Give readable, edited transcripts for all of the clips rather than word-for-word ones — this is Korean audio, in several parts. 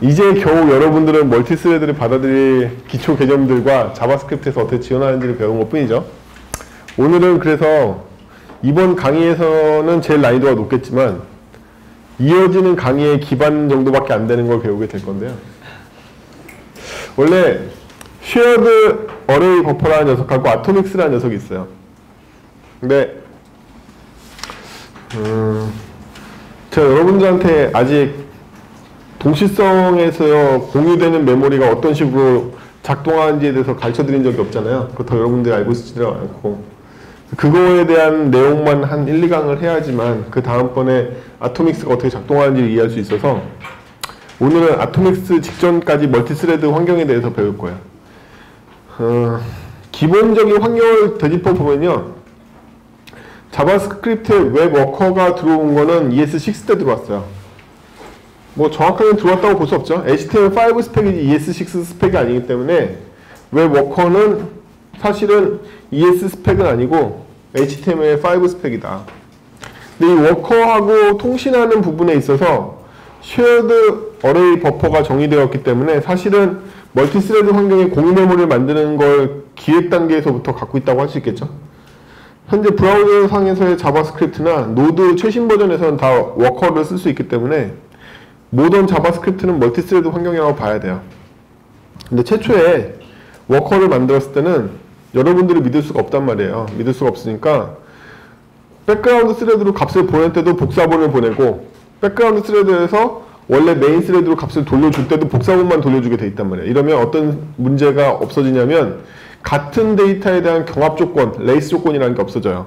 이제 겨우 여러분들은 멀티스레드를 받아들일 기초 개념들과 자바스크립트에서 어떻게 지원하는지를 배운 것 뿐이죠. 오늘은 그래서 이번 강의에서는 제일 난이도가 높겠지만 이어지는 강의의 기반 정도밖에 안 되는 걸 배우게 될 건데요. 원래 쉐어드 어레이 버퍼라는 녀석하고 아토믹스라는 녀석이 있어요. 근데 제가 여러분들한테 아직 동시성에서 공유되는 메모리가 어떤 식으로 작동하는지에 대해서 가르쳐 드린 적이 없잖아요. 그렇다고 여러분들이 알고 있지도 않고, 그거에 대한 내용만 한 1, 2강을 해야지만 그 다음번에 아토믹스가 어떻게 작동하는지를 이해할 수 있어서 오늘은 아토믹스 직전까지 멀티스레드 환경에 대해서 배울 거예요. 기본적인 환경을 되짚어 보면요, 자바스크립트에 웹 워커가 들어온 거는 ES6 때 들어왔어요. 뭐 정확하게 들어왔다고 볼 수 없죠. HTML5 스펙이지 ES6 스펙이 아니기 때문에 웹 워커는 사실은 ES 스펙은 아니고 HTML5 스펙이다. 근데 이 워커하고 통신하는 부분에 있어서 쉐어드 어레이 버퍼가 정의되었기 때문에 사실은 멀티스레드 환경의 공유 메모리를 만드는 걸 기획 단계에서부터 갖고 있다고 할 수 있겠죠. 현재 브라우저 상에서의 자바스크립트나 노드 최신 버전에서는 다 워커를 쓸 수 있기 때문에 모던 자바스크립트는 멀티스레드 환경이라고 봐야 돼요. 근데 최초에 워커를 만들었을 때는 여러분들이 믿을 수가 없단 말이에요. 믿을 수가 없으니까 백그라운드 스레드로 값을 보낼 때도 복사본을 보내고, 백그라운드 스레드에서 원래 메인 스레드로 값을 돌려줄 때도 복사본만 돌려주게 돼 있단 말이에요. 이러면 어떤 문제가 없어지냐면 같은 데이터에 대한 경합 조건, 레이스 조건이라는 게 없어져요.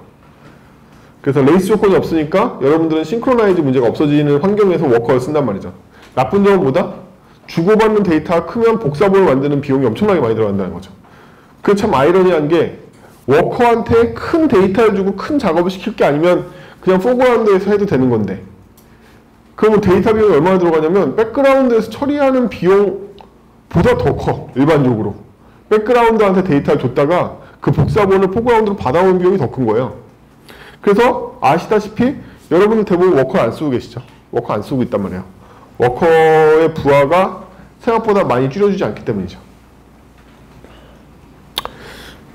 그래서 레이스 조건이 없으니까 여러분들은 싱크로나이즈 문제가 없어지는 환경에서 워커를 쓴단 말이죠. 나쁜 점은 뭐다? 주고받는 데이터가 크면 복사본을 만드는 비용이 엄청나게 많이 들어간다는 거죠. 그게 참 아이러니한 게, 워커한테 큰 데이터를 주고 큰 작업을 시킬 게 아니면 그냥 포그라운드에서 해도 되는 건데, 그러면 데이터 비용이 얼마나 들어가냐면 백그라운드에서 처리하는 비용보다 더 커. 일반적으로 백그라운드한테 데이터를 줬다가 그 복사본을 포그라운드로 받아오는 비용이 더 큰 거예요. 그래서 아시다시피 여러분들 대부분 워커 안 쓰고 계시죠. 워커 안 쓰고 있단 말이에요. 워커의 부하가 생각보다 많이 줄여주지 않기 때문이죠.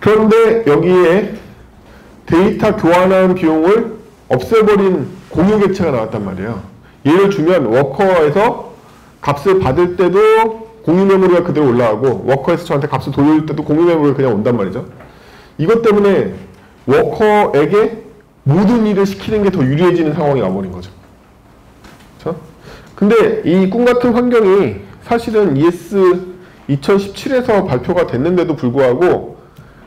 그런데 여기에 데이터 교환하는 비용을 없애버린 공유 객체가 나왔단 말이에요. 예를 들면 워커에서 값을 받을 때도 공유 메모리가 그대로 올라가고, 워커에서 저한테 값을 돌릴 때도 공유 메모리가 그냥 온단 말이죠. 이것 때문에 워커에게 모든 일을 시키는 게 더 유리해지는 상황이 와버린 거죠. 그렇죠? 근데 이 꿈같은 환경이 사실은 ES 2017에서 발표가 됐는데도 불구하고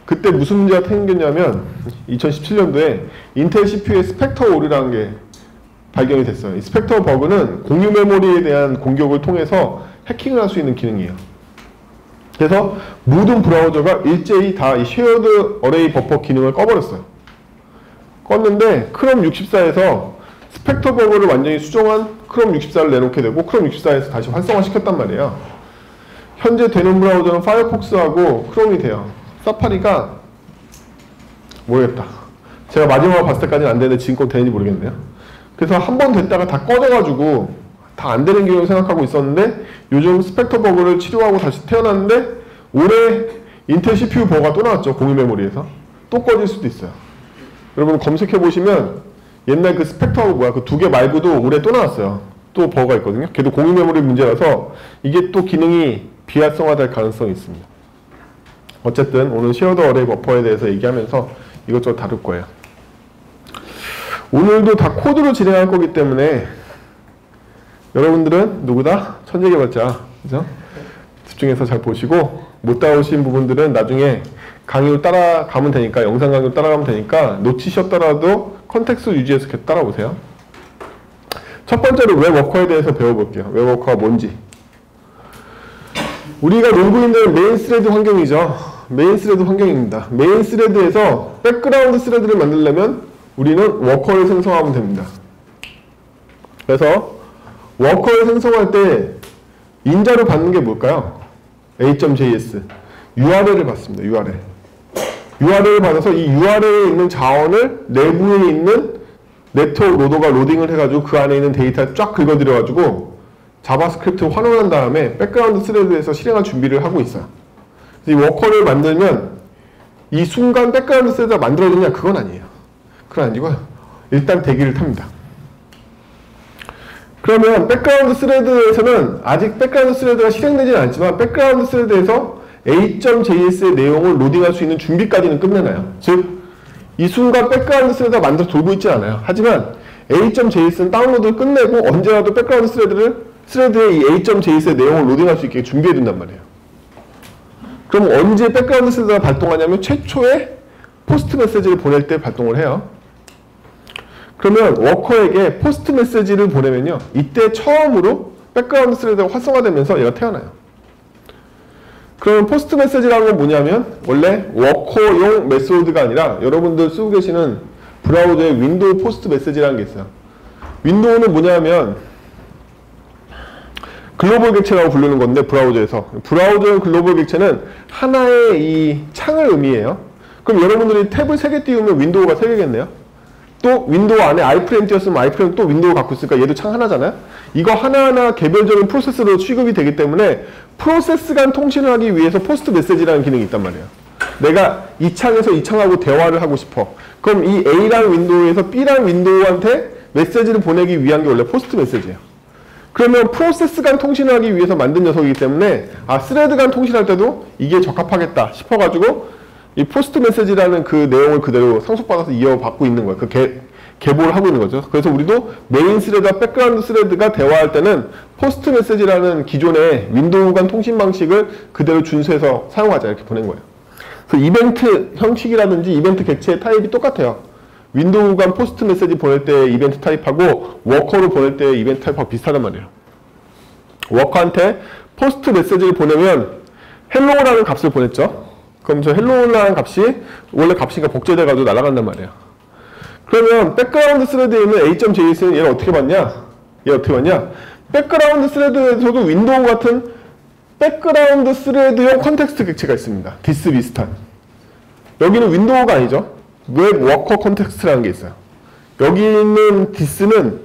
그때 무슨 문제가 생겼냐면 2017년도에 인텔 CPU의 스펙터 오류라는 게 발견이 됐어요. 이 스펙터 버그는 공유 메모리에 대한 공격을 통해서 해킹을 할 수 있는 기능이에요. 그래서 모든 브라우저가 일제히 다 이 쉐어드 어레이 버퍼 기능을 꺼버렸어요. 껐는데 크롬 64에서 스펙터 버그를 완전히 수정한 크롬 64를 내놓게 되고 크롬 64에서 다시 활성화 시켰단 말이에요. 현재 되는 브라우저는 파이어폭스하고 크롬이 돼요. 사파리가 모르겠다. 제가 마지막으로 봤을 때까지는 안 되는데 지금 꼭 되는지 모르겠네요. 그래서 한 번 됐다가 다 꺼져가지고 다 안 되는 기능을 생각하고 있었는데 요즘 스펙터 버그를 치료하고 다시 태어났는데 올해 인텔 CPU 버그가 또 나왔죠. 공유 메모리에서. 또 꺼질 수도 있어요. 여러분 검색해 보시면 옛날 그 스펙터하고 뭐야, 그 두 개 말고도 올해 또 나왔어요. 또 버그가 있거든요. 걔도 공유 메모리 문제라서 이게 또 기능이 비활성화될 가능성이 있습니다. 어쨌든 오늘 쉐어드 어레이 버퍼에 대해서 얘기하면서 이것저것 다룰 거예요. 오늘도 다 코드로 진행할 거기 때문에 여러분들은 누구다? 천재개발자. 그죠? 집중해서 잘 보시고 못 따오신 부분들은 나중에 강의로 따라가면 되니까, 영상 강의로 따라가면 되니까 놓치셨더라도 컨텍스트 유지해서 계속 따라오세요. 첫 번째로 웹 워커에 대해서 배워볼게요. 웹 워커가 뭔지. 우리가 놀고 있는 메인 스레드 환경이죠. 메인 스레드 환경입니다. 메인 스레드에서 백그라운드 스레드를 만들려면 우리는 워커를 생성하면 됩니다. 그래서 워커를 생성할 때 인자로 받는 게 뭘까요? a.js URL을 받습니다. URL을 받아서 이 URL에 있는 자원을 내부에 있는 네트워크 로더가 로딩을 해가지고 그 안에 있는 데이터를 쫙 긁어들여가지고 자바스크립트 환원한 다음에 백그라운드 스레드에서 실행할 준비를 하고 있어요. 이 워커를 만들면 이 순간 백그라운드 스레드가 만들어지냐? 그건 아니에요. 그건 아니고요. 일단 대기를 탑니다. 그러면 백그라운드 스레드에서는 아직 백그라운드 스레드가 실행되지는 않지만 백그라운드 스레드에서 a.js의 내용을 로딩할 수 있는 준비까지는 끝내나요. 즉, 이 순간 백그라운드 스레드가 만들어 돌고 있지 않아요. 하지만 a.js는 다운로드를 끝내고 언제라도 백그라운드 스레드에 이 a.js의 내용을 로딩할 수 있게 준비해 둔단 말이에요. 그럼 언제 백그라운드 스레드가 발동하냐면 최초에 포스트 메시지를 보낼 때 발동을 해요. 그러면 워커에게 포스트 메시지를 보내면요, 이때 처음으로 백그라운드 스레드가 활성화되면서 얘가 태어나요. 그러면 포스트 메시지라는 건 뭐냐면 원래 워커용 메소드가 아니라 여러분들 쓰고 계시는 브라우저에 윈도우 포스트 메시지라는 게 있어요. 윈도우는 뭐냐면 글로벌 객체라고 부르는 건데, 브라우저에서 브라우저용 글로벌 객체는 하나의 이 창을 의미해요. 그럼 여러분들이 탭을 3개 띄우면 윈도우가 3개겠네요. 또 윈도우 안에 아이프레임 띄웠으면 아이프레임 또 윈도우 갖고 있으니까 얘도 창 하나잖아요. 이거 하나하나 개별적인 프로세스로 취급이 되기 때문에 프로세스 간 통신을 하기 위해서 포스트 메시지라는 기능이 있단 말이에요. 내가 이 창에서 이 창하고 대화를 하고 싶어. 그럼 이 A라는 윈도우에서 B라는 윈도우한테 메시지를 보내기 위한 게 원래 포스트 메시지예요. 그러면 프로세스 간 통신을 하기 위해서 만든 녀석이기 때문에 스레드 간 통신할 때도 이게 적합하겠다 싶어가지고 이 포스트 메시지라는 그 내용을 그대로 상속받아서 이어받고 있는 거예요. 그 계보를 하고 있는 거죠. 그래서 우리도 메인 스레드와 백그라운드 스레드가 대화할 때는 포스트 메시지라는 기존의 윈도우 간 통신 방식을 그대로 준수해서 사용하자 이렇게 보낸 거예요. 그래서 이벤트 형식이라든지 이벤트 객체의 타입이 똑같아요. 윈도우 간 포스트 메시지 보낼 때 이벤트 타입하고 워커로 보낼 때 이벤트 타입하고 비슷하단 말이에요. 워커한테 포스트 메시지를 보내면 헬로우라는 값을 보냈죠. 그럼 저 헬로우라는 값이 원래 값이니까 복제돼가지고 날아간단 말이에요. 그러면 백그라운드 스레드에 있는 a.js는 얘를 어떻게 봤냐? 얘 어떻게 봤냐? 백그라운드 스레드에서도 윈도우 같은 백그라운드 스레드용 컨텍스트 객체가 있습니다. 디스 비슷한. 여기는 윈도우가 아니죠. 웹 워커 컨텍스트라는 게 있어요. 여기 있는 디스는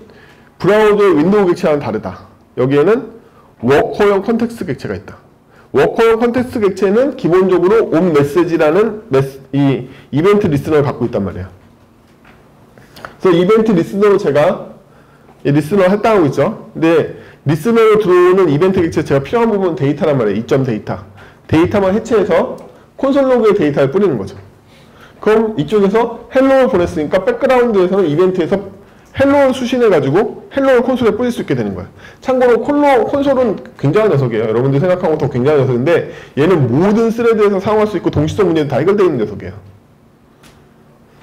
브라우저의 윈도우 객체와는 다르다. 여기에는 워커용 컨텍스트 객체가 있다. 워커용 컨텍스트 객체는 기본적으로 온 메시지라는 이 이벤트 리스너를 갖고 있단 말이에요. 그래서 이벤트 리스너로 제가 이 리스너 할당하고 있죠. 근데 리스너로 들어오는 이벤트 객체 제가 필요한 부분은 데이터란 말이에요. 이점 데이터. 데이터만 해체해서 콘솔 로그에 데이터를 뿌리는 거죠. 그럼 이쪽에서 헬로우를 보냈으니까 백그라운드에서는 이벤트에서 헬로우를 수신해가지고 헬로우를 콘솔에 뿌릴 수 있게 되는 거예요. 참고로 콘솔은 굉장한 녀석이에요. 여러분들이 생각하는 것도 굉장한 녀석인데 얘는 모든 스레드에서 사용할 수 있고 동시성 문제도 다 해결되어 있는 녀석이에요.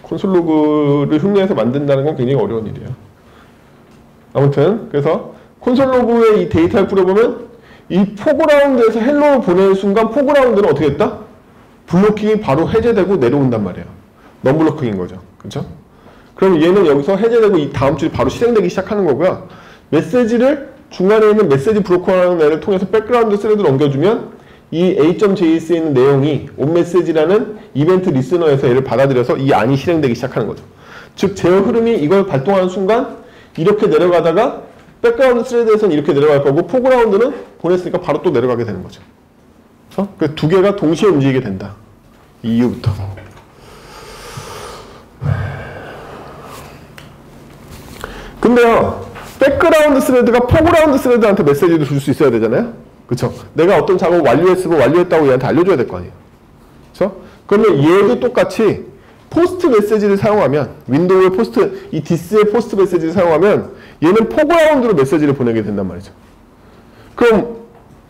콘솔 로그를 흉내내서 만든다는 건 굉장히 어려운 일이에요. 아무튼 그래서 콘솔 로그에 이 데이터를 뿌려보면 이 포그라운드에서 헬로우를 보내는 순간 포그라운드는 어떻게 했다? 블로킹이 바로 해제되고 내려온단 말이에요. non-블로킹인 거죠. 그렇죠? 그럼 얘는 여기서 해제되고 이 다음 주에 바로 실행되기 시작하는 거고요. 메시지를 중간에 있는 메시지 브로커라는 애를 통해서 백그라운드 스레드로 옮겨주면 이 a.js에 있는 내용이 onMessage라는 이벤트 리스너에서 얘를 받아들여서 이 안이 실행되기 시작하는 거죠. 즉 제어 흐름이 이걸 발동하는 순간 이렇게 내려가다가 백그라운드 스레드에서는 이렇게 내려갈 거고 포그라운드는 보냈으니까 바로 또 내려가게 되는 거죠. 그 두 개가 동시에 움직이게 된다. 이 이유부터. 근데요, 백그라운드 스레드가 포그라운드 스레드한테 메시지를 줄 수 있어야 되잖아요? 그쵸? 내가 어떤 작업을 완료했으면 완료했다고 얘한테 알려줘야 될 거 아니에요? 그쵸? 그러면 얘도 똑같이 포스트 메시지를 사용하면, 윈도우의 포스트, 이 디스의 포스트 메시지를 사용하면 얘는 포그라운드로 메시지를 보내게 된단 말이죠. 그럼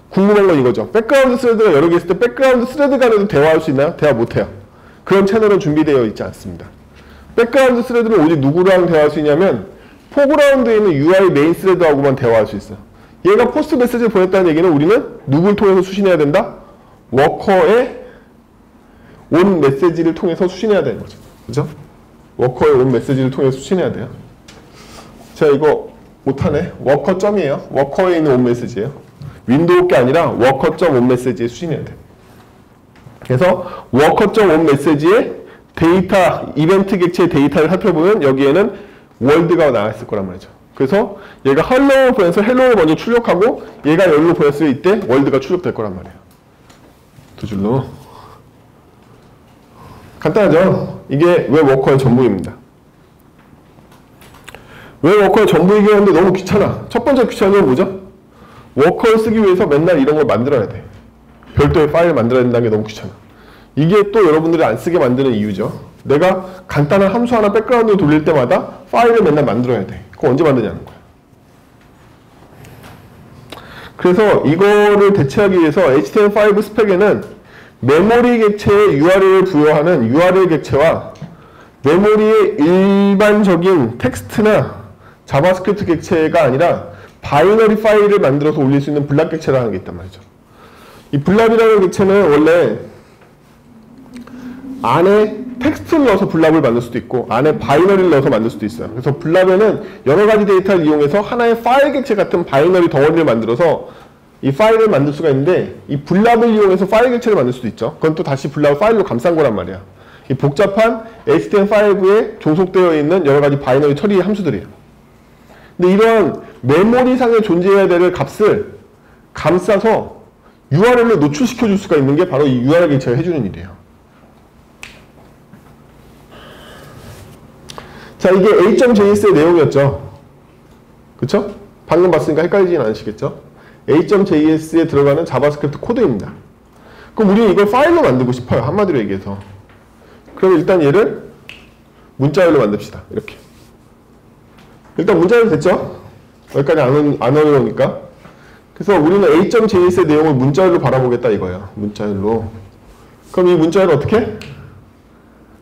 궁금한 건 이거죠. 백그라운드 스레드가 여러 개 있을 때 백그라운드 스레드 간에도 대화할 수 있나요? 대화 못해요. 그런 채널은 준비되어 있지 않습니다. 백그라운드 스레드는 오직 누구랑 대화할 수 있냐면 포그라운드에 있는 UI 메인 스레드하고만 대화할 수 있어요. 얘가 포스트 메시지를 보냈다는 얘기는 우리는 누굴 통해서 수신해야 된다? 워커의 온 메시지를 통해서 수신해야 되는 거죠. 그죠? 워커의 온 메시지를 통해서 수신해야 돼요. 제가 이거 못하네. 워커점이에요. 워커에 있는 온 메시지예요. 윈도우 게 아니라 워커.onMessage에 수신해야 돼. 그래서 워커.onMessage에 데이터, 이벤트 객체의 데이터를 살펴보면 여기에는 월드가 나와 있을 거란 말이죠. 그래서 얘가 헬로우 보내서 헬로우를 먼저 출력하고 얘가 여기로 보냈을 때 이때 월드가 출력될 거란 말이에요. 두 줄로. 간단하죠? 이게 웹 워커의 전부입니다. 웹 워커의 전부이긴 한데 너무 귀찮아. 첫 번째 귀찮은 건 뭐죠? 워커를 쓰기 위해서 맨날 이런 걸 만들어야 돼. 별도의 파일을 만들어야 된다는 게 너무 귀찮아. 이게 또 여러분들이 안 쓰게 만드는 이유죠. 내가 간단한 함수 하나 백그라운드로 돌릴 때마다 파일을 맨날 만들어야 돼. 그거 언제 만드냐는 거야. 그래서 이거를 대체하기 위해서 HTML5 스펙에는 메모리 객체에 URL을 부여하는 URL 객체와 메모리의 일반적인 텍스트나 자바스크립트 객체가 아니라 바이너리 파일을 만들어서 올릴 수 있는 블랍 객체라는 게 있단 말이죠. 이 블랍이라는 객체는 원래 안에 텍스트를 넣어서 블랍을 만들 수도 있고 안에 바이너리를 넣어서 만들 수도 있어요. 그래서 블랍에는 여러 가지 데이터를 이용해서 하나의 파일 객체 같은 바이너리 덩어리를 만들어서 이 파일을 만들 수가 있는데 이 블랍을 이용해서 파일 객체를 만들 수도 있죠. 그건 또 다시 블랍을 파일로 감싼 거란 말이야. 이 복잡한 HTML5에 종속되어 있는 여러 가지 바이너리 처리 함수들이에요. 근데 이런 메모리상에 존재해야 될 값을 감싸서 URL로 노출시켜 줄 수가 있는 게 바로 이 URL 객체가 해주는 일이에요. 자, 이게 A.js의 내용이었죠. 그쵸? 방금 봤으니까 헷갈리진 않으시겠죠? A.js에 들어가는 자바스크립트 코드입니다. 그럼 우리는 이걸 파일로 만들고 싶어요. 한마디로 얘기해서. 그럼 일단 얘를 문자열로 만듭시다. 이렇게. 일단 문자열 됐죠? 여기까지 안 어려우니까. 그래서 우리는 A.js의 내용을 문자열로 바라보겠다 이거예요. 문자열로. 그럼 이 문자열을 어떻게?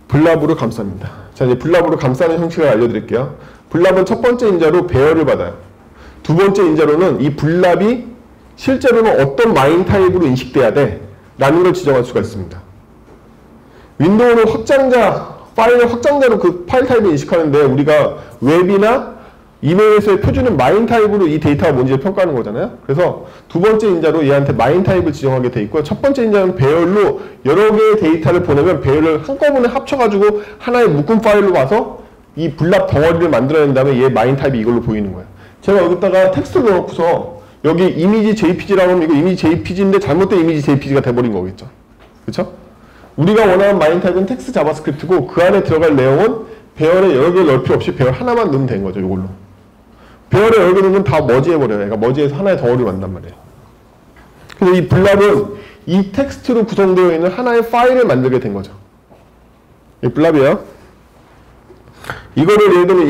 블랍으로 감쌉니다. 자, 이제 블랍으로 감싸는 형식을 알려드릴게요. 블랍은 첫 번째 인자로 배열을 받아요. 두 번째 인자로는 이 블랍이 실제로는 어떤 마인 타입으로 인식돼야 돼 라는 걸 지정할 수가 있습니다. 윈도우는 확장자, 파일을 확장자로 그 파일 타입을 인식하는데 우리가 웹이나 이메일에서의 표준은 마인 타입으로 이 데이터가 뭔지를 평가하는 거잖아요. 그래서 두 번째 인자로 얘한테 마인 타입을 지정하게 돼 있고요. 첫 번째 인자는 배열로 여러 개의 데이터를 보내면 배열을 한꺼번에 합쳐가지고 하나의 묶음 파일로 와서 이 블랍 덩어리를 만들어낸 다음에 얘 마인 타입이 이걸로 보이는 거예요. 제가 여기다가 텍스트를 넣어놓고서 여기 이미지 JPG라고 하면 이거 이미지 JPG인데 잘못된 이미지 JPG가 돼버린 거겠죠. 그쵸? 우리가 원하는 마인 타입은 텍스트 자바스크립트고 그 안에 들어갈 내용은 배열에 여러 개를 넣을 필요 없이 배열 하나만 넣으면 되는 거죠. 이걸로. 배열에 여러 개 넣으면 다 머지해버려요. 그러니까 머지해서 하나의 덩어리를 만든단 말이에요. 그래서 이 블랍은 이 텍스트로 구성되어 있는 하나의 파일을 만들게 된 거죠. 이 블랍이에요. 이거를 예를 들면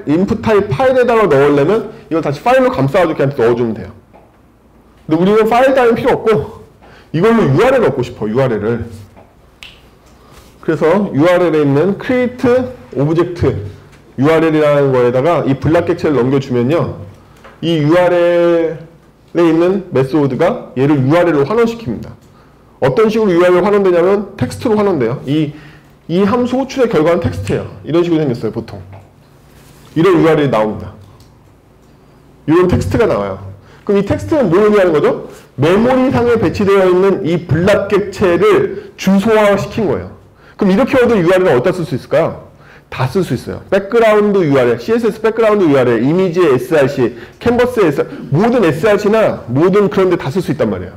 인풋 타입 파일에다가 넣으려면 이걸 다시 파일로 감싸가지고 그냥 넣어주면 돼요. 근데 우리는 파일 따위는 필요 없고 이걸로 URL을 넣고 싶어. URL을. 그래서 URL에 있는 create object URL이라는 거에다가 이 블랍 객체를 넘겨주면요. 이 URL에 있는 메소드가 얘를 URL로 환원시킵니다. 어떤 식으로 URL로 환원되냐면 텍스트로 환원돼요. 이 함수 호출의 결과는 텍스트예요. 이런 식으로 생겼어요. 보통. 이런 URL이 나옵니다. 이런 텍스트가 나와요. 그럼 이 텍스트는 뭘 의미하는 거죠? 메모리상에 배치되어 있는 이 블랍 객체를 주소화시킨 거예요. 그럼 이렇게 얻은 URL은 어디다 쓸 수 있을까요? 다 쓸 수 있어요. 백그라운드 URL, CSS 백그라운드 URL, 이미지의 src, 캔버스의 src, 모든 src나 모든 그런 데 다 쓸 수 있단 말이에요.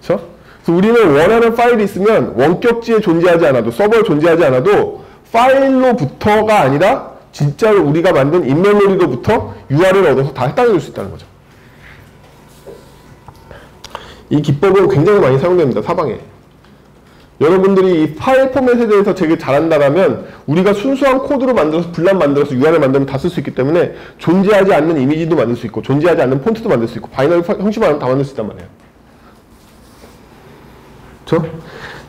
그렇죠? 그래서 우리는 원하는 파일이 있으면 원격지에 존재하지 않아도, 서버에 존재하지 않아도 파일로부터가 아니라 진짜로 우리가 만든 인메모리로부터 URL을 얻어서 다 해당해 줄 수 있다는 거죠. 이 기법은 굉장히 많이 사용됩니다. 사방에. 여러분들이 이 파일 포맷에 대해서 되게 잘한다면 우리가 순수한 코드로 만들어서 블랍 만들어서 URL 만들면 다 쓸 수 있기 때문에 존재하지 않는 이미지도 만들 수 있고 존재하지 않는 폰트도 만들 수 있고 바이너리 형식만 하면 다 만들 수 있단 말이에요. 그렇죠?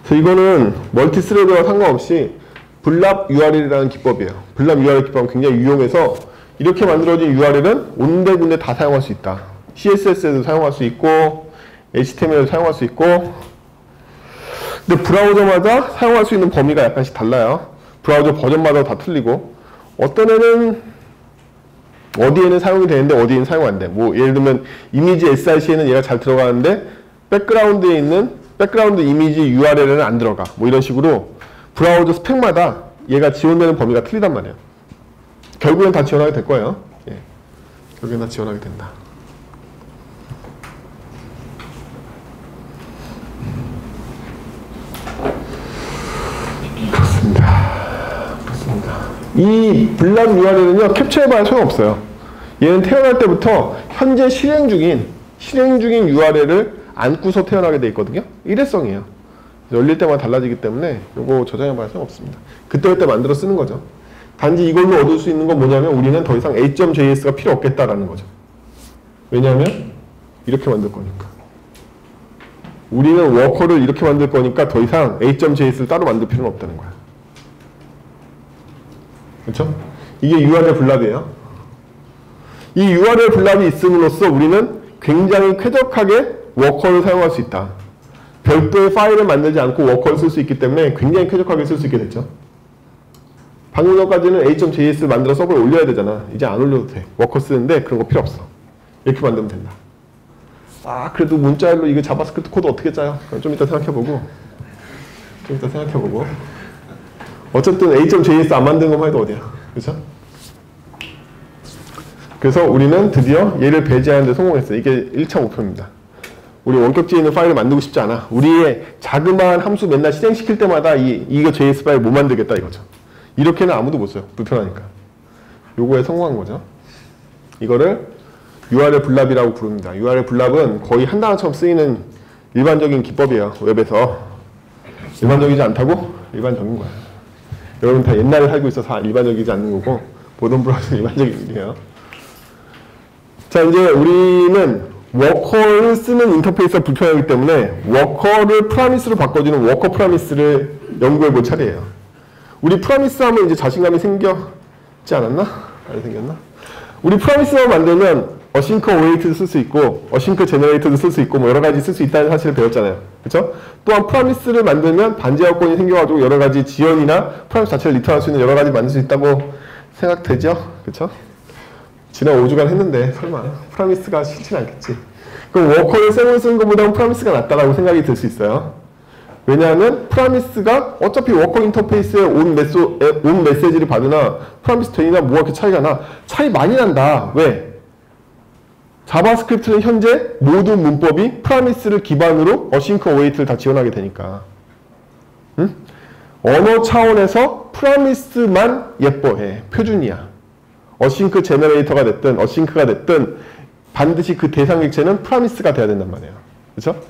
그래서 이거는 멀티스레드와 상관없이 블랍 URL이라는 기법이에요. 블랍 URL 기법은 굉장히 유용해서 이렇게 만들어진 URL은 온데군데 다 사용할 수 있다. CSS에도 사용할 수 있고 HTML에도 사용할 수 있고 근데 브라우저마다 사용할 수 있는 범위가 약간씩 달라요. 브라우저 버전마다 다 틀리고 어떤 애는 어디에는 사용이 되는데 어디에는 사용 안 돼. 뭐 예를 들면 이미지 src에는 얘가 잘 들어가는데 백그라운드에 있는 백그라운드 이미지 URL에는 안 들어가. 뭐 이런 식으로 브라우저 스펙마다 얘가 지원되는 범위가 틀리단 말이에요. 결국엔 다 지원하게 될 거예요. 예. 결국엔 다 지원하게 된다. 그렇습니다. 이 블랍 URL은요, 캡처해봐야 소용없어요. 얘는 태어날 때부터 현재 실행 중인 URL을 안고서 태어나게 돼 있거든요. 일회성이에요. 열릴 때마다 달라지기 때문에 이거 저장해봐야 소용없습니다. 그때 만들어 쓰는 거죠. 단지 이걸로 얻을 수 있는 건 뭐냐면 우리는 더 이상 a.js가 필요 없겠다라는 거죠. 왜냐하면 이렇게 만들 거니까. 우리는 워커를 이렇게 만들 거니까 더 이상 a.js를 따로 만들 필요는 없다는 거야. 그렇죠? 이게 URL 블랍이에요. 이 URL 블랍이 있음으로써 우리는 굉장히 쾌적하게 워커를 사용할 수 있다. 별도의 파일을 만들지 않고 워커를 쓸 수 있기 때문에 굉장히 쾌적하게 쓸 수 있게 됐죠. 방금 전까지는 a.js를 만들어 서버에 올려야 되잖아. 이제 안 올려도 돼. 워커 쓰는데 그런 거 필요 없어. 이렇게 만들면 된다. 아, 그래도 문자열로 이거 자바스크립트 코드 어떻게 짜요? 좀 이따 생각해보고. 어쨌든 a.js 안 만드는 것만 해도 어디야. 그렇죠? 그래서 우리는 드디어 얘를 배제하는 데 성공했어요. 이게 1차 목표입니다. 우리 원격지에 있는 파일을 만들고 싶지 않아. 우리의 자그마한 함수 맨날 실행시킬 때마다 이거 JS 파일 못 만들겠다 이거죠. 이렇게는 아무도 못 써요. 불편하니까. 요거에 성공한 거죠. 이거를 URL 블랍이라고 부릅니다. URL 블랍은 거의 한 단어처럼 쓰이는 일반적인 기법이에요. 웹에서. 일반적이지 않다고? 일반적인 거야. 여러분 다 옛날에 살고 있어서 일반적이지 않는 거고 모던 브라우저는 일반적인 일이에요. 자, 이제 우리는 워커를 쓰는 인터페이스가 불편하기 때문에 워커를 프라미스로 바꿔주는 워커 프라미스를 연구해 볼 차례예요. 우리 프라미스 하면 이제 자신감이 생겼지 않았나? 안 생겼나? 우리 프라미스만 만들면 어싱크 어웨이트도 쓸 수 있고 어싱크 제너레이터도 쓸 수 있고 뭐 여러 가지 쓸 수 있다는 사실을 배웠잖아요. 그렇죠? 또한 프라미스를 만들면 반제 요건이 생겨가지고 여러 가지 지연이나 프라미스 자체를 리턴할 수 있는 여러 가지 만들 수 있다고 생각되죠? 그렇죠? 지난 5주간 했는데 설마 프라미스가 싫지는 않겠지. 그럼 워커를 쌤을 쓰는 것보다는 프라미스가 낫다라고 생각이 들 수 있어요. 왜냐하면 프라미스가 어차피 워커 인터페이스에 온 메시지를 받으나 프라미스 되니나 뭐가 이렇게 차이가 나? 차이 많이 난다. 왜? 자바스크립트는 현재 모든 문법이 프라미스를 기반으로 어싱크 어웨이트를 다 지원하게 되니까. 응? 언어 차원에서 프라미스만 예뻐해. 표준이야. 어싱크 제너레이터가 됐든 어싱크가 됐든 반드시 그 대상 객체는 프라미스가 돼야 된단 말이에요. 그렇죠?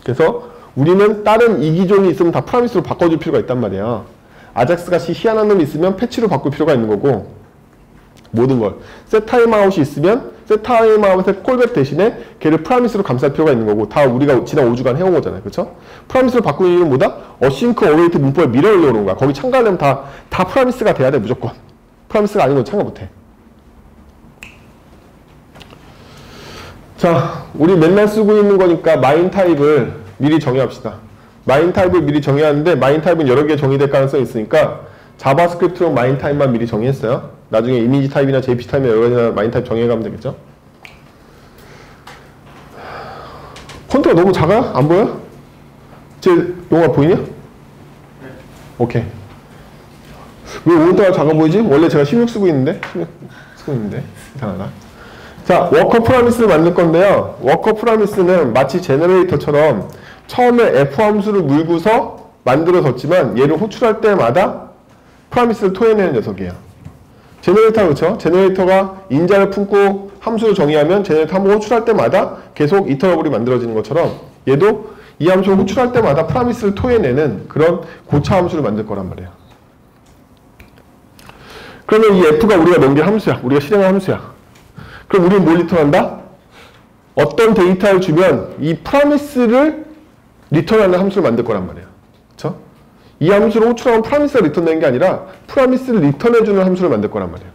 그래서 우리는 다른 이기종이 있으면 다 프라미스로 바꿔줄 필요가 있단 말이에요. 아작스 같이 희한한 놈이 있으면 패치로 바꿀 필요가 있는 거고 모든 걸. setTimeout이 있으면 setTimeout의 콜백 대신에 걔를 프라미스로 감쌀 필요가 있는 거고 다 우리가 지난 5주간 해온 거잖아요. 그렇죠? 프라미스로 바꾸는 이유는 뭐다? 어싱크 어웨이트 문법에 밀어넣으려고 그런 거야. 거기 참가하려면 다 프라미스가 돼야 돼. 무조건. 프라미스가 아닌 건 참가 못해. 자, 우리 맨날 쓰고 있는 거니까 마인 타입을 미리 정의합시다. 마인 타입을 미리 정해야 하는데 마인 타입은 여러 개 정의될 가능성이 있으니까 자바스크립트로 마인 타입만 미리 정의했어요. 나중에 이미지 타입이나 JP 타입이나 여러 가지나 마인 타입 정해가면 되겠죠. 폰트가 너무 작아요? 안 보여? 제 용어 보이냐? 오케이. 왜 오늘따라 작아 보이지? 원래 제가 16 쓰고 있는데? 16 쓰고 있는데 이상하다. 자, 워커 프라미스를 만들 건데요. 워커 프라미스는 마치 제너레이터처럼 처음에 F 함수를 물고서 만들어졌지만 얘를 호출할 때마다 프라미스를 토해내는 녀석이에요. 제너레이터 그렇죠? 제너레이터가 인자를 품고 함수를 정의하면 제너레이터 한번 호출할 때마다 계속 이터러블이 만들어지는 것처럼 얘도 이 함수를 호출할 때마다 프라미스를 토해내는 그런 고차 함수를 만들 거란 말이에요. 그러면 이 F가 우리가 넘길 함수야. 우리가 실행한 함수야. 그럼 우리는 뭘 리턴한다? 어떤 데이터를 주면 이 프라미스를 리턴하는 함수를 만들 거란 말이에요. 그쵸? 이 함수를 호출하면 프라미스가 리턴되는 게 아니라 프라미스를 리턴해주는 함수를 만들 거란 말이에요.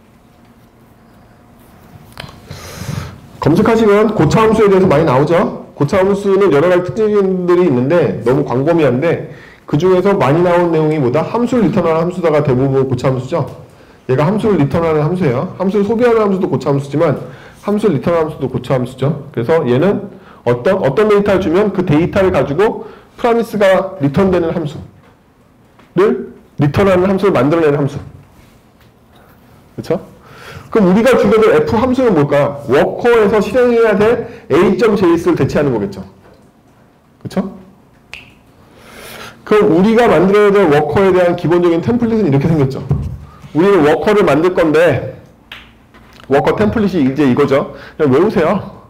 검색하시면 고차 함수에 대해서 많이 나오죠? 고차 함수는 여러 가지 특징들이 있는데 너무 광범위한데 그 중에서 많이 나온 내용이 뭐다? 함수를 리턴하는 함수다가 대부분 고차 함수죠? 얘가 함수를 리턴하는 함수예요. 함수를 소비하는 함수도 고차 함수지만 함수를 리턴하는 함수도 고차 함수죠. 그래서 얘는 어떤 데이터를 주면 그 데이터를 가지고 프라미스가 리턴되는 함수를 리턴하는 함수를 만들어내는 함수. 그렇죠? 그럼 우리가 주게 F 함수는 뭘까? 워커에서 실행해야 될 A.JS를 대체하는 거겠죠. 그쵸? 그럼 우리가 만들어야 될 워커에 대한 기본적인 템플릿은 이렇게 생겼죠. 우리는 워커를 만들 건데 워커 템플릿이 이제 이거죠. 그냥 외우세요.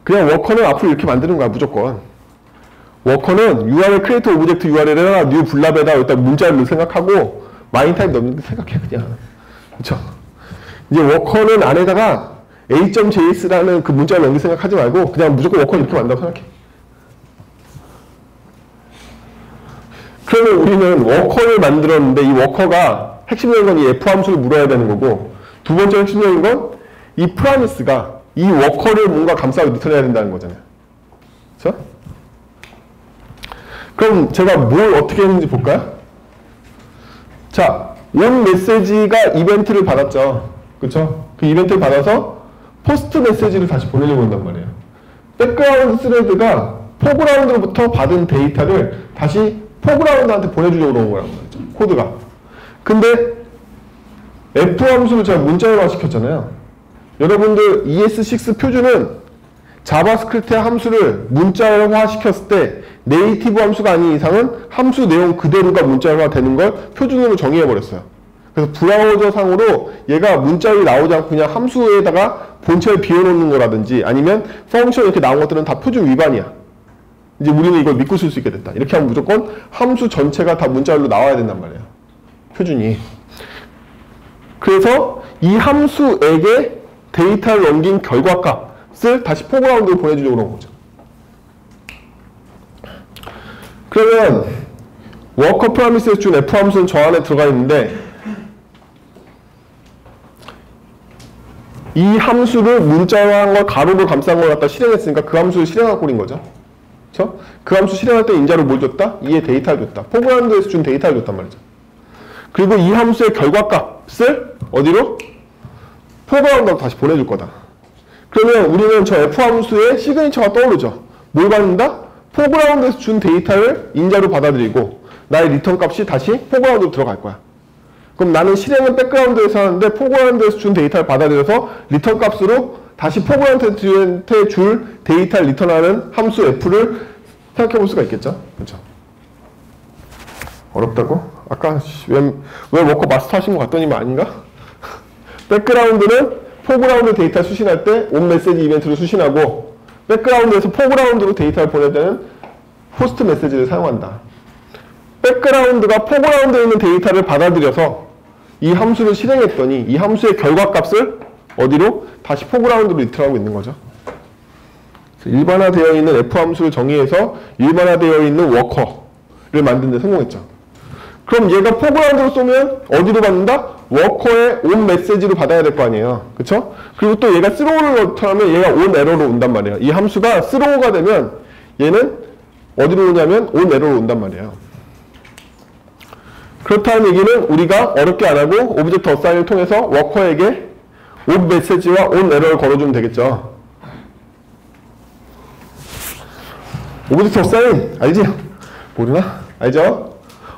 그냥 워커는 앞으로 이렇게 만드는 거야, 무조건. 워커는 URL 크리에이터 오브젝트 URL에다가 뉴 블랍에다 일단 문자를 생각하고 마인 타입 넣는 게 생각해, 그냥. 그쵸? 이제 워커는 안에다가 A.JS라는 그 문자를 넣는 게 생각하지 말고 그냥 무조건 워커를 이렇게 만든다고 생각해. 그러면 우리는 워커를 만들었는데 이 워커가 핵심적인 건 이 F 함수를 물어야 되는 거고, 두 번째 핵심적인 건 이 프라미스가 이 워커를 뭔가 감싸고 리턴해야 된다는 거잖아요. 그렇죠? 그럼 제가 뭘 어떻게 했는지 볼까요? 자, 온 메시지가 이벤트를 받았죠. 그렇죠? 그 이벤트를 받아서 포스트 메시지를 다시 보내려고 한단 말이에요. 백그라운드 스레드가 포그라운드로부터 받은 데이터를 다시 포그라운드한테 보내주려고 그런 거란 말이죠. 코드가. 근데 F 함수를 제가 문자열화 시켰잖아요. 여러분들 ES6 표준은 자바스크립트의 함수를 문자열화 시켰을 때 네이티브 함수가 아닌 이상은 함수 내용 그대로가 문자열화 되는 걸 표준으로 정의해 버렸어요. 그래서 브라우저 상으로 얘가 문자열이 나오지 않고 그냥 함수에다가 본체를 비워놓는 거라든지 아니면 펑션 이렇게 나온 것들은 다 표준 위반이야. 이제 우리는 이걸 믿고 쓸 수 있게 됐다. 이렇게 하면 무조건 함수 전체가 다 문자열로 나와야 된단 말이에요. 표준이. 그래서 이 함수에게 데이터를 넘긴 결과값을 다시 포그라운드로 보내주려고 그런 거죠. 그러면 워커 프라미스에서 준 F 함수는 저 안에 들어가 있는데 이 함수를 문자화한 걸 가로로 감싼 걸 갖다 실행했으니까 그 함수를 실행한 꼴인 거죠. 그렇죠? 그 함수 실행할 때 인자로 뭘 줬다? 이에 데이터를 줬다. 포그라운드에서 준 데이터를 줬단 말이죠. 그리고 이 함수의 결과값을 어디로? 포그라운드로 다시 보내줄 거다. 그러면 우리는 저 F 함수의 시그니처가 떠오르죠. 뭘 받는다? 포그라운드에서 준 데이터를 인자로 받아들이고 나의 리턴 값이 다시 포그라운드로 들어갈 거야. 그럼 나는 실행은 백그라운드에서 하는데 포그라운드에서 준 데이터를 받아들여서 리턴 값으로 다시 포그라운드한테 줄 데이터를 리턴하는 함수 F를 생각해 볼 수가 있겠죠. 그렇죠? 어렵다고? 아까 왜 워커 마스터 하신 것 같더니만 아닌가? 백그라운드는 포그라운드 데이터 수신할 때 온 메시지 이벤트를 수신하고 백그라운드에서 포그라운드로 데이터를 보낼 때는 포스트 메시지를 사용한다. 백그라운드가 포그라운드에 있는 데이터를 받아들여서 이 함수를 실행했더니 이 함수의 결과값을 어디로? 다시 포그라운드로 리턴하고 있는 거죠. 일반화되어 있는 F 함수를 정의해서 일반화되어 있는 워커를 만드는 데 성공했죠. 그럼 얘가 포그라운드로 쏘면 어디로 받는다? 워커의 온 메시지로 받아야 될 거 아니에요. 그쵸? 그리고 또 얘가 스로우를 넣더라면 얘가 온 에러로 온단 말이에요. 이 함수가 스로우가 되면 얘는 어디로 오냐면 온 에러로 온단 말이에요. 그렇다는 얘기는 우리가 어렵게 안 하고 오브젝트 어사인을 통해서 워커에게 온 메시지와 온 에러를 걸어주면 되겠죠. 오브젝트 어사인 알지? 모르나? 알죠?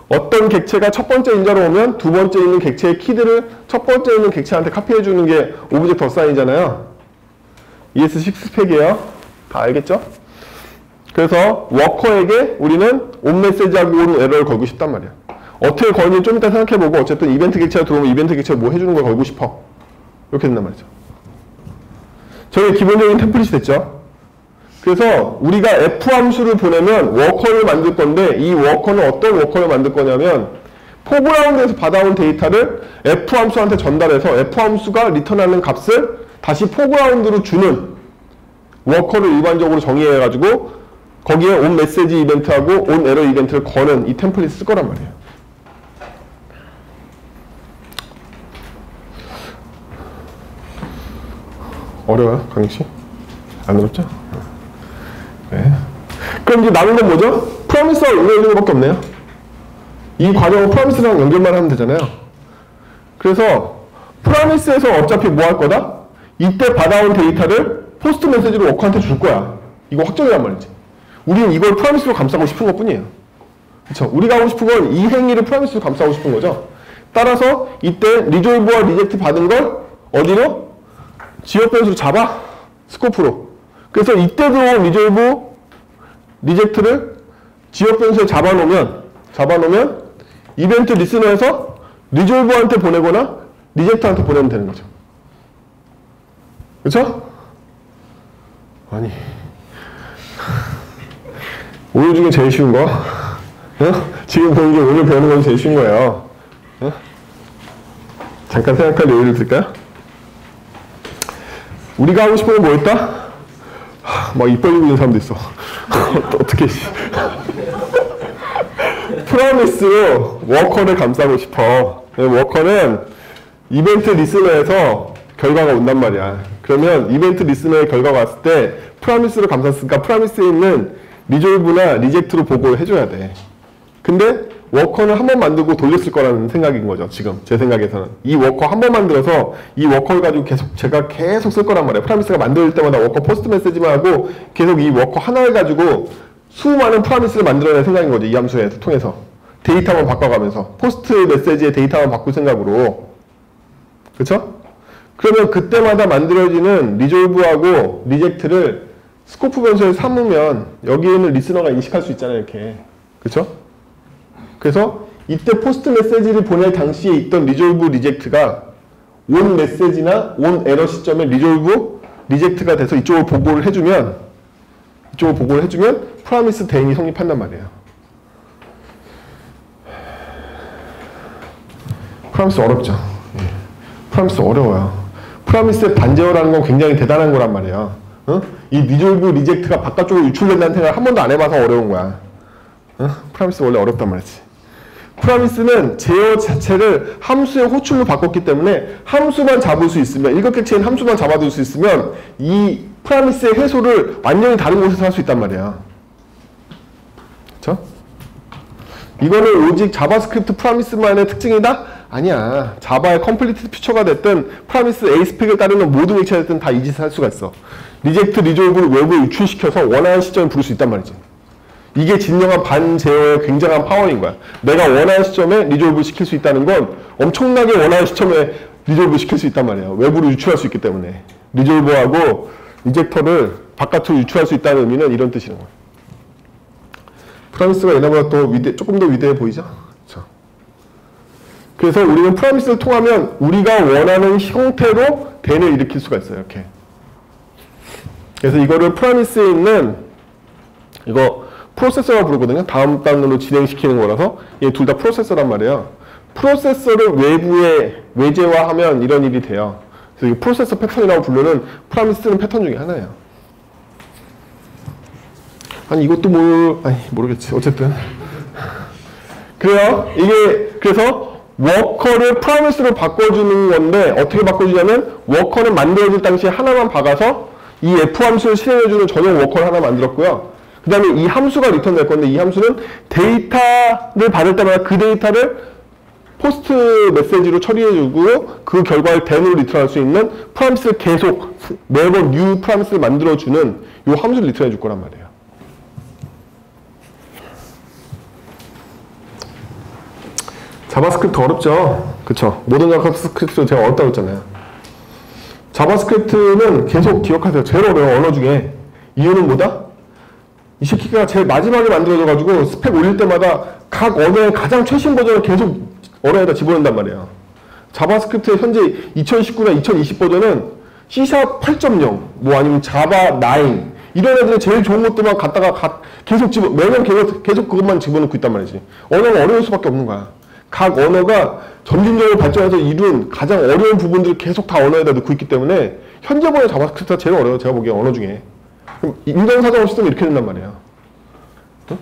어떤 객체가 첫 번째 인자로 오면 두 번째 있는 객체의 키들을 첫 번째 있는 객체한테 카피해주는 게 오브젝트 어사인이잖아요. ES6 스펙이에요. 다 알겠죠? 그래서 워커에게 우리는 온 메시지하고 온 에러를 걸고 싶단 말이야. 어떻게 걸는지 좀 이따 생각해보고 어쨌든 이벤트 객체가 들어오면 이벤트 객체가 뭐 해주는 걸 걸고 싶어. 이렇게 된단 말이죠. 저게 기본적인 템플릿이 됐죠. 그래서 우리가 F 함수를 보내면 워커를 만들 건데 이 워커는 어떤 워커를 만들 거냐면 포그라운드에서 받아온 데이터를 F 함수한테 전달해서 F 함수가 리턴하는 값을 다시 포그라운드로 주는 워커를 일반적으로 정의해가지고 거기에 온 메시지 이벤트하고 온 에러 이벤트를 거는 이 템플릿을 쓸 거란 말이에요. 어려워요, 강익씨? 안 어렵죠? 네. 그럼 이제 남은 건 뭐죠? 프로미스와 연결되는 것밖에 없네요. 이 과정은 프로미스랑 연결만 하면 되잖아요. 그래서 프로미스에서 어차피 뭐 할 거다? 이때 받아온 데이터를 포스트 메시지로 워커한테 줄 거야. 이거 확정이란 말이지. 우리는 이걸 프로미스로 감싸고 싶은 것 뿐이에요. 그쵸? 우리가 하고 싶은 건 이 행위를 프로미스로 감싸고 싶은 거죠. 따라서 이때 리졸브와 리젝트 받은 걸 어디로? 지역 변수로 잡아? 스코프로. 그래서 이때 들어온 리졸브 리젝트를 지역 변수에 잡아놓으면 이벤트 리스너에서 리졸브한테 보내거나 리젝트한테 보내면 되는 거죠. 그쵸? 아니 오늘 중에 제일 쉬운 거? 지금 보는 게 오늘 배우는 건 제일 쉬운 거예요. 잠깐 생각할 여유를 드릴까요? 우리가 하고 싶은 건 뭐였다? 막 입 벌리고 있는 사람도 있어. 어떻게 프로미스로 워커를 감싸고 싶어. 워커는 이벤트 리스너에서 결과가 온단 말이야. 그러면 이벤트 리스너의 결과가 왔을 때 프로미스로 감쌌으니까 프로미스에 있는 리졸브나 리젝트로 보고를 해줘야 돼. 근데 워커는 한 번 만들고 돌렸을 거라는 생각인 거죠. 지금 제 생각에서는 이 워커 한 번 만들어서 이 워커를 가지고 제가 계속 쓸 거란 말이에요. 프로미스가 만들 때마다 워커 포스트 메시지만 하고 계속 이 워커 하나를 가지고 수많은 프로미스를 만들어낼 생각인 거죠. 이 함수에 통해서 데이터만 바꿔가면서 포스트 메시지의 데이터만 바꿀 생각으로. 그쵸? 그러면 그때마다 만들어지는 리졸브하고 리젝트를 스코프 변수에 삼으면 여기에 있는 리스너가 인식할 수 있잖아요. 이렇게. 그쵸? 그래서 이때 포스트 메시지를 보낼 당시에 있던 리졸브 리젝트가 온 메시지나 온 에러 시점에 리졸브 리젝트가 돼서 이쪽으로 보고를 해주면 프로미스 대응이 성립한단 말이에요. 프로미스 어렵죠. 프로미스 어려워요. 프로미스의 반제어라는 건 굉장히 대단한 거란 말이에요. 이 리졸브 리젝트가 바깥쪽으로 유출된다는 생각을 한 번도 안 해봐서 어려운 거야. 프로미스 원래 어렵단 말이지. 프로미스는 제어 자체를 함수의 호출로 바꿨기 때문에 함수만 잡을 수 있으면, 일각객체인 함수만 잡아둘 수 있으면 이 프로미스의 해소를 완전히 다른 곳에서 할 수 있단 말이야. 그쵸? 이거는 오직 자바스크립트 프로미스만의 특징이다? 아니야. 자바의 컴플리트 퓨처가 됐든 프로미스 A 스펙을 따르는 모든 액체가 됐든 다 이 짓을 할 수가 있어. 리젝트 리졸브를 외부에 유출시켜서 원하는 시점에 부를 수 있단 말이지. 이게 진정한 반제어의 굉장한 파워인 거야. 내가 원하는 시점에 리졸브 시킬 수 있다는 건 엄청나게 원하는 시점에 리졸브 시킬 수 있단 말이에요. 외부로 유출할 수 있기 때문에. 리졸브하고 리젝터를 바깥으로 유출할 수 있다는 의미는 이런 뜻이란 거야. 프로미스가 얘네보다 또 조금 더 위대해 보이죠? 그렇죠. 그래서 우리는 프로미스를 통하면 우리가 원하는 형태로 대응을 일으킬 수가 있어요. 이렇게. 그래서 이거를 프로미스에 있는 이거 프로세서라고 부르거든요. 다음 단으로 진행시키는 거라서 얘 둘 다 프로세서란 말이에요. 프로세서를 외부에 외제화하면 이런 일이 돼요. 그래서 이 프로세서 패턴이라고 부르는 프로미스는 패턴 중에 하나예요. 아니 이것도 모르겠지. 어쨌든 그래요. 이게 그래서 워커를 프로미스로 바꿔주는 건데 어떻게 바꿔주냐면 워커는 만들어질 당시에 하나만 박아서 이 F 함수를 실행해주는 전용 워커를 하나 만들었고요. 그 다음에 이 함수가 리턴 될 건데 이 함수는 데이터를 받을 때마다 그 데이터를 포스트 메시지로 처리해주고 그 결과를 den으로 리턴할 수 있는 프로미스를 계속 매번 new 프로미스를 만들어주는 이 함수를 리턴해줄 거란 말이에요. 자바스크립트 어렵죠? 그쵸? 모든 자바스크립트 제가 어렵다고 했잖아요. 자바스크립트는 계속 기억하세요. 제일 어려운 언어 중에. 이유는 뭐다? 이 새끼가 제일 마지막에 만들어져가지고 스펙 올릴 때마다 각 언어의 가장 최신 버전을 계속 언어에다 집어넣는단 말이에요. 자바스크립트의 현재 2019나 2020 버전은 C# 8.0, 뭐 아니면 자바 9 이런 애들의 제일 좋은 것들만 갖다가 계속 매년 계속 그것만 집어넣고 있단 말이지. 언어가 어려울 수밖에 없는 거야. 각 언어가 점진적으로 발전해서 이룬 가장 어려운 부분들을 계속 다 언어에다 넣고 있기 때문에 현재 번의 자바스크립트가 제일 어려워요. 제가 보기엔 언어 중에. 그럼 인정사정을 쓰면 이렇게 된단 말이에요. 응?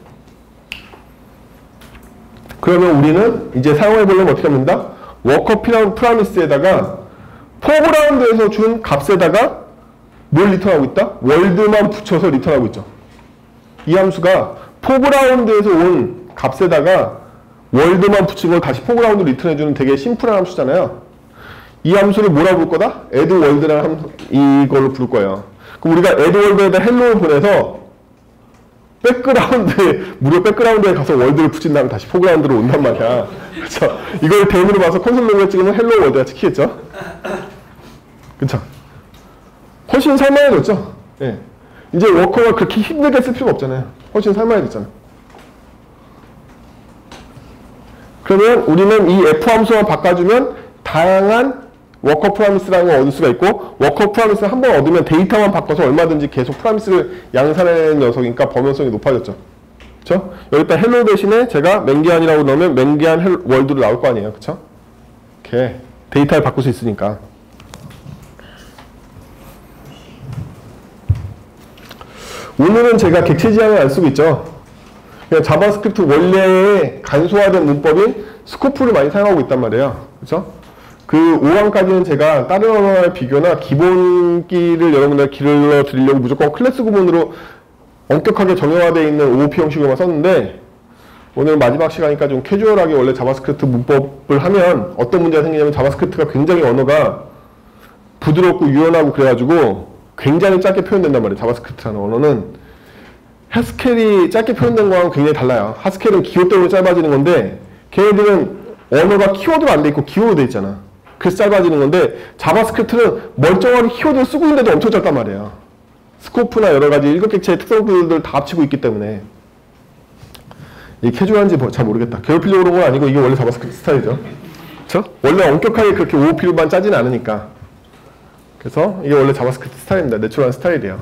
그러면 우리는 이제 사용해보려면 어떻게 합니다? 워커 프로미스에다가 포그라운드에서 준 값에다가 뭘 리턴하고 있다? 월드만 붙여서 리턴하고 있죠. 이 함수가 포그라운드에서 온 값에다가 월드만 붙인 걸 다시 포그라운드로 리턴해주는 되게 심플한 함수잖아요. 이 함수를 뭐라고 부를 거다? add world라는 함수, 이걸로 부를 거예요. 그럼 우리가 add world에다 헬로를 보내서 무료 백그라운드에 가서 월드를 붙인 다음에 다시 포그라운드로 온단 말이야. 그렇죠? 이걸 대문으로 봐서 콘솔 로그에 찍으면 헬로 월드가 찍히겠죠? 그쵸? 훨씬 살만해졌죠? 예. 이제 워커가 그렇게 힘들게 쓸 필요가 없잖아요. 훨씬 살만해졌잖아요. 그러면 우리는 이 F 함수만 바꿔주면 다양한 워커 프라미스라는 걸 얻을 수가 있고, 워커 프라미스를 한번 얻으면 데이터만 바꿔서 얼마든지 계속 프라미스를 양산해내는 녀석이니까 범용성이 높아졌죠. 그쵸? 여기다 헬로 대신에 제가 맹기한이라고 넣으면 맹기한 월드로 나올 거 아니에요. 그쵸? 이렇게 데이터를 바꿀 수 있으니까. 오늘은 제가 객체 지향을 안 쓰고 있죠. 그냥 자바스크립트 원래의 간소화된 문법인 스코프를 많이 사용하고 있단 말이에요. 그쵸? 그 5항까지는 제가 다른 언어와의 비교나 기본기를 여러분들 길러 드리려고 무조건 클래스 구문으로 엄격하게 정형화되어 있는 OOP 형식으로만 썼는데, 오늘 마지막 시간이니까 좀 캐주얼하게 원래 자바스크립트 문법을 하면 어떤 문제가 생기냐면, 자바스크립트가 굉장히 언어가 부드럽고 유연하고 그래가지고 굉장히 짧게 표현된단 말이에요. 자바스크립트라는 언어는 하스켈이 짧게 표현된 거랑 굉장히 달라요. 하스켈은 기호 때문에 짧아지는 건데, 걔네들은 언어가 키워드로 안 돼 있고 기호로 돼 있잖아. 그래서 짧아지는 건데, 자바스크립트는 멀쩡하게 키워드를 쓰고 있는데도 엄청 짧단 말이에요. 스코프나 여러 가지 일격객체의 특성들을 다 합치고 있기 때문에. 이게 캐주얼한지 잘 모르겠다. 괴롭히려고 그런 건 아니고 이게 원래 자바스크립트 스타일이죠. 그쵸? 원래 엄격하게 그렇게 OOP로만 짜지는 않으니까. 그래서 이게 원래 자바스크립트 스타일입니다. 내추럴한 스타일이에요.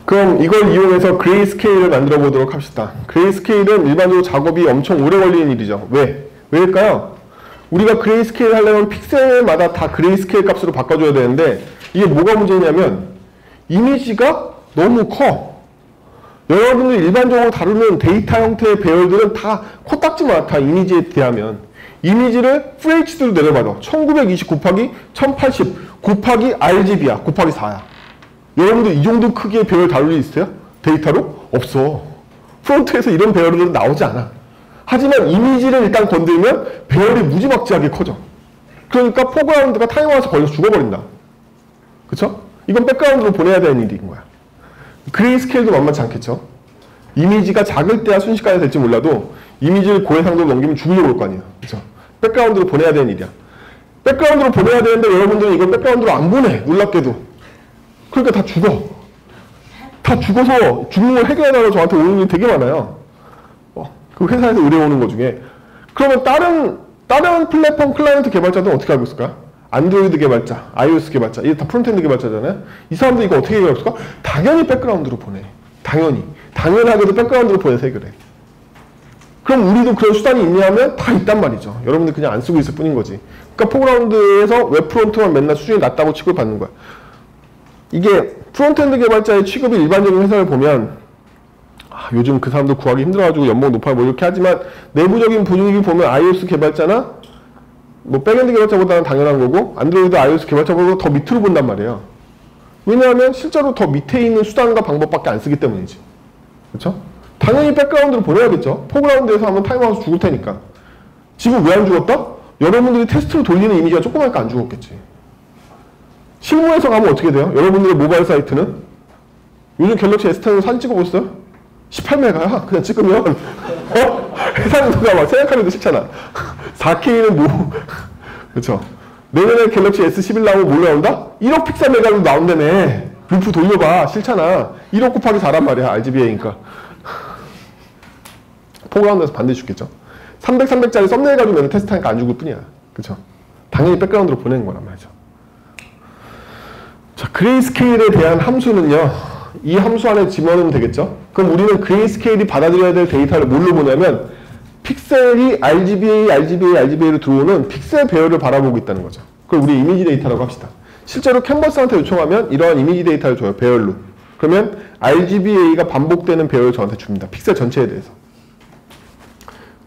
그럼 이걸 이용해서 그레이스케일을 만들어 보도록 합시다. 그레이스케일은 일반적으로 작업이 엄청 오래 걸리는 일이죠. 왜? 왜일까요? 우리가 그레이스케일 하려면 픽셀마다 다 그레이스케일 값으로 바꿔줘야 되는데, 이게 뭐가 문제냐면 이미지가 너무 커. 여러분들 일반적으로 다루는 데이터 형태의 배열들은 다 코딱지만 같아. 이미지에 대하면. 이미지를 FHD로 내려받아. 1920 곱하기 1080 곱하기 RGB야. 곱하기 4야. 여러분들 이 정도 크기의 배열 다룰 일 있어요? 데이터로? 없어. 프론트에서 이런 배열들은 나오지 않아. 하지만 이미지를 일단 건들면 배열이 무지막지하게 커져. 그러니까 포그라운드가 타이머 와서 걸려서 죽어버린다. 그쵸? 이건 백그라운드로 보내야 되는 일인 거야. 그레이스케일도 만만치 않겠죠? 이미지가 작을 때야 순식간에 될지 몰라도 이미지를 고해상도로 넘기면 죽으려고 올 거 아니에요. 그쵸? 백그라운드로 보내야 되는 일이야. 백그라운드로 보내야 되는데 여러분들은 이걸 백그라운드로 안 보내. 놀랍게도. 그러니까 다 죽어. 다 죽어서 죽는 걸 해결해달라고 저한테 오는 일이 되게 많아요. 그 회사에서 의뢰 오는 것 중에. 그러면 다른 플랫폼 클라이언트 개발자들은 어떻게 하고 있을까? 안드로이드 개발자, iOS 개발자, 이게 다 프론트엔드 개발자잖아요. 이 사람들 이거 어떻게 해결할 수가? 당연히 백그라운드로 보내. 당연하게도 백그라운드로 보내서 해결해. 그럼 우리도 그런 수단이 있냐면 다 있단 말이죠. 여러분들 그냥 안 쓰고 있을 뿐인 거지. 그러니까 포그라운드에서 웹 프론트만 맨날 수준이 낮다고 취급을 받는 거야. 이게 프론트엔드 개발자의 취급이 일반적인 회사를 보면 요즘 그 사람들 구하기 힘들어가지고 연봉 높아 뭐 이렇게 하지만, 내부적인 분위기 보면 iOS 개발자나 뭐 백엔드 개발자보다는 당연한 거고, 안드로이드 iOS 개발자보다 더 밑으로 본단 말이에요. 왜냐하면 실제로 더 밑에 있는 수단과 방법밖에 안 쓰기 때문이지. 그렇죠? 당연히 백그라운드로 보내야겠죠. 포그라운드에서 하면 타임아웃 죽을 테니까. 지금 왜 안 죽었다? 여러분들이 테스트로 돌리는 이미지가 조그마니까 안 죽었겠지. 실무에서 가면 어떻게 돼요? 여러분들의 모바일 사이트는 요즘 갤럭시 S10으로 사진 찍어보셨어요? 18메가야. 그냥 찍으면 해상도가 막 생각하기도 싫잖아. 4K는 뭐 그렇죠. 내년에 갤럭시 S11 나오면 뭘 나온다? 1억 픽셀 메가로 나온다네. 루프 돌려봐. 싫잖아. 1억 곱하기 4란 말이야. RGBA니까. 포그라운드에서 반드시 죽겠죠. 300짜리 썸네일 가지고 맨날 테스트하니까 안 죽을 뿐이야. 그렇죠. 당연히 백그라운드로 보내는 거란 말이죠. 자, 그레이스케일에 대한 함수는요, 이 함수 안에 집어넣으면 되겠죠? 그럼 우리는 그레이스케일이 받아들여야 될 데이터를 뭘로 보냐면, 픽셀이 RGBA로 들어오는 픽셀 배열을 바라보고 있다는 거죠. 그걸 우리 이미지 데이터라고 합시다. 실제로 캔버스한테 요청하면 이러한 이미지 데이터를 줘요. 배열로. 그러면 RGBA가 반복되는 배열을 저한테 줍니다. 픽셀 전체에 대해서.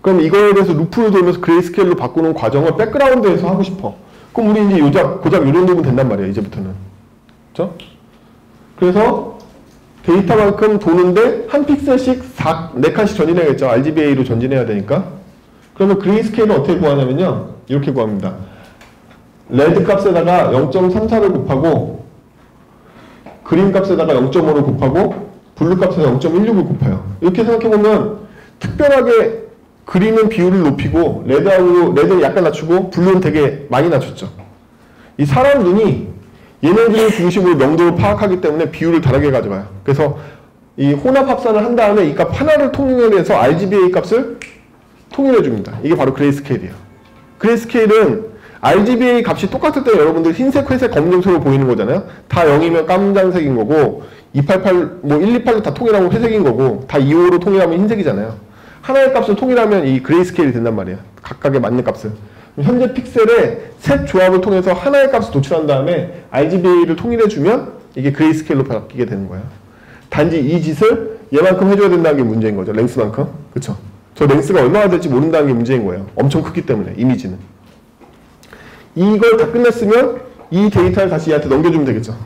그럼 이거에 대해서 루프를 돌면서 그레이스케일로 바꾸는 과정을 백그라운드에서 하고 싶어. 그럼 우리 이제 고작 요 정도면 된단 말이에요. 이제부터는. 그렇죠? 그래서 데이터만큼 도는데 한 픽셀씩 4칸씩 전진해야겠죠. RGBA로 전진해야 되니까. 그러면 그레이스케일은 어떻게 구하냐면요, 이렇게 구합니다. 레드 값에다가 0.34를 곱하고, 그린 값에다가 0.5를 곱하고, 블루 값에다가 0.16을 곱해요. 이렇게 생각해보면 특별하게 그린은 비율을 높이고 레드는 약간 낮추고 블루는 되게 많이 낮췄죠. 이 사람 눈이 얘네들 중심으로 명도를 파악하기 때문에 비율을 다르게 가져가요. 그래서 이 혼합 합산을 한 다음에 이 값 하나를 통일해서 RGBA 값을 통일해 줍니다. 이게 바로 그레이스케일이에요. 그레이스케일은 RGBA 값이 똑같을 때 여러분들 흰색, 회색, 검정색으로 보이는 거잖아요. 다 0이면 깜장색인 거고 288, 뭐 128도 다 통일하면 회색인 거고 다 255로 통일하면 흰색이잖아요. 하나의 값을 통일하면 이 그레이스케일이 된단 말이에요. 각각의 맞는 값을. 현재 픽셀의 셋 조합을 통해서 하나의 값을 도출한 다음에 RGBA를 통일해주면 이게 그레이스케일로 바뀌게 되는 거예요. 단지 이 짓을 얘만큼 해줘야 된다는 게 문제인 거죠. 랭스만큼. 그쵸? 저 랭스가 얼마나 될지 모른다는 게 문제인 거예요. 엄청 크기 때문에, 이미지는. 이걸 다 끝냈으면 이 데이터를 다시 얘한테 넘겨주면 되겠죠.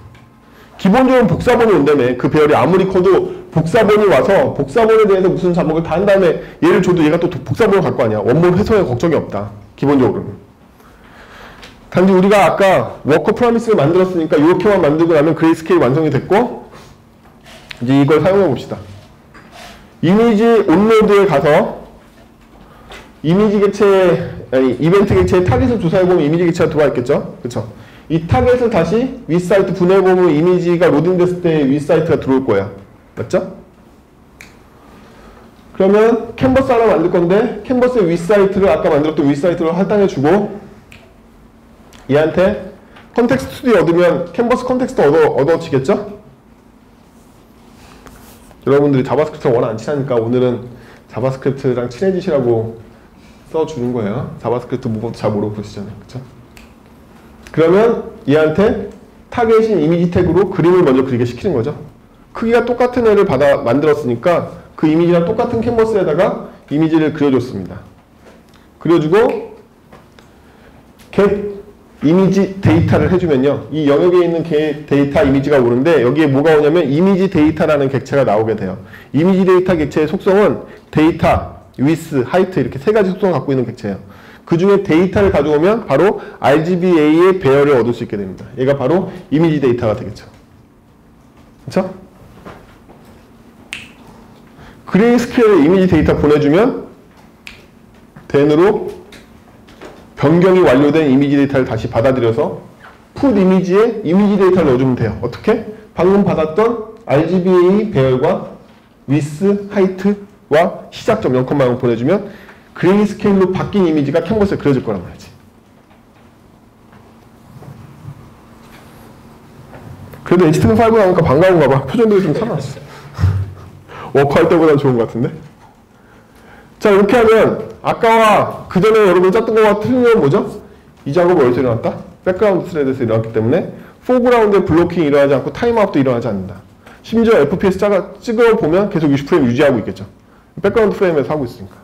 기본적으로 복사본이 온다며 그 배열이 아무리 커도 복사본이 와서 복사본에 대해서 무슨 작업을 다 한 다음에 얘를 줘도 얘가 또 복사본을 갖고 아니야. 원본 회선에 걱정이 없다. 기본적으로는. 단지 우리가 아까 워커 프로미스를 만들었으니까 이렇게만 만들고 나면 그레이스케일 완성이 됐고 이제 이걸 사용해 봅시다. 이미지 온로드에 가서 이미지 객체, 아니 이벤트 객체의 타깃을 조사해보면 이미지 객체가 들어와 있겠죠? 그쵸? 이 타겟을 다시 윗사이트 분해해보면 이미지가 로딩됐을 때 윗사이트가 들어올 거예요. 맞죠? 그러면 캔버스 하나 만들 건데 캔버스의 윗사이트를 아까 만들었던 윗사이트로 할당해주고 얘한테 컨텍스트 2D 얻으면 캔버스 컨텍스트 얻어지겠죠? 여러분들이 자바스크립트랑 워낙 안 친하니까 오늘은 자바스크립트랑 친해지시라고 써주는 거예요. 자바스크립트 뭐것도 잘 모르고 그러시잖아요. 그쵸? 그러면 얘한테 타겟인 이미지 태그로 그림을 먼저 그리게 시키는 거죠. 크기가 똑같은 애를 만들었으니까 그 이미지랑 똑같은 캔버스에다가 이미지를 그려줬습니다. 그려주고 get 이미지 데이터를 해주면요. 이 영역에 있는 데이터 이미지가 오는데 여기에 뭐가 오냐면 이미지 데이터라는 객체가 나오게 돼요. 이미지 데이터 객체의 속성은 데이터, width, height 이렇게 세 가지 속성을 갖고 있는 객체예요. 그 중에 데이터를 가져오면 바로 RGBA의 배열을 얻을 수 있게 됩니다. 얘가 바로 이미지 데이터가 되겠죠. 그렇죠? 그레이스케일에 이미지 데이터 보내주면 den으로 변경이 완료된 이미지 데이터를 다시 받아들여서 put 이미지에 이미지 데이터를 넣어주면 돼요. 어떻게? 방금 받았던 RGBA 배열과 width, height와 시작점 0,0 보내주면 그레이스케일로 바뀐 이미지가 캔버스에 그려질 거란 말이지. 그래도 HTML5 나오니까 반가운가 봐. 표정들이 좀 살아났어. 워크할 때보다 좋은 것 같은데? 자, 이렇게 하면 아까와 그 전에 여러분 짰던 거와 틀린 건 뭐죠? 이 작업은 어디서 일어났다? 백그라운드 스레드에서 일어났기 때문에 포그라운드의 블로킹이 일어나지 않고 타임아웃도 일어나지 않는다. 심지어 FPS 찍어보면 계속 20프레임 유지하고 있겠죠. 백그라운드 프레임에서 하고 있으니까.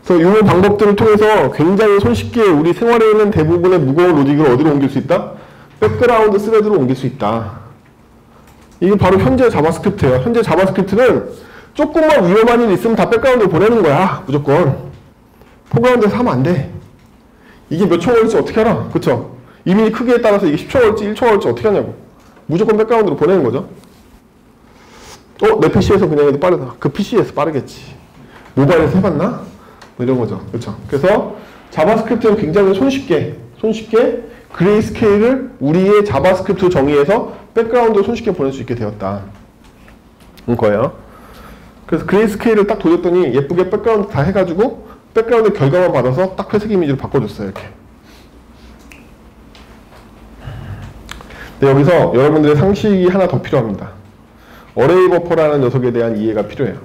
그래서 이 방법들을 통해서 굉장히 손쉽게 우리 생활에 있는 대부분의 무거운 로직을 어디로 옮길 수 있다? 백그라운드 스레드로 옮길 수 있다. 이게 바로 현재 자바스크립트예요. 현재 자바스크립트는 조금만 위험한 일 있으면 다 백그라운드로 보내는 거야. 무조건. 포그라운드에서 하면 안 돼. 이게 몇 초 걸릴지 어떻게 알아? 그쵸? 이미지 크기에 따라서 이게 10초 걸릴지 1초 걸릴지 어떻게 하냐고. 무조건 백그라운드로 보내는 거죠. 내 PC에서 그냥 해도 빠르다. 그 PC에서 빠르겠지. 모바일에서 해봤나? 뭐 이런 거죠. 그쵸? 그래서 자바스크립트는 굉장히 손쉽게 그레이스케일을 우리의 자바스크립트 정의에서 백그라운드로 손쉽게 보낼 수 있게 되었다. 인 거예요. 그래서 그레이스케일을 딱 돌렸더니 예쁘게 백그라운드 다 해가지고 백그라운드 결과만 받아서 딱 회색 이미지로 바꿔줬어요. 이렇게. 네, 여기서 여러분들의 상식이 하나 더 필요합니다. 어레이 버퍼라는 녀석에 대한 이해가 필요해요.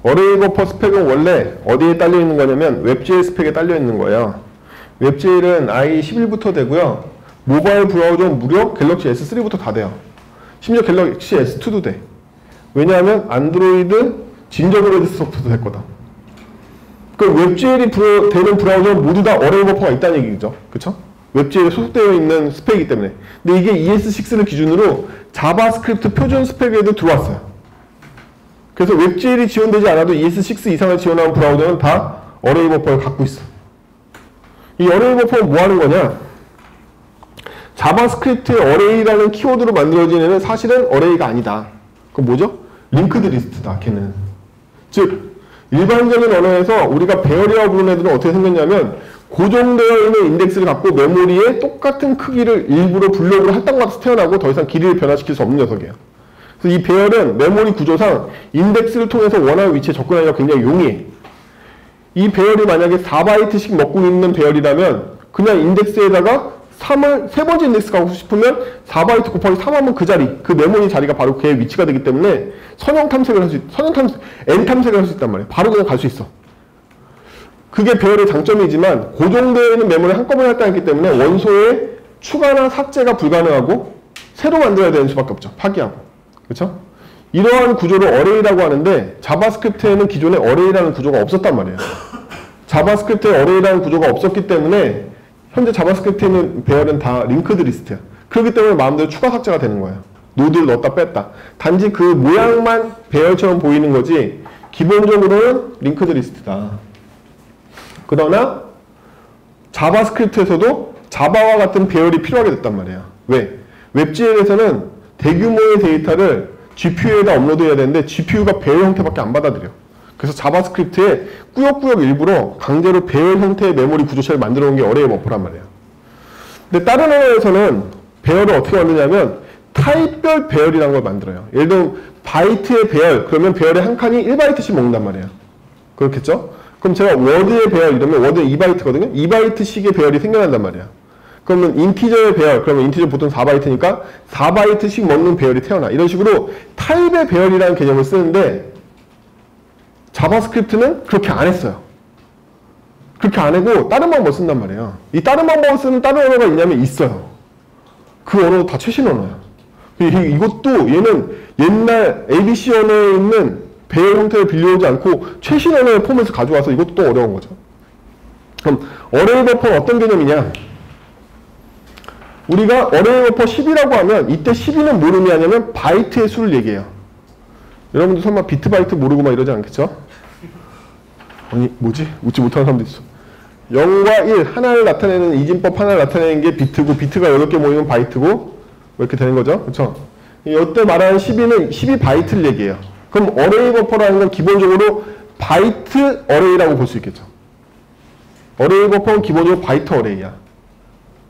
어레이 버퍼 스펙은 원래 어디에 딸려 있는 거냐면 웹GL 스펙에 딸려 있는 거예요. 웹GL은 i11부터 되고요. 모바일 브라우저는 무려 갤럭시 S3부터 다 돼요. 심지어 갤럭시 S2도 돼. 왜냐하면 안드로이드 진저브레드 소프트도 됐거든. 그 웹GL이 되는 브라우저는 모두 다 어레이 버퍼가 있다는 얘기죠. 그쵸? 웹GL에 소속되어 있는 스펙이기 때문에. 근데 이게 ES6를 기준으로 자바스크립트 표준 스펙에도 들어왔어요. 그래서 웹GL이 지원되지 않아도 ES6 이상을 지원하는 브라우저는 다 어레이 버퍼를 갖고 있어. 이 어레이 버퍼는 뭐 하는 거냐? 자바스크립트의 어레이라는 키워드로 만들어진 애는 사실은 어레이가 아니다. 그건 뭐죠? 링크드 리스트다, 걔는. 즉 일반적인 언어에서 우리가 배열이라고 부르는 애들은 어떻게 생겼냐면 고정되어 있는 인덱스를 갖고 메모리에 똑같은 크기를 일부러 블록으로 할당 같아서 태어나고 더 이상 길이를 변화시킬 수 없는 녀석이에요. 그래서 이 배열은 메모리 구조상 인덱스를 통해서 원하는 위치에 접근하기가 굉장히 용이해. 이 배열이 만약에 4바이트씩 먹고 있는 배열이라면 그냥 인덱스에다가 3을 세 번째 인덱스 가고 싶으면 4바이트 곱하기 3하면 그 자리, 그 메모리 자리가 바로 그의 위치가 되기 때문에 선형 탐색을 할 수 N 탐색을 할 수 있단 말이에요. 바로 그냥 갈 수 있어. 그게 배열의 장점이지만 고정되어 있는 메모리를 한꺼번에 할당했기 때문에 원소에 추가나 삭제가 불가능하고 새로 만들어야 되는 수밖에 없죠. 파기하고. 그렇죠? 이러한 구조를 어레이라고 하는데 자바스크립트에는 기존에 어레이라는 구조가 없었단 말이에요. 자바스크립트에 어레이라는 구조가 없었기 때문에 현재 자바스크립트에 있는 배열은 다 링크드 리스트야. 그렇기 때문에 마음대로 추가 삭제가 되는 거예요. 노드를 넣었다 뺐다. 단지 그 모양만 배열처럼 보이는 거지 기본적으로는 링크드 리스트다. 그러나 자바스크립트에서도 자바와 같은 배열이 필요하게 됐단 말이에요. 왜? 웹GL에서는 대규모의 데이터를 GPU에다 업로드해야 되는데 GPU가 배열 형태밖에 안 받아들여. 그래서 자바스크립트에 꾸역꾸역 일부러 강제로 배열 형태의 메모리 구조체를 만들어 놓은 게 어레이 버퍼란 말이에요. 근데 다른 언어에서는 배열을 어떻게 만드냐면 타입별 배열이라는 걸 만들어요. 예를 들면 바이트의 배열, 그러면 배열의 한 칸이 1바이트씩 먹는단 말이에요. 그렇겠죠? 그럼 제가 워드의 배열 이러면 워드는 2바이트거든요? 2바이트씩의 배열이 생겨난단 말이야. 그러면 인티저의 배열, 그러면 인티저 보통 4바이트니까 4바이트씩 먹는 배열이 태어나. 이런 식으로 타입의 배열이라는 개념을 쓰는데 자바스크립트는 그렇게 안 했어요. 그렇게 안 하고 다른 방법을 쓴단 말이에요. 이 다른 방법을 쓰는 다른 언어가 있냐면 있어요. 그 언어도 다 최신 언어야. 이것도 얘는 옛날 ABC 언어에 있는 배열 형태를 빌려오지 않고 최신 언어의 포맷을 가져와서 이것도 또 어려운 거죠. 그럼 어레이 버퍼는 어떤 개념이냐? 우리가 어레이 버퍼 10이라고 하면 이때 12는 뭘 의미하냐면 바이트의 수를 얘기해요. 여러분들 설마 비트 바이트 모르고 막 이러지 않겠죠? 아니 뭐지? 웃지 못하는 사람도 있어. 0과 1 하나를 나타내는 이진법 하나를 나타내는 게 비트고 비트가 8개 모이면 바이트고 이렇게 되는 거죠. 그렇죠? 이때 말하는 12는 12바이트를 얘기해요. 그럼 어레이 버퍼라는 건 기본적으로 바이트 어레이라고 볼 수 있겠죠. 어레이 버퍼는 기본적으로 바이트 어레이야.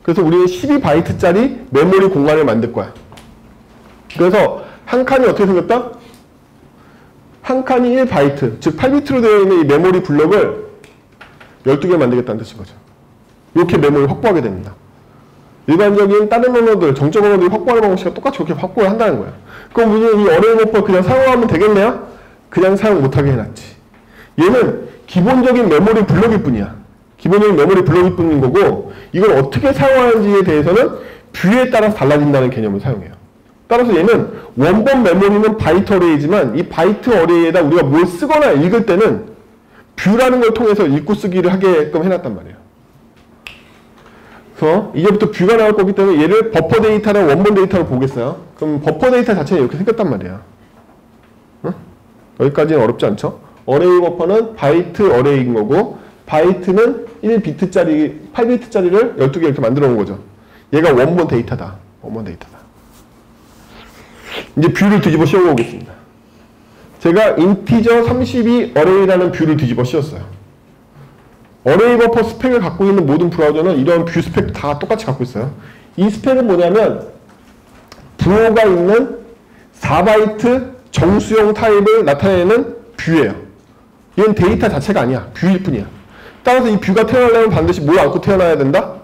그래서 우리는 12바이트짜리 메모리 공간을 만들 거야. 그래서 한 칸이 어떻게 생겼다? 한 칸이 1바이트, 즉 8비트로 되어 있는 이 메모리 블록을 12개 만들겠다는 뜻인 거죠. 이렇게 메모리를 확보하게 됩니다. 일반적인 다른 언어들, 정적 언어들이 확보하는 방식과 똑같이 그렇게 확보를 한다는 거야. 그럼 우리는 이 어레이 버퍼 그냥 사용하면 되겠네요? 그냥 사용 못하게 해놨지. 얘는 기본적인 메모리 블록일 뿐이야. 기본적인 메모리 블록일 뿐인 거고 이걸 어떻게 사용하는지에 대해서는 뷰에 따라서 달라진다는 개념을 사용해요. 따라서 얘는 원본 메모리는 바이트 어레이지만 이 바이트 어레이에다 우리가 뭘 쓰거나 읽을 때는 뷰라는 걸 통해서 읽고 쓰기를 하게끔 해놨단 말이에요. 그래서 이제부터 뷰가 나올 거기 때문에 얘를 버퍼 데이터랑 원본 데이터를 보겠어요. 그럼 버퍼 데이터 자체는 이렇게 생겼단 말이야. 응? 여기까지는 어렵지 않죠? 어레이 버퍼는 바이트 어레이인 거고 바이트는 1비트짜리, 8비트짜리를 12개 이렇게 만들어 놓은 거죠. 얘가 원본 데이터다. 원본 데이터다. 이제 뷰를 뒤집어 씌워보겠습니다. 제가 인티저 32 어레이라는 뷰를 뒤집어 씌웠어요. 어레이 버퍼 스펙을 갖고 있는 모든 브라우저는 이런 뷰 스펙 다 똑같이 갖고 있어요. 이 스펙은 뭐냐면 부호가 있는 4바이트 정수형 타입을 나타내는 뷰예요. 이건 데이터 자체가 아니야. 뷰일 뿐이야. 따라서 이 뷰가 태어나려면 반드시 뭘 안고 태어나야 된다?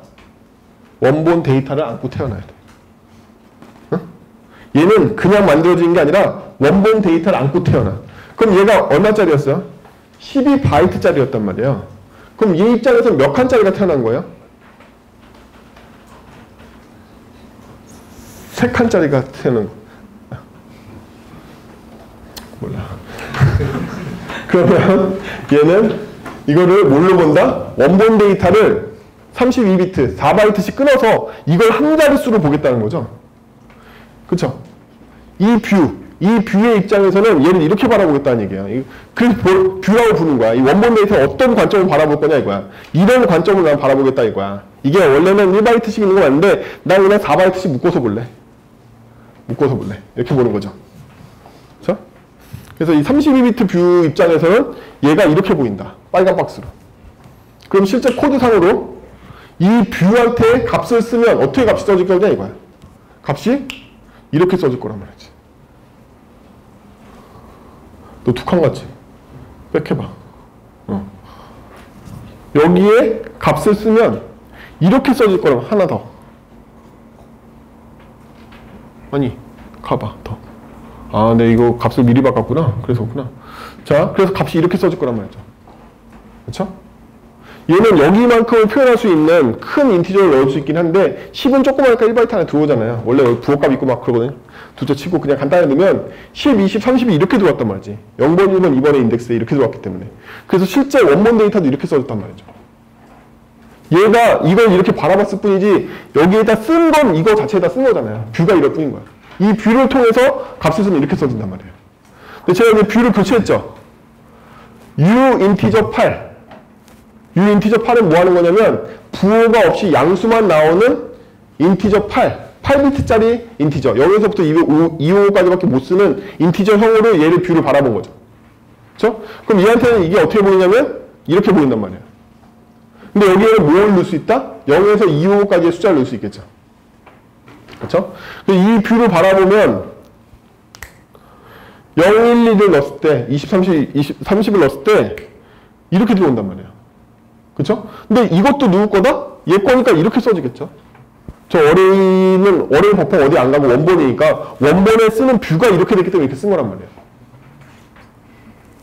원본 데이터를 안고 태어나야 돼. 응? 얘는 그냥 만들어진 게 아니라 원본 데이터를 안고 태어나. 그럼 얘가 얼마짜리였어요? 12바이트짜리였단 말이에요. 그럼 얘 입장에서 몇 칸짜리가 태어난 거예요? 3칸짜리가 태어난 거예요. 몰라. 그러면 얘는 이거를 뭘로 본다? 원본 데이터를 32비트, 4바이트씩 끊어서 이걸 한 자릿수로 보겠다는 거죠. 그쵸? 이 뷰의 입장에서는 얘를 이렇게 바라보겠다는 얘기야. 그래서 뷰라고 부르는 거야. 이 원본 데이터를 어떤 관점을 바라볼 거냐 이거야. 이런 관점을 난 바라보겠다 이거야. 이게 원래는 1바이트씩 있는 건 맞는데 난 그냥 4바이트씩 묶어서 볼래. 이렇게 보는 거죠. 그쵸? 그래서 이 32비트 뷰 입장에서는 얘가 이렇게 보인다. 빨간 박스로. 그럼 실제 코드상으로 이 뷰한테 값을 쓰면 어떻게 값이 써질 거냐 이거야. 값이 이렇게 써질 거란 말이지. 너 툭한 거 같지? 빽해봐. 여기에 값을 쓰면 이렇게 써질 거라면 하나 더. 아니, 가봐, 더. 아, 네, 이거 값을 미리 바꿨구나. 그래서 그렇구나. 자, 그래서 값이 이렇게 써질 거란 말이죠. 그렇죠? 얘는 여기만큼을 표현할 수 있는 큰 인티저를 넣을 수 있긴 한데 10은 조그마니까 1바이트 안에 들어오잖아요. 원래 부호값 있고 막 그러거든요. 둘째 치고 그냥 간단히 넣으면 10, 20, 30이 이렇게 들어왔단 말이지. 0번, 1번, 2번의 인덱스에 이렇게 들어왔기 때문에. 그래서 실제 원본 데이터도 이렇게 써졌단 말이죠. 얘가 이걸 이렇게 바라봤을 뿐이지 여기에다 쓴 건 이거 자체에다 쓴 거잖아요. 뷰가 이럴 뿐인 거야. 이 뷰를 통해서 값을 쓰면 이렇게 써진단 말이에요. 근데 제가 이제 뷰를 교체했죠. u 인티저 8. u 인티저 8은 뭐 하는 거냐면 부호가 없이 양수만 나오는 인티저 8. 8비트짜리 인티저. 0에서부터 255까지밖에 못 쓰는 인티저형으로 얘를 뷰를 바라본 거죠. 그렇죠? 그럼 얘한테는 이게 어떻게 보이냐면 이렇게 보인단 말이에요. 근데 여기에는 뭘 넣을 수 있다? 0에서 255까지의 숫자를 넣을 수 있겠죠. 그렇죠? 이 뷰를 바라보면 0, 1, 2를 넣었을 때 20, 30을 넣었을 때 이렇게 들어온단 말이에요. 그렇죠? 근데 이것도 누구 거다? 얘 거니까 이렇게 써지겠죠. 저 어레이는 어레이 버퍼 어디 안 가고 원본이니까 원본에 쓰는 뷰가 이렇게 됐기 때문에 이렇게 쓴 거란 말이에요.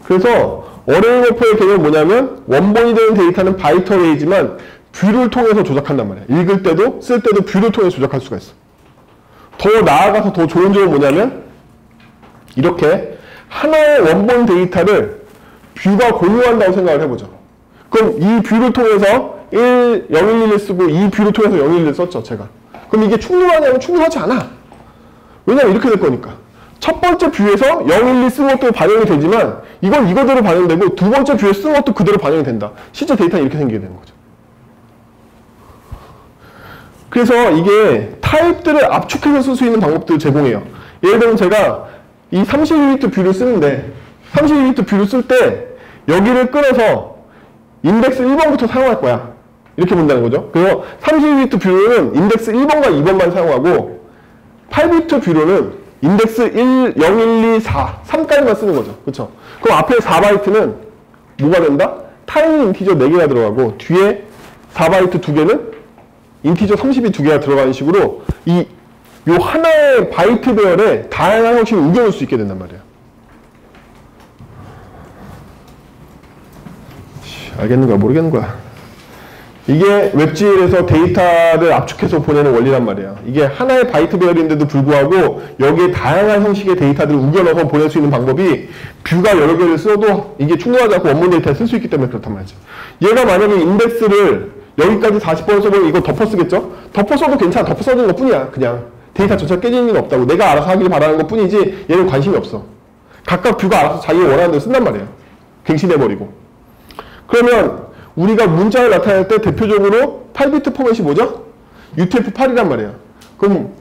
그래서 어레이 버퍼의 개념은 뭐냐면 원본이 되는 데이터는 바이트 어레이지만 뷰를 통해서 조작한단 말이에요. 읽을 때도 쓸 때도 뷰를 통해서 조작할 수가 있어. 더 나아가서 더 좋은 점은 뭐냐면 이렇게 하나의 원본 데이터를 뷰가 공유한다고 생각을 해보죠. 그럼 이 뷰를 통해서 0, 1, 1을 쓰고 이 뷰를 통해서 0, 1, 1을 썼죠, 제가. 그럼 이게 충돌하냐면 충돌하지 않아. 왜냐면 이렇게 될 거니까. 첫 번째 뷰에서 0, 1, 2 쓴 것도 반영이 되지만 이건 이거대로 반영되고 두 번째 뷰에 쓴 것도 그대로 반영이 된다. 실제 데이터는 이렇게 생기게 되는 거죠. 그래서 이게 타입들을 압축해서 쓸 수 있는 방법들을 제공해요. 예를 들면 제가 이 32비트 뷰를 쓰는데 32비트 뷰를 쓸 때 여기를 끊어서 인덱스 1번부터 사용할 거야. 이렇게 본다는 거죠. 그래서 32비트 뷰로는 인덱스 1번과 2번만 사용하고 8비트 뷰로는 인덱스 1, 0, 1, 2, 4, 3까지만 쓰는 거죠. 그렇죠? 그럼 앞에 4바이트는 뭐가 된다? 타이니 인티저 4개가 들어가고 뒤에 4바이트 2개는 인티저 32 2개가 들어가는 식으로 요 하나의 바이트 배열에 다양한 형식을 우겨놓을 수 있게 된단 말이에요. 알겠는 거야? 모르겠는 거야? 이게 웹GL에서 데이터를 압축해서 보내는 원리란 말이에요. 이게 하나의 바이트 배열인데도 불구하고 여기에 다양한 형식의 데이터들을 우겨넣어서 보낼 수 있는 방법이 뷰가 여러 개를 써도 이게 충돌하지 않고 원본 데이터를 쓸 수 있기 때문에 그렇단 말이죠. 얘가 만약에 인덱스를 여기까지 40번 써보면 이거 덮어 쓰겠죠? 덮어 써도 괜찮아. 덮어 써주는 것 뿐이야. 그냥 데이터 전체가 깨지는 일 없다고. 내가 알아서 하길 바라는 것 뿐이지 얘는 관심이 없어. 각각 뷰가 알아서 자기가 원하는 대로 쓴단 말이에요. 갱신해버리고. 그러면 우리가 문자를 나타낼 때 대표적으로 8비트 포맷이 뭐죠? UTF-8이란 말이에요. 그럼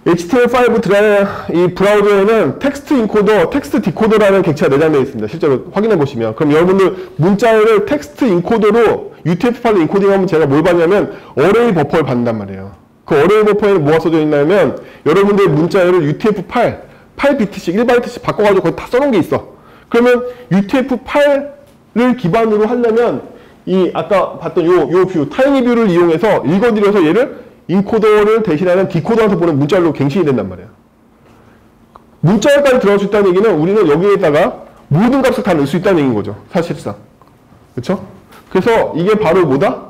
HTML5 이 브라우저에는 텍스트 인코더, 텍스트 디코더라는 객체가 내장되어 있습니다. 실제로 확인해 보시면. 그럼 여러분들 문자를 텍스트 인코더로 UTF-8로 인코딩하면 제가 뭘 받냐면 어레이 버퍼를 받는단 말이에요. 그 어레이 버퍼에는 뭐가 써져 있냐면 여러분들 문자를 UTF-8, 8비트씩, 1바이트씩 바꿔가지고 거기 다 써놓은 게 있어. 그러면 UTF-8를 기반으로 하려면 이 아까 봤던 요 뷰, 타이니 뷰를 이용해서 읽어드려서 얘를 인코더를 대신하는 디코더한테 보낸 문자로 갱신이 된단 말이에요. 문자까지 들어갈 수 있다는 얘기는 우리는 여기에다가 모든 값을 다 넣을 수 있다는 얘기인 거죠. 사실상. 그렇죠? 그래서 이게 바로 뭐다?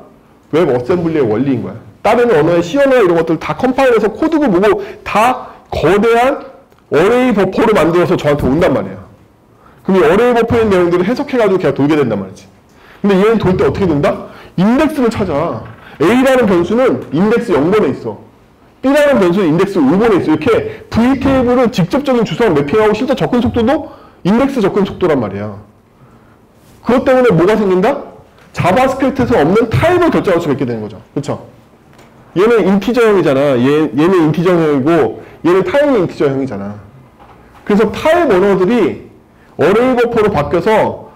웹 어셈블리의 원리인 거야. 다른 언어의 C언어나 이런 것들 다 컴파일해서 코드고 뭐고 다 거대한 어레이 버퍼로 만들어서 저한테 온단 말이에요. 그럼 이 어레이 버퍼의 내용들을 해석해가지고 그냥 돌게 된단 말이지. 근데 얘는 돌 때 어떻게 된다? 인덱스를 찾아. A라는 변수는 인덱스 0번에 있어. B라는 변수는 인덱스 5번에 있어. 이렇게 V테이블을 직접적인 주소랑 매핑하고 실제 접근 속도도 인덱스 접근 속도란 말이야. 그것 때문에 뭐가 생긴다? 자바스크립트에서 없는 타입을 결정할 수가 있게 되는 거죠. 그렇죠? 얘는 인티저형이잖아. 얘는 인티저형이고 얘는 타입이 인티저형이잖아. 그래서 타입 언어들이 어레이 버퍼로 바뀌어서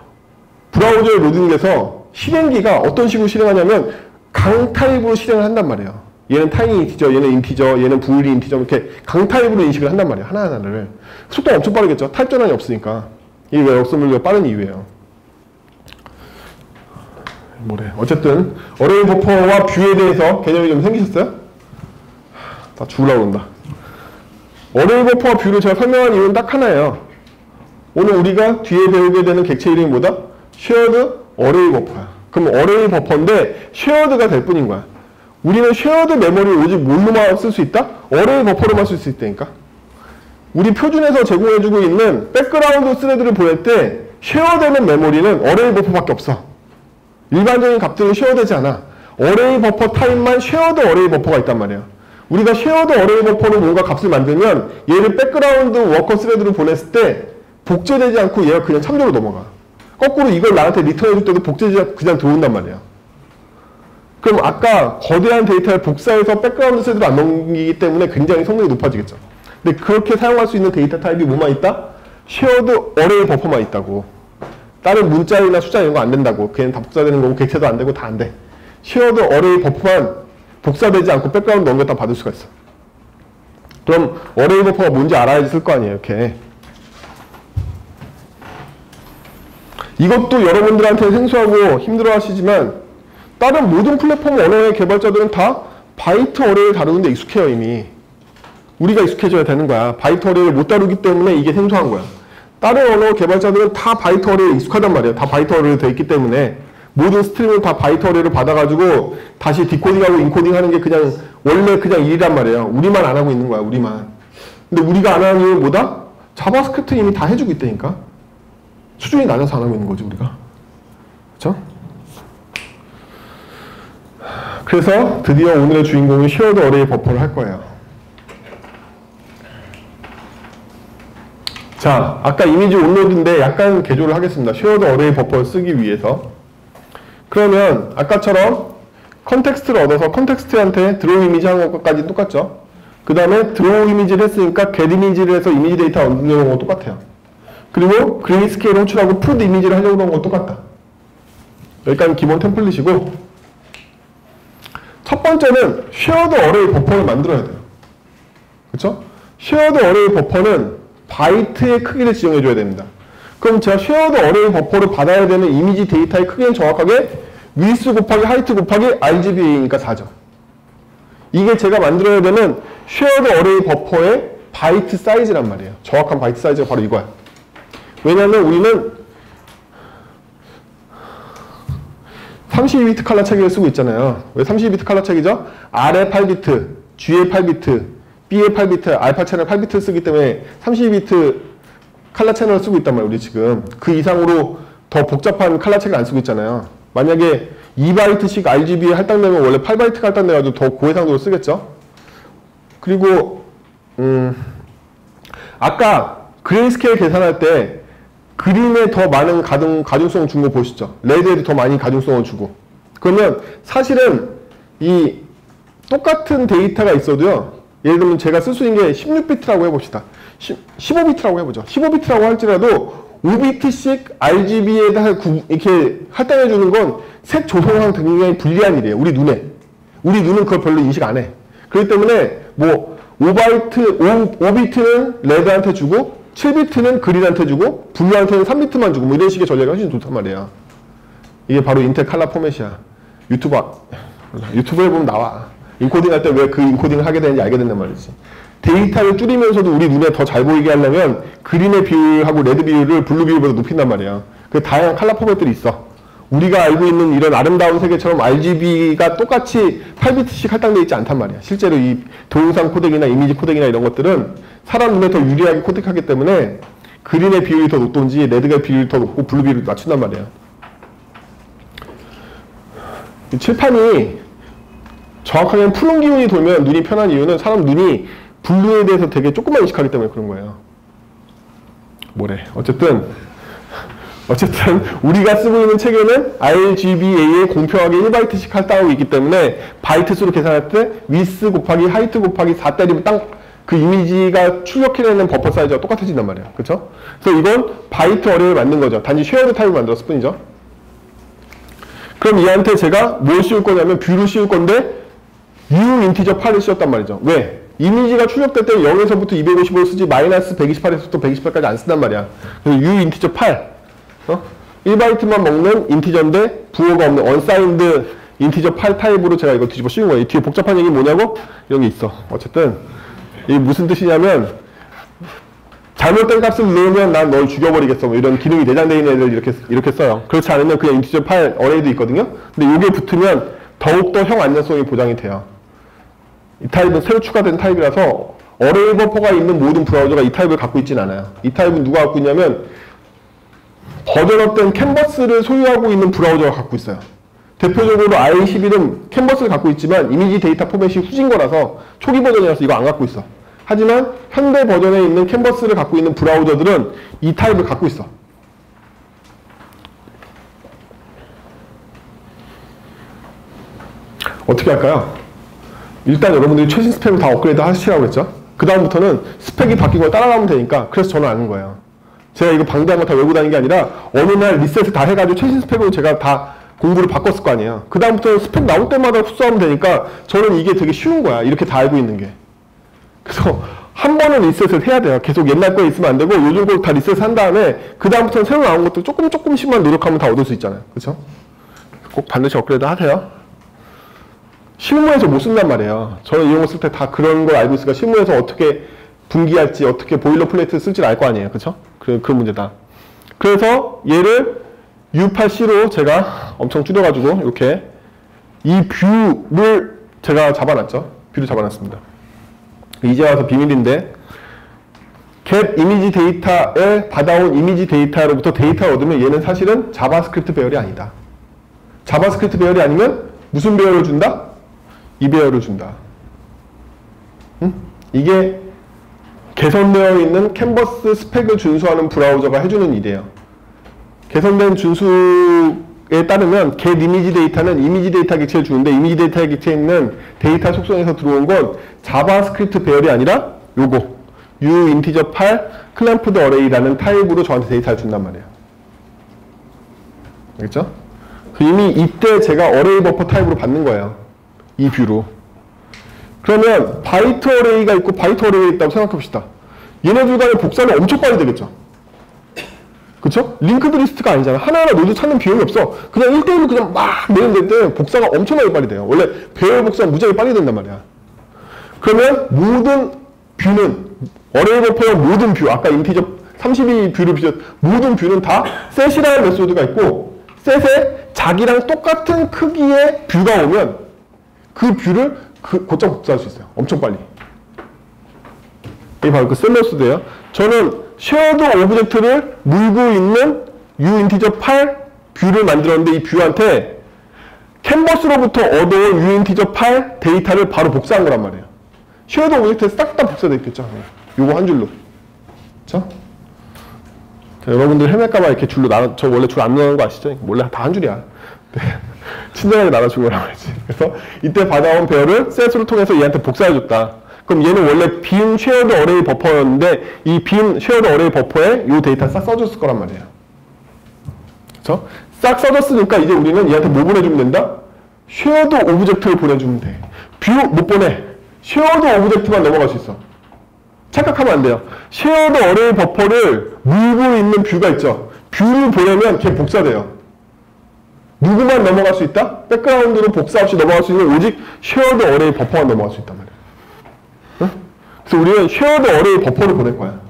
브라우저에 로딩돼서 실행기가 어떤 식으로 실행하냐면 강 타입으로 실행을 한단 말이에요. 얘는 타이니 인티저, 얘는 인티저, 얘는 부일리 인티저 이렇게 강 타입으로 인식을 한단 말이에요. 하나하나를. 속도가 엄청 빠르겠죠. 타입 전환이 없으니까. 이게 왜 역서물류가 빠른 이유예요. 뭐래. 어쨌든 어레이 버퍼와 뷰에 대해서 개념이 좀 생기셨어요? 다 죽으려고 그런다. 어레이 버퍼와 뷰를 제가 설명한 이유는 딱 하나예요. 오늘 우리가 뒤에 배우게 되는 객체 이름이 뭐다? 쉐어드 어레이 버퍼야. 그럼 어레이 버퍼인데 쉐어드가 될 뿐인 거야. 우리는 쉐어드 메모리를 오직 뭘로만 쓸 수 있다? 어레이 버퍼로만 쓸 수 있다니까. 우리 표준에서 제공해주고 있는 백그라운드 스레드를 보낼 때 쉐어되는 메모리는 어레이 버퍼밖에 없어. 일반적인 값들은 쉐어되지 않아. 어레이 버퍼 타입만 쉐어드 어레이 버퍼가 있단 말이야. 우리가 쉐어드 어레이 버퍼로 뭔가 값을 만들면 얘를 백그라운드 워커 스레드로 보냈을 때 복제되지 않고 얘가 그냥 참조로 넘어가. 거꾸로 이걸 나한테 리턴해줄 때도 복제되지 않고 그냥 들어온단 말이야. 그럼 아까 거대한 데이터를 복사해서 백그라운드 스레드로 안 넘기기 때문에 굉장히 성능이 높아지겠죠. 근데 그렇게 사용할 수 있는 데이터 타입이 뭐만 있다? 쉐어드 어레이 버퍼만 있다고. 다른 문자나 숫자 이런 거 안 된다고. 걔는 다 복사되는 거고 객체도 안 되고 다 안 돼. 쉐어드 어레이 버퍼만 복사되지 않고 백그라운드 넘겼다 받을 수가 있어. 그럼 어레이 버퍼가 뭔지 알아야지 쓸 거 아니에요. 이렇게. 이것도 여러분들한테 생소하고 힘들어 하시지만 다른 모든 플랫폼 언어의 개발자들은 다 바이트 어레이를 다루는데 익숙해요. 이미. 우리가 익숙해져야 되는 거야. 바이트 어레이를 못 다루기 때문에 이게 생소한 거야. 다른 언어 개발자들은 다 바이트 어레이에 익숙하단 말이에요. 다 바이트 어레이로 되어 있기 때문에 모든 스트림을 다 바이트 어레이로 받아가지고 다시 디코딩하고 인코딩하는 게 그냥 원래 그냥 일이란 말이에요. 우리만 안 하고 있는 거야. 우리만. 근데 우리가 안 하는 이유는 뭐다? 자바스크립트 이미 다 해주고 있다니까. 수준이 낮아서 안 하고 있는 거지 우리가. 그렇죠? 그래서 드디어 오늘의 주인공이 쉐어드 어레이 버퍼를 할 거예요. 자, 아까 이미지 온로드인데 약간 개조를 하겠습니다. 쉐어드 어레이 버퍼를 쓰기 위해서. 그러면 아까처럼 컨텍스트를 얻어서 컨텍스트한테 드로우 이미지 하는 것까지 똑같죠. 그 다음에 드로우 이미지를 했으니까 get 이미지를 해서 이미지 데이터 얻는 거 똑같아요. 그리고 그레이스케일 호출하고 푸드 이미지를 하려고 하는 거 똑같다. 여기까지 기본 템플릿이고, 첫 번째는 쉐어드 어레이 버퍼를 만들어야 돼요. 그렇죠? 쉐어드 어레이 버퍼는 바이트의 크기를 지정해줘야 됩니다. 그럼 제가 쉐어드 어레이 버퍼를 받아야 되는 이미지 데이터의 크기는 정확하게 위스 곱하기 하이트 곱하기 RGBA니까 4죠. 이게 제가 만들어야 되는 쉐어드 어레이 버퍼의 바이트 사이즈란 말이에요. 정확한 바이트 사이즈가 바로 이거야. 왜냐하면 우리는 32비트 칼라 체계를 쓰고 있잖아요. 왜 32비트 칼라 체계죠? R에 8비트, G에 8비트, B에 8비트, 알파 채널 8비트를 쓰기 때문에 32비트 칼라 채널을 쓰고 있단 말이에요. 우리 지금 그 이상으로 더 복잡한 칼라 체계를 안 쓰고 있잖아요. 만약에 2바이트씩 RGB에 할당되면 원래 8바이트가 할당돼가지고 더 고해상도로 쓰겠죠. 그리고 아까 그레이스케일 계산할 때 그린에 더 많은 가중성을 준 거 보시죠. 레드에도 더 많이 가중성을 주고. 그러면 사실은 이 똑같은 데이터가 있어도요. 예를 들면 제가 쓸 수 있는 게 16비트라고 해봅시다. 15비트라고 해보죠. 15비트라고 할지라도 5비트씩 RGB에다 이렇게 할당해주는 건 색 조성상 굉장히 불리한 일이에요. 우리 눈에. 우리 눈은 그걸 별로 인식 안 해. 그렇기 때문에 뭐 5비트는 레드한테 주고 7비트는 그린한테 주고 블루한테는 3비트만 주고 뭐 이런 식의 전략이 훨씬 좋단 말이에요. 이게 바로 인텔 칼라 포맷이야. 유튜브에 보면 나와. 인코딩 할 때 왜 그 인코딩을 하게 되는지 알게 된단 말이지. 데이터를 줄이면서도 우리 눈에 더 잘 보이게 하려면 그린의 비율하고 레드 비율을 블루 비율보다 높인단 말이에요. 그 다양한 칼라 포맷들이 있어. 우리가 알고 있는 이런 아름다운 세계처럼 RGB가 똑같이 8비트씩 할당되어 있지 않단 말이야. 실제로 이 동영상 코덱이나 이미지 코덱이나 이런 것들은 사람 눈에 더 유리하게 코덱하기 때문에 그린의 비율이 더 높든지 레드가 비율이 더 높고 블루 비율을 낮춘단 말이에요. 이 칠판이 정확하게 푸른 기운이 돌면 눈이 편한 이유는 사람 눈이 블루에 대해서 되게 조금만 인식하기 때문에 그런 거예요. 뭐래. 어쨌든 우리가 쓰고 있는 체계는 RGBA에 공평하게 1바이트씩 할당하고 있기 때문에 바이트 수로 계산할 때 위스 곱하기 하이트 곱하기 4 때리면 딱 그 이미지가 출력해내는 버퍼 사이즈가 똑같아진단 말이야. 그쵸? 그래서 이건 바이트 어레이를 만든 거죠. 단지 쉐어드 타입을 만들었을 뿐이죠. 그럼 얘한테 제가 뭘 씌울 거냐면 뷰를 씌울 건데 U 인티저 8을 씌웠단 말이죠. 왜? 이미지가 출력될 때 0에서부터 255를 쓰지 마이너스 128에서부터 128까지 안 쓴단 말이야. 그래서 U 인티저 8 1바이트만 먹는 인티저인데 부호가 없는 언사인드 인티저 8 타입으로 제가 이거 뒤집어 씌운 거예요. 이 뒤에 복잡한 얘기 뭐냐고? 이런 게 있어. 어쨌든 이게 무슨 뜻이냐면 잘못된 값을 넣으면 난 널 죽여버리겠어. 뭐 이런 기능이 내장되어 있는 애들 이렇게 써요. 그렇지 않으면 그냥 인티저 8 어레이도 있거든요. 근데 이게 붙으면 더욱더 형 안전성이 보장이 돼요. 이 타입은 새로 추가된 타입이라서 어레이 버퍼가 있는 모든 브라우저가 이 타입을 갖고 있진 않아요. 이 타입은 누가 갖고 있냐면 버전업된 캔버스를 소유하고 있는 브라우저가 갖고 있어요. 대표적으로 i11은 캔버스를 갖고 있지만 이미지 데이터 포맷이 후진 거라서 초기 버전이라서 이거 안 갖고 있어. 하지만 현대 버전에 있는 캔버스를 갖고 있는 브라우저들은 이 타입을 갖고 있어. 어떻게 할까요? 일단 여러분들이 최신 스펙을 다 업그레이드 하시라고 했죠? 그 다음부터는 스펙이 바뀐 걸 따라가면 되니까 그래서 저는 아는 거예요. 제가 이거 방대한 거 다 외우고 다닌 게 아니라 어느 날 리셋을 다 해가지고 최신 스펙으로 제가 다 공부를 바꿨을 거 아니에요. 그 다음부터는 스펙 나올 때마다 흡수하면 되니까 저는 이게 되게 쉬운 거야. 이렇게 다 알고 있는 게. 그래서 한 번은 리셋을 해야 돼요. 계속 옛날 거에 있으면 안 되고 요즘 거 다 리셋을 한 다음에 그 다음부터는 새로 나온 것도 조금씩만 노력하면 다 얻을 수 있잖아요. 그렇죠? 꼭 반드시 업그레이드 하세요. 실무에서 못 쓴단 말이에요. 저는 이런 거 쓸 때 다 그런 걸 알고 있으니까 실무에서 어떻게 분기할지 어떻게 보일러 플레이트를 쓸지 알 거 아니에요. 그쵸? 그 문제다. 그래서 얘를 U8C로 제가 엄청 줄여가지고 이렇게 이 뷰를 제가 잡아놨죠. 뷰를 잡아놨습니다. 이제 와서 비밀인데 get 이미지 데이터에 받아온 이미지 데이터로부터 데이터를 얻으면 얘는 사실은 자바스크립트 배열이 아니다. 자바스크립트 배열이 아니면 무슨 배열을 준다? 이 배열을 준다. 응? 이게 개선되어 있는 캔버스 스펙을 준수하는 브라우저가 해주는 일이에요. 개선된 준수에 따르면 get 이미지 데이터는 이미지 데이터 객체를 주는데 이미지 데이터 객체에 있는 데이터 속성에서 들어온 건 자바스크립트 배열이 아니라 요거 U 인티저 8 클램프드 어레이라는 타입으로 저한테 데이터를 준단 말이에요. 알겠죠? 이미 이때 제가 어레이 버퍼 타입으로 받는 거예요. 이 뷰로. 그러면 바이트 어레이가 있고 바이트 어레이가 있다고 생각해 봅시다. 얘네들 간의 복사는 엄청 빨리 되겠죠? 그쵸? 링크드 리스트가 아니잖아. 하나하나 노드 찾는 비용이 없어. 그냥 1대1로 그냥 막 내면 될 때 복사가 엄청나게 빨리 돼요. 원래 배열 복사가 무지하게 빨리 된단 말이야. 그러면 모든 뷰는 어레이 버퍼의 모든 뷰, 아까 인티저 32 뷰를 비롯 모든 뷰는 다 셋이라는 메소드가 있고 셋에 자기랑 똑같은 크기의 뷰가 오면 그 뷰를 곧장 복사할 수 있어요. 엄청 빨리. 이게 바로 그 셋 메소드예요. 저는 쉐어드 오브젝트를 물고 있는 U 인티저 8 뷰를 만들었는데 이 뷰한테 캔버스로부터 얻어온 U 인티저 8 데이터를 바로 복사한 거란 말이에요. 쉐어드 오브젝트에 싹 다 복사되어 있겠죠. 요거 한 줄로. 그쵸? 여러분들 헤맬까봐 이렇게 줄로 저 원래 줄 안 나누는 거 아시죠? 원래 다 한 줄이야. 네. 친절하게 나눠준 거라고 했지. 그래서 이때 받아온 배열을 셋으로 통해서 얘한테 복사해줬다. 그럼 얘는 원래 빈 쉐어드 어레이 버퍼였는데 이 빈 쉐어드 어레이 버퍼에 이 데이터 싹 써줬을 거란 말이에요. 그쵸? 싹 써줬으니까 이제 우리는 얘한테 뭐 보내주면 된다? 쉐어드 오브젝트를 보내주면 돼. 뷰 못 보내. 쉐어드 오브젝트만 넘어갈 수 있어. 착각하면 안 돼요. 쉐어드 어레이 버퍼를 물고 있는 뷰가 있죠. 뷰를 보내면 걔 복사돼요. 누구만 넘어갈 수 있다? 백그라운드로 복사 없이 넘어갈 수 있는 오직 쉐어드 어레이 버퍼만 넘어갈 수 있단 말이에요. 응? 그래서 우리는 쉐어드 어레이 버퍼를 보낼 거야.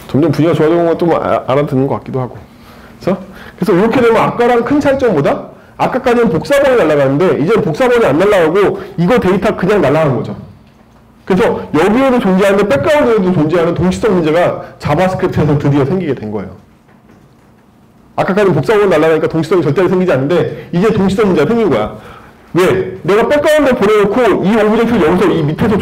점점 분위기가 좋아지는 것도 알아듣는 것 같기도 하고. 그래서 이렇게 되면 아까랑 큰 차이점 뭐다? 아까까지는 복사본이 날아가는데 이제는 복사본이 안 날아가고 이거 데이터 그냥 날아가는 거죠. 그래서 여기에도 존재하는 백그라운드에도 존재하는 동시성 문제가 자바스크립트에서 드디어 생기게 된 거예요. 아까까지는 복사본이 날아가니까 동시성이 절대로 생기지 않는데 이제 동시성 문제가 생긴 거야. 왜? 내가 백그라운드에 보내놓고 이 오브젝트를 여기서 이 밑에서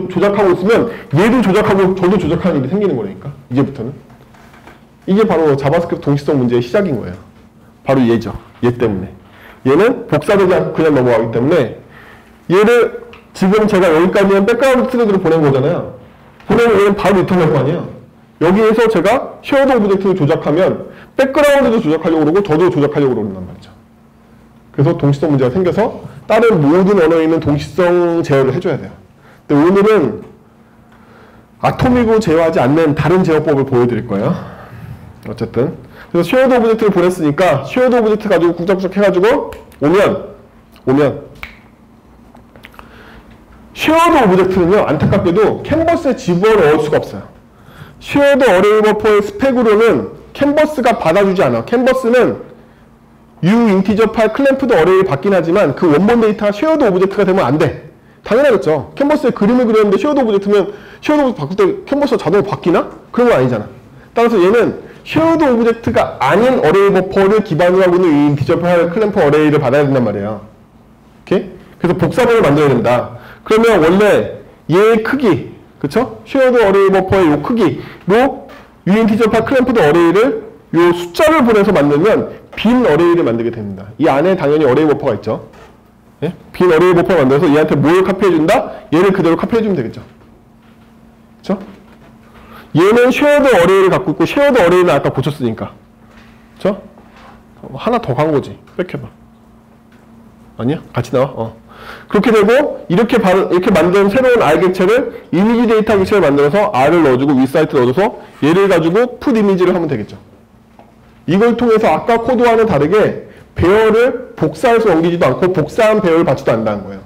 조작하고 있으면 얘도 조작하고 저도 조작하는 일이 생기는 거니까 이제부터는. 이게 바로 자바스크립트 동시성 문제의 시작인 거예요. 바로 얘죠. 얘 때문에. 얘는 복사되지 않고 그냥 넘어가기 때문에 얘를 지금 제가 여기까지는 백그라운드 스레드로 보낸 거잖아요. 보내면 얘는 바로 리턴할 거 아니에요. 여기에서 제가 쉐어드 오브젝트를 조작하면 백그라운드도 조작하려고 그러고 저도 조작하려고 그런단 말이죠. 그래서 동시성 문제가 생겨서 다른 모든 언어에 있는 동시성 제어를 해줘야 돼요. 근데 오늘은 아토믹으로 제어하지 않는 다른 제어법을 보여드릴 거예요. 어쨌든 그래서 쉐어드 오브젝트를 보냈으니까 쉐어드 오브젝트 가지고 꾹작꾹작 해가지고 오면 쉐어드 오브젝트는요, 안타깝게도 캔버스에 집어넣을 수가 없어요. 쉐어드 어레이 버퍼의 스펙으로는 캔버스가 받아주지 않아. 캔버스는 u인티저 파일 클램프드 어레이를 받긴 하지만 그 원본 데이터가 쉐어드 오브젝트가 되면 안 돼. 당연하겠죠. 캔버스에 그림을 그렸는데 쉐어드 오브젝트면 쉐어드 오브젝트 바꿀 때 캔버스가 자동으로 바뀌나? 그런 건 아니잖아. 따라서 얘는 쉐어드 오브젝트가 아닌 어레이 버퍼를 기반으로 하고 있는 u인티저 파일 클램프 어레이를 받아야 된단 말이에요. 오케이? 그래서 복사본을 만들어야 된다. 그러면 원래 얘의 크기, 그쵸? 쉐어드 어레이 버퍼의 요 크기로 u인티저 파일 클램프드 어레이를 요 숫자를 보내서 만들면 빈 어레이를 만들게 됩니다. 이 안에 당연히 어레이 버퍼가 있죠. 예? 빈 어레이 버퍼를 만들어서 얘한테 뭘 카피해준다? 얘를 그대로 카피해주면 되겠죠. 그쵸? 얘는 쉐어드 어레이를 갖고 있고 쉐어드 어레이는 아까 고쳤으니까. 그쵸? 하나 더 간 거지. 뺏겨봐. 아니야? 같이 나와? 그렇게 되고 이렇게 만든 새로운 R 객체를 이미지 데이터 객체를 만들어서 R을 넣어주고 윗사이트 넣어줘서 얘를 가지고 풋 이미지를 하면 되겠죠. 이걸 통해서 아까 코드와는 다르게 배열을 복사해서 옮기지도 않고 복사한 배열을 받지도 않는다는 거예요.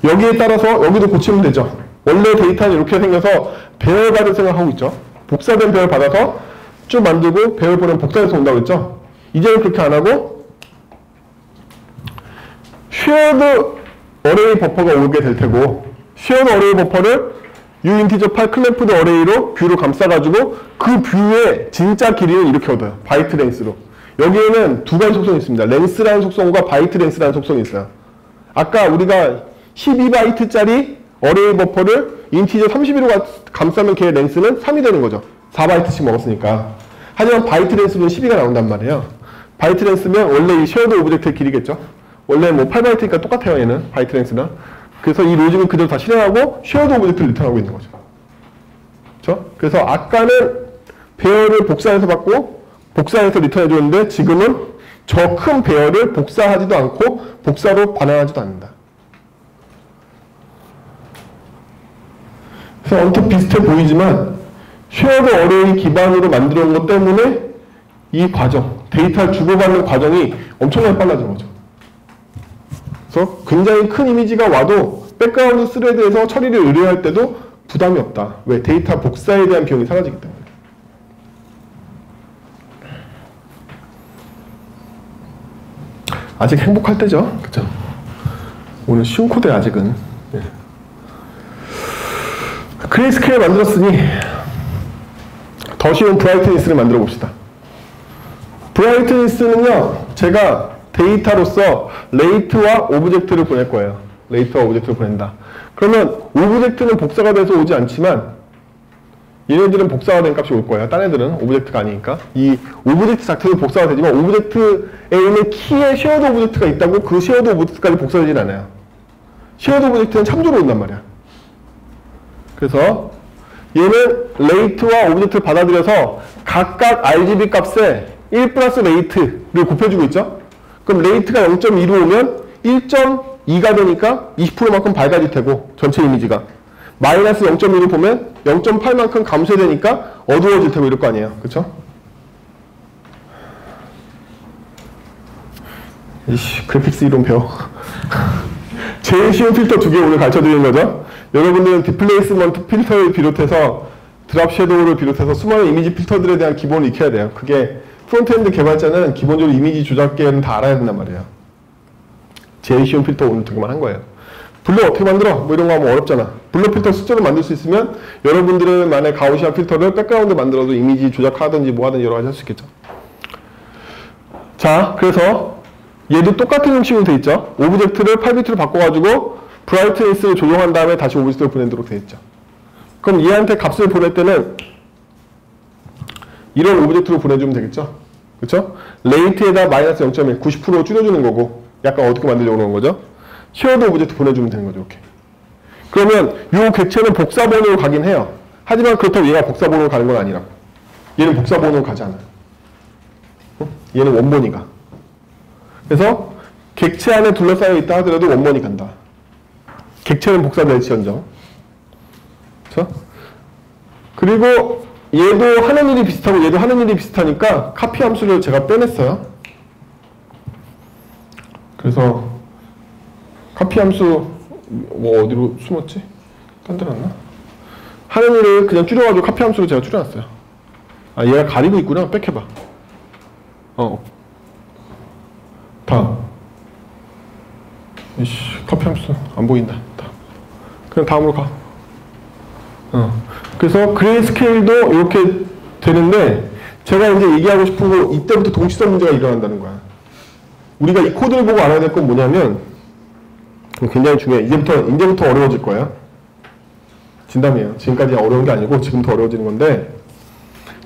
여기에 따라서 여기도 고치면 되죠. 원래 데이터는 이렇게 생겨서 배열 받을 생각하고 있죠. 복사된 배열 받아서 쭉 만들고 배열 보내면 복사해서 온다고 했죠. 이제는 그렇게 안 하고 쉐어드 어레이 버퍼가 오게 될 테고 쉐어드 어레이 버퍼를 u인티저 파일 클램프드 어레이로 뷰로 감싸가지고 그 뷰의 진짜 길이는 이렇게 얻어요. 바이트 랭스로. 여기에는 두 가지 속성이 있습니다. 랭스라는 속성과 바이트 랭스라는 속성이 있어요. 아까 우리가 12바이트짜리 어레이 버퍼를 인티저 32로 감싸면 걔의 랭스는 3이 되는 거죠. 4바이트씩 먹었으니까. 하지만 바이트 랭스로는 12가 나온단 말이에요. 바이트 랭스면 원래 이 쉐어드 오브젝트의 길이겠죠. 원래 뭐 8바이트니까 똑같아요, 얘는. 바이트 랭스랑. 그래서 이 로직을 그대로 다 실행하고 쉐어드 오브젝트를 리턴하고 있는 거죠. 그렇죠? 그래서 아까는 배열을 복사해서 받고 복사해서 리턴해 줬는데 지금은 저 큰 배열을 복사하지도 않고 복사로 반환하지도 않는다. 그래서 언뜻 비슷해 보이지만 쉐어드 어레이 기반으로 만들어 온 것 때문에 이 과정, 데이터를 주고받는 과정이 엄청나게 빨라진 거죠. 그래서 굉장히 큰 이미지가 와도 백그라운드 스레드에서 처리를 의뢰할 때도 부담이 없다. 왜? 데이터 복사에 대한 비용이 사라지기 때문에. 아직 행복할 때죠. 그쵸? 오늘 쉬운 코드야, 아직은. 네. 그레이스케일 만들었으니 더 쉬운 브라이트니스를 만들어 봅시다. 브라이트니스는요, 제가 데이터로서 레이트와 오브젝트를 보낼 거예요. 레이트와 오브젝트를 보낸다. 그러면 오브젝트는 복사가 돼서 오지 않지만 얘네들은 복사가 된 값이 올 거예요. 딴 애들은 오브젝트가 아니니까. 이 오브젝트 자체도 복사가 되지만 오브젝트에 있는 키에 쉐어드 오브젝트가 있다고 그 쉐어드 오브젝트까지 복사되진 않아요. 쉐어드 오브젝트는 참조로 온단 말이야. 그래서 얘는 레이트와 오브젝트를 받아들여서 각각 RGB 값에 1 플러스 레이트를 곱해주고 있죠. 그럼 레이트가 0.2로 오면 1.2가 되니까 20%만큼 밝아질 테고 전체 이미지가 마이너스 0.2로 보면 0.8만큼 감소되니까 어두워질 테고 이럴 거 아니에요. 그쵸? 이씨, 그래픽스 이론 배워. 제일 쉬운 필터 2개 오늘 가르쳐드리는 거죠. 여러분들은 디플레이스먼트 필터를 비롯해서 드랍 섀도우를 비롯해서 수많은 이미지 필터들에 대한 기본을 익혀야 돼요. 그게 프론트엔드 개발자는 기본적으로 이미지 조작계는 다 알아야 된단 말이에요. 제일 쉬운 필터 오늘 2개만 한 거예요. 블러 어떻게 만들어? 뭐 이런 거 하면 어렵잖아. 블러 필터 숫자로 만들 수 있으면 여러분들만의 가우시안 필터를 백그라운드 만들어도 이미지 조작하든지 뭐 하든지 여러 가지 할 수 있겠죠. 자, 그래서 얘도 똑같은 형식으로 돼 있죠. 오브젝트를 8비트로 바꿔가지고 브라이트니스를 조정한 다음에 다시 오브젝트를 보내도록 돼 있죠. 그럼 얘한테 값을 보낼 때는 이런 오브젝트로 보내주면 되겠죠. 그쵸? 레이트에다 마이너스 0.1, 90% 줄여주는 거고, 약간 어둡게 만들려고 그러는 거죠. 쉐어드 오브젝트 보내주면 되는 거죠, 이렇게. 그러면 요 객체는 복사본으로 가긴 해요. 하지만 그렇다고 얘가 복사본으로 가는 건 아니라고. 얘는 복사본으로 가지 않아요. 얘는 원본이 가. 그래서 객체 안에 둘러싸여 있다 하더라도 원본이 간다. 객체는 복사될지언정. 그렇죠? 그리고 얘도 하는 일이 비슷하고 얘도 하는 일이 비슷하니까 카피 함수를 제가 빼냈어요. 그래서 카피 함수 뭐 어디로 숨었지? 딴 데 났나? 하는 일을 그냥 줄여가지고 카피 함수로 제가 줄여놨어요. 아, 얘가 가리고 있구나. 빽해봐. 다음. 이씨, 카피 함수 안 보인다. 그냥 다음으로 가. 그래서 그레이스케일도 이렇게 되는데, 제가 이제 얘기하고 싶은 거, 이때부터 동시성 문제가 일어난다는 거야. 우리가 이 코드를 보고 알아야 될 건 뭐냐면, 굉장히 중요해. 이제부터 어려워질 거예요. 진담이에요. 지금까지 어려운 게 아니고 지금부터 어려워지는 건데,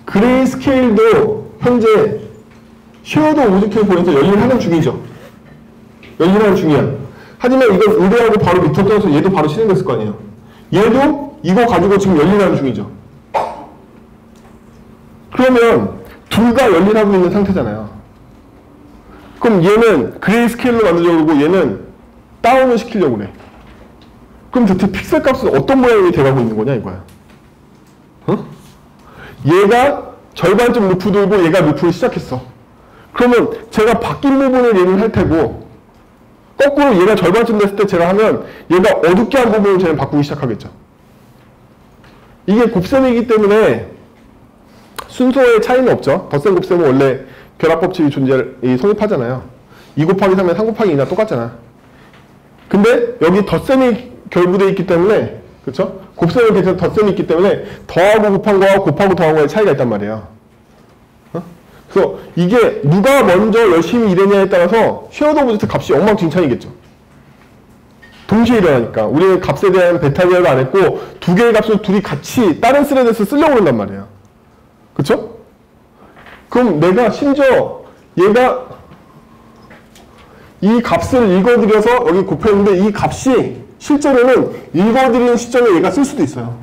그레이스케일도 현재 쉐어드 오브젝트를 보내서 열일하는 중이죠. 열일하는 중이야. 하지만 이걸 의뢰하고 바로 밑으로 떠서 얘도 바로 실행됐을 거 아니에요. 얘도 이거 가지고 지금 열일하는 중이죠. 그러면 둘 다 열일하고 있는 상태잖아요. 그럼 얘는 그레이스케일로 만들려고 그러고 얘는 다운을 시키려고 그래. 그럼 도대체 픽셀 값은 어떤 모양이 돼가고 있는 거냐 이거야. 얘가 절반쯤 루프 돌고 얘가 루프를 시작했어. 그러면 제가 바뀐 부분을 얘는 할 테고, 거꾸로 얘가 절반쯤 됐을 때 제가 하면 얘가 어둡게 한 부분을 쟤는 바꾸기 시작하겠죠. 이게 곱셈이기 때문에 순서의 차이는 없죠. 덧셈 곱셈은 원래 결합법칙이 성립하잖아요. 2 곱하기 3은 3 곱하기 2나 똑같잖아. 근데 여기 덧셈이 결부되어 있기 때문에, 그쵸? 곱셈을 계속 덧셈이 있기 때문에 더하고 곱한 거와 곱하고 더한 거에 차이가 있단 말이에요. 그래서 이게 누가 먼저 열심히 일했냐에 따라서 쉐어드 오브젝트 값이 엉망진창이겠죠. 동시에 일어나니까. 우리는 값에 대한 베타 계약을 안 했고 두 개의 값을 둘이 같이 다른 스레드에서 쓰려고 그런단 말이에요. 그쵸? 그럼 내가 심지어 얘가 이 값을 읽어드려서 여기 곱했는데 이 값이 실제로는 읽어드리는 시점에 얘가 쓸 수도 있어요.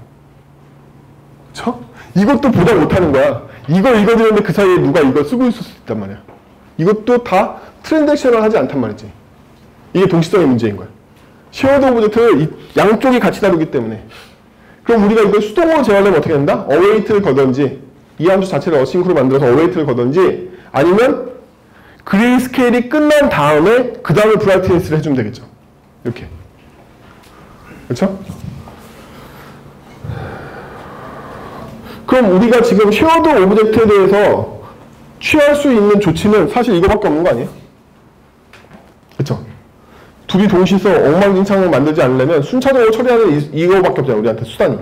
그쵸? 이것도 보장 못하는 거야. 이걸 읽어드렸는데 그 사이에 누가 이걸 쓰고 있을 수 있단 말이야. 이것도 다 트랜잭셔널 하지 않단 말이지. 이게 동시성의 문제인 거야. 쉐어드 오브젝트를 양쪽이 같이 다루기 때문에. 그럼 우리가 이걸 수동으로 제어하려면 어떻게 된다? 어웨이트를 거든지, 이 함수 자체를 어싱크로 만들어서 어웨이트를 거든지, 아니면 그레이스케일이 끝난 다음에 그 다음에 브라이트니스를 해주면 되겠죠. 이렇게. 그렇죠? 그럼 우리가 지금 쉐어드 오브젝트에 대해서 취할 수 있는 조치는 사실 이거밖에 없는 거 아니에요? 그쵸? 둘이 동시서 엉망진창을 만들지 않으려면 순차적으로 처리하는 이거밖에 없잖아요. 우리한테 수단이.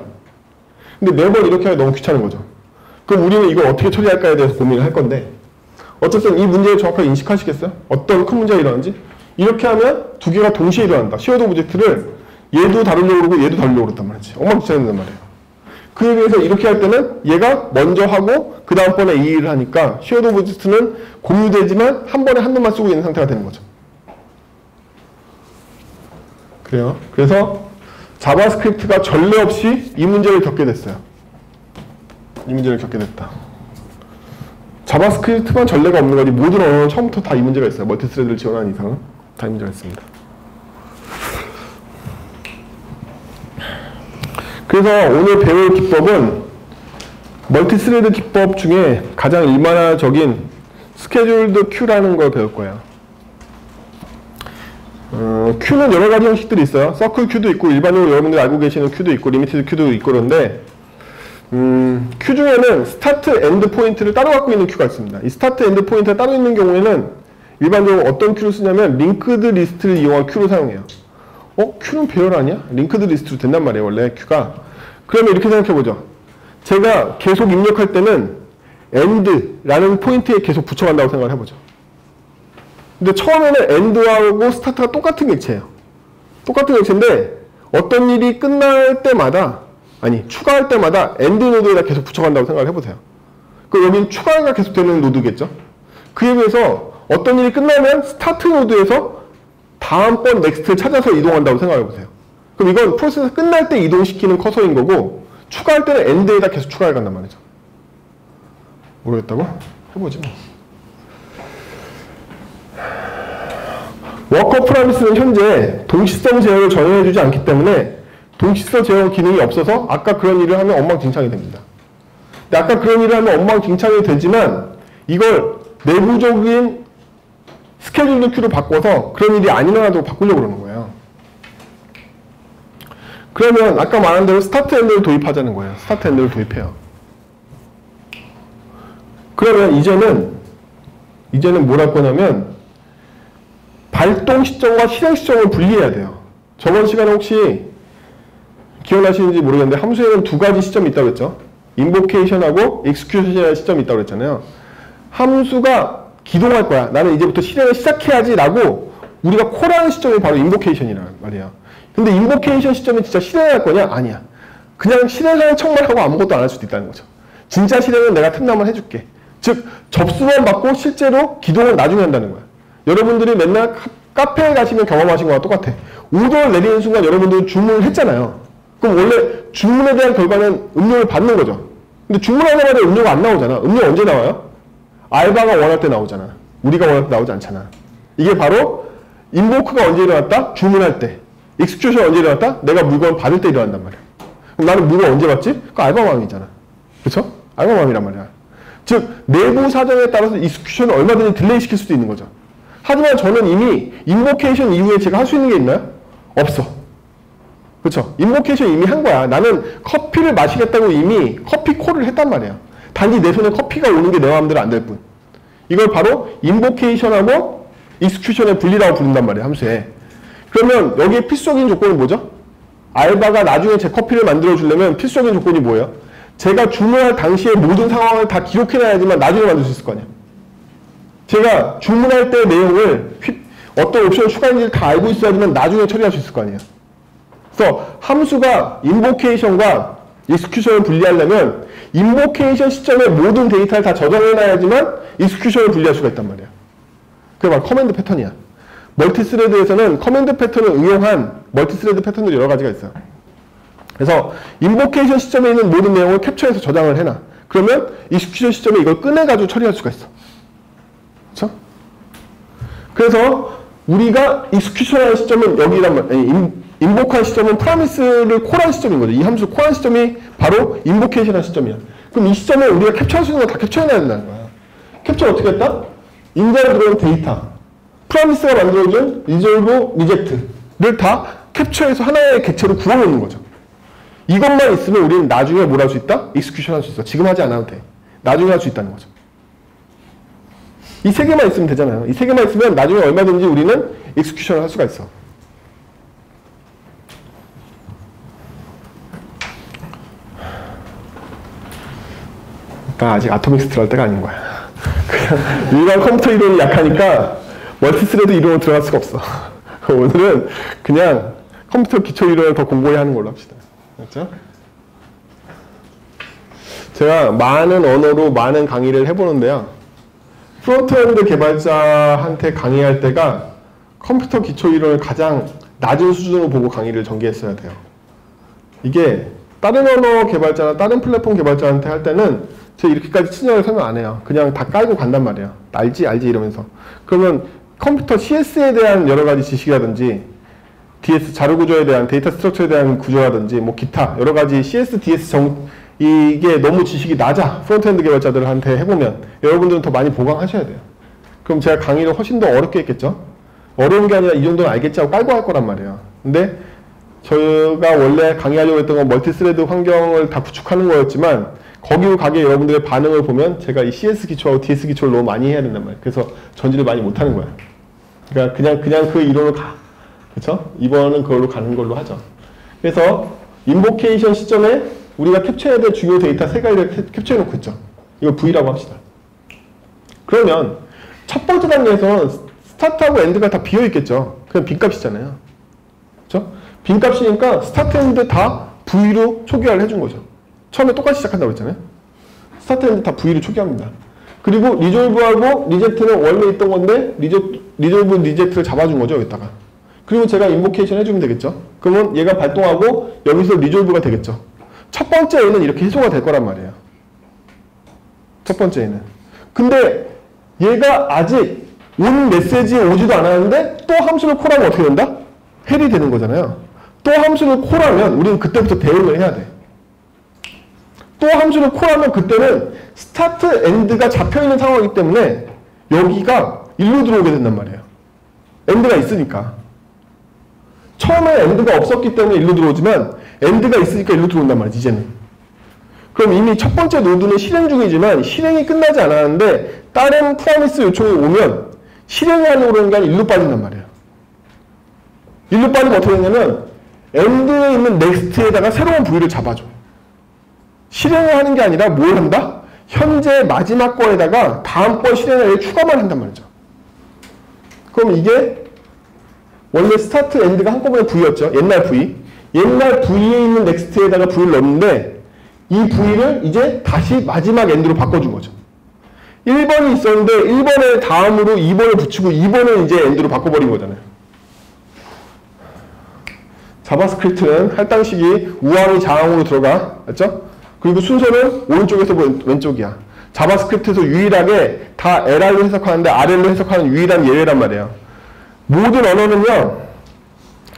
근데 매번 이렇게 하기 너무 귀찮은 거죠. 그럼 우리는 이걸 어떻게 처리할까에 대해서 고민을 할 건데, 어쨌든 이 문제를 정확하게 인식하시겠어요? 어떤 큰 문제가 일어나는지? 이렇게 하면 두 개가 동시에 일어난다. 쉐어드 오브젝트를 얘도 다루려고 그러고 얘도 다루려고 그랬단 말이지. 엉망진창이란 말이에요. 그에 비해서 이렇게 할 때는 얘가 먼저 하고 그 다음번에 이 일을 하니까 쉐어드 오브젝트는 공유되지만 한 번에 한 놈만 쓰고 있는 상태가 되는 거죠. 그래요. 그래서 자바스크립트가 전례 없이 이 문제를 겪게 됐어요. 이 문제를 겪게 됐다. 자바스크립트만 전례가 없는 거지 모든 언어는 처음부터 다 이 문제가 있어요. 멀티스레드를 지원하는 이상은 다 이 문제가 있습니다. 그래서 오늘 배울 기법은 멀티스레드 기법 중에 가장 일반화적인 스케줄드 큐라는 걸 배울 거예요. 큐는 여러 가지 형식들이 있어요. 서클 큐도 있고 일반적으로 여러분들이 알고 계시는 큐도 있고 리미티드 큐도 있고 그런데 큐 중에는 스타트 엔드 포인트를 따로 갖고 있는 큐가 있습니다. 이 스타트 엔드 포인트가 따로 있는 경우에는 일반적으로 어떤 큐를 쓰냐면 링크드 리스트를 이용한 큐를 사용해요. 큐는 배열 아니야? 링크드 리스트로 된단 말이에요, 원래 큐가. 그러면 이렇게 생각해보죠. 제가 계속 입력할 때는 end라는 포인트에 계속 붙여간다고 생각을 해보죠. 근데 처음에는 end하고 스타트가 똑같은 객체예요. 똑같은 객체인데 어떤 일이 끝날 때마다, 아니 추가할 때마다 end 노드에다 계속 붙여간다고 생각을 해보세요. 그럼 여기는 추가가 계속 되는 노드겠죠? 그에 비해서 어떤 일이 끝나면 스타트 노드에서 다음번 넥스트를 찾아서 이동한다고 생각해 보세요. 그럼 이건 프로세스 끝날 때 이동시키는 커서인 거고 추가할 때는 엔드에다 계속 추가해 간단 말이죠. 모르겠다고? 해보지 뭐. 워커 프라미스는 현재 동시성 제어를 전혀해주지 않기 때문에 동시성 제어 기능이 없어서 아까 그런 일을 하면 엉망진창이 됩니다. 근데 아까 그런 일을 하면 엉망진창이 되지만 이걸 내부적인 스케줄드 큐로 바꿔서 그런 일이 안 일어나도록 바꾸려고 그러는 거예요. 그러면 아까 말한 대로 스타트 엔드를 도입하자는 거예요. 스타트 엔드를 도입해요. 그러면 이제는 뭘 할 거냐면 발동 시점과 실행 시점을 분리해야 돼요. 저번 시간에 혹시 기억나시는지 모르겠는데 함수에는 두 가지 시점이 있다고 했죠. 인보케이션하고 익스큐션이라는 시점이 있다고 그랬잖아요. 함수가 기동할 거야. 나는 이제부터 실행을 시작해야지 라고 우리가 콜하는 시점이 바로 인보케이션이란 말이야. 근데 인보케이션 시점이 진짜 실행할 거냐? 아니야. 그냥 실행하는 척만 하고 아무것도 안 할 수도 있다는 거죠. 진짜 실행은 내가 틈나면 해줄게. 즉 접수만 받고 실제로 기동을 나중에 한다는 거야. 여러분들이 맨날 카페에 가시면 경험하신 거와 똑같아. 오더를 내리는 순간 여러분들은 주문을 했잖아요. 그럼 원래 주문에 대한 결과는 음료를 받는 거죠. 근데 주문하자마자 음료가 안 나오잖아. 음료 언제 나와요? 알바가 원할 때 나오잖아. 우리가 원할 때 나오지 않잖아. 이게 바로 인보크가 언제 일어났다? 주문할 때. 익스큐션 언제 일어났다? 내가 물건 받을 때 일어난단 말이야. 그럼 나는 물건 언제 받지? 그 알바 마음이잖아. 그쵸? 알바 마음이란 말이야. 즉 내부 사정에 따라서 익스큐션을 얼마든지 딜레이 시킬 수도 있는 거죠. 하지만 저는 이미 인보케이션 이후에 제가 할 수 있는 게 있나요? 없어. 그렇죠? 인보케이션 이미 한 거야. 나는 커피를 마시겠다고 이미 커피 콜을 했단 말이야. 단지 내 손에 커피가 오는 게 내 마음대로 안 될 뿐. 이걸 바로 인보케이션하고 익스큐션의 분리라고 부른단 말이야. 함수에. 그러면 여기에 필수적인 조건은 뭐죠? 알바가 나중에 제 커피를 만들어 주려면 필수적인 조건이 뭐예요? 제가 주문할 당시의 모든 상황을 다 기록해놔야지만 나중에 만들 수 있을 거 아니야. 제가 주문할 때 내용을 어떤 옵션을 추가했는지 다 알고 있어야지만 나중에 처리할 수 있을 거 아니에요. 그래서 함수가 인보케이션과 익스큐션을 분리하려면 인보케이션 시점에 모든 데이터를 다 저장해놔야지만 익스큐션을 분리할 수가 있단 말이야. 그게 바로 커맨드 패턴이야. 멀티스레드에서는 커맨드 패턴을 응용한 멀티스레드 패턴들이 여러 가지가 있어요. 그래서 인보케이션 시점에 있는 모든 내용을 캡처해서 저장을 해놔. 그러면 익스큐션 시점에 이걸 꺼내가지고 처리할 수가 있어. 그렇죠? 그래서 우리가 익스큐션하는 시점은 여기란 말이야. 인보크한 시점은 프라미스를 콜한 시점인 거죠. 이 함수 콜한 시점이 바로 인보케이션한 시점이야. 그럼 이 시점에 우리가 캡처할 수 있는 거 다 캡처해놔야 된다는 거야. 캡처 어떻게 했다? 인자로 들어온 데이터, 프라미스가 만들어준 리졸브, 리젝트를 다 캡처해서 하나의 객체로 구워놓는 거죠. 이것만 있으면 우리는 나중에 뭘 할 수 있다? 익스큐션 할 수 있어. 지금 하지 않아도 돼. 나중에 할 수 있다는 거죠. 이 세 개만 있으면 되잖아요. 이 세 개만 있으면 나중에 얼마든지 우리는 익스큐션을 할 수가 있어. 나 아직 아토믹스트를 할 때가 아닌 거야. 그냥 일반 컴퓨터 이론이 약하니까 멀티스레드 이론으로 들어갈 수가 없어. 오늘은 그냥 컴퓨터 기초 이론을 더 공부해야 하는 걸로 합시다. 맞죠? 제가 많은 언어로 많은 강의를 해보는데요. 프론트엔드 개발자한테 강의할 때가 컴퓨터 기초 이론을 가장 낮은 수준으로 보고 강의를 전개했어야 돼요. 이게 다른 언어 개발자나 다른 플랫폼 개발자한테 할 때는 제가 이렇게까지 친절하게 설명 안 해요. 그냥 다 깔고 간단 말이에요. 알지 이러면서. 그러면 컴퓨터 CS에 대한 여러 가지 지식이라든지 DS 자료구조에 대한 데이터 스트럭처에 대한 구조라든지 뭐 기타 여러 가지 CS, DS 이게 너무 지식이 낮아. 프론트엔드 개발자들한테 해보면 여러분들은 더 많이 보강하셔야 돼요. 그럼 제가 강의를 훨씬 더 어렵게 했겠죠? 어려운 게 아니라 이 정도는 알겠지 하고 깔고 할 거란 말이에요. 근데 저희가 원래 강의하려고 했던 건 멀티스레드 환경을 다 구축하는 거였지만 거기로 가게 여러분들의 반응을 보면 제가 이 CS 기초하고 DS 기초를 너무 많이 해야 된단 말이에요. 그래서 전지를 많이 못하는 거야. 그러니까 그냥 그 이론으로 가. 그쵸? 이번은 그걸로 가는 걸로 하죠. 그래서 인보케이션 시점에 우리가 캡처해야 될 중요 데이터 세 가지를 캡처해놓고 있죠. 이거 V라고 합시다. 그러면 첫 번째 단계에서는 스타트하고 엔드가 다 비어있겠죠. 그냥 빈값이잖아요. 그쵸? 빈값이니까 스타트 엔드 다 V로 초기화를 해준 거죠. 처음에 똑같이 시작한다고 했잖아요. 스타트 엔드 다 V로 초기화합니다. 그리고 리졸브하고 리젝트는 원래 있던 건데 리졸브 리젝트를 잡아준 거죠, 여기다가. 그리고 제가 인보케이션 해주면 되겠죠. 그러면 얘가 발동하고 여기서 리졸브가 되겠죠. 첫 번째 A는 이렇게 해소가 될 거란 말이에요. 첫 번째 A는. 근데 얘가 아직 온 메시지에 오지도 않았는데 또 함수를 콜하면 어떻게 된다? 헬이 되는 거잖아요. 또 함수를 콜하면 우리는 그때부터 대응을 해야 돼. 또 함수를 콜하면 그때는 스타트 엔드가 잡혀있는 상황이기 때문에 여기가 일로 들어오게 된단 말이에요. 엔드가 있으니까. 처음에 엔드가 없었기 때문에 일로 들어오지만 엔드가 있으니까 일로 들어온단 말이지, 이제는. 그럼 이미 첫 번째 노드는 실행 중이지만 실행이 끝나지 않았는데 다른 프로미스 요청이 오면 실행이 하려고 그러는 게 아니라 일로 빠진단 말이에요. 일로 빠지면 어떻게 되냐면 엔드에 있는 넥스트에다가 새로운 부위를 잡아줘. 실행을 하는 게 아니라 뭘 한다? 현재 마지막 거에다가 다음번 실행을 추가만 한단 말이죠. 그럼 이게 원래 스타트 엔드가 한꺼번에 V였죠. 옛날 V. 옛날 V에 있는 넥스트에다가 V를 넣었는데 이 V를 이제 다시 마지막 엔드로 바꿔준 거죠. 1번이 있었는데 1번에 다음으로 2번을 붙이고 2번을 이제 엔드로 바꿔버린 거잖아요. 자바스크립트는 할당식이 우항이 장으로 들어가. 맞죠? 그리고 순서는 오른쪽에서 왼쪽이야. 자바스크립트에서 유일하게 다 LR로 해석하는데 RL로 해석하는 유일한 예외란 말이에요. 모든 언어는요,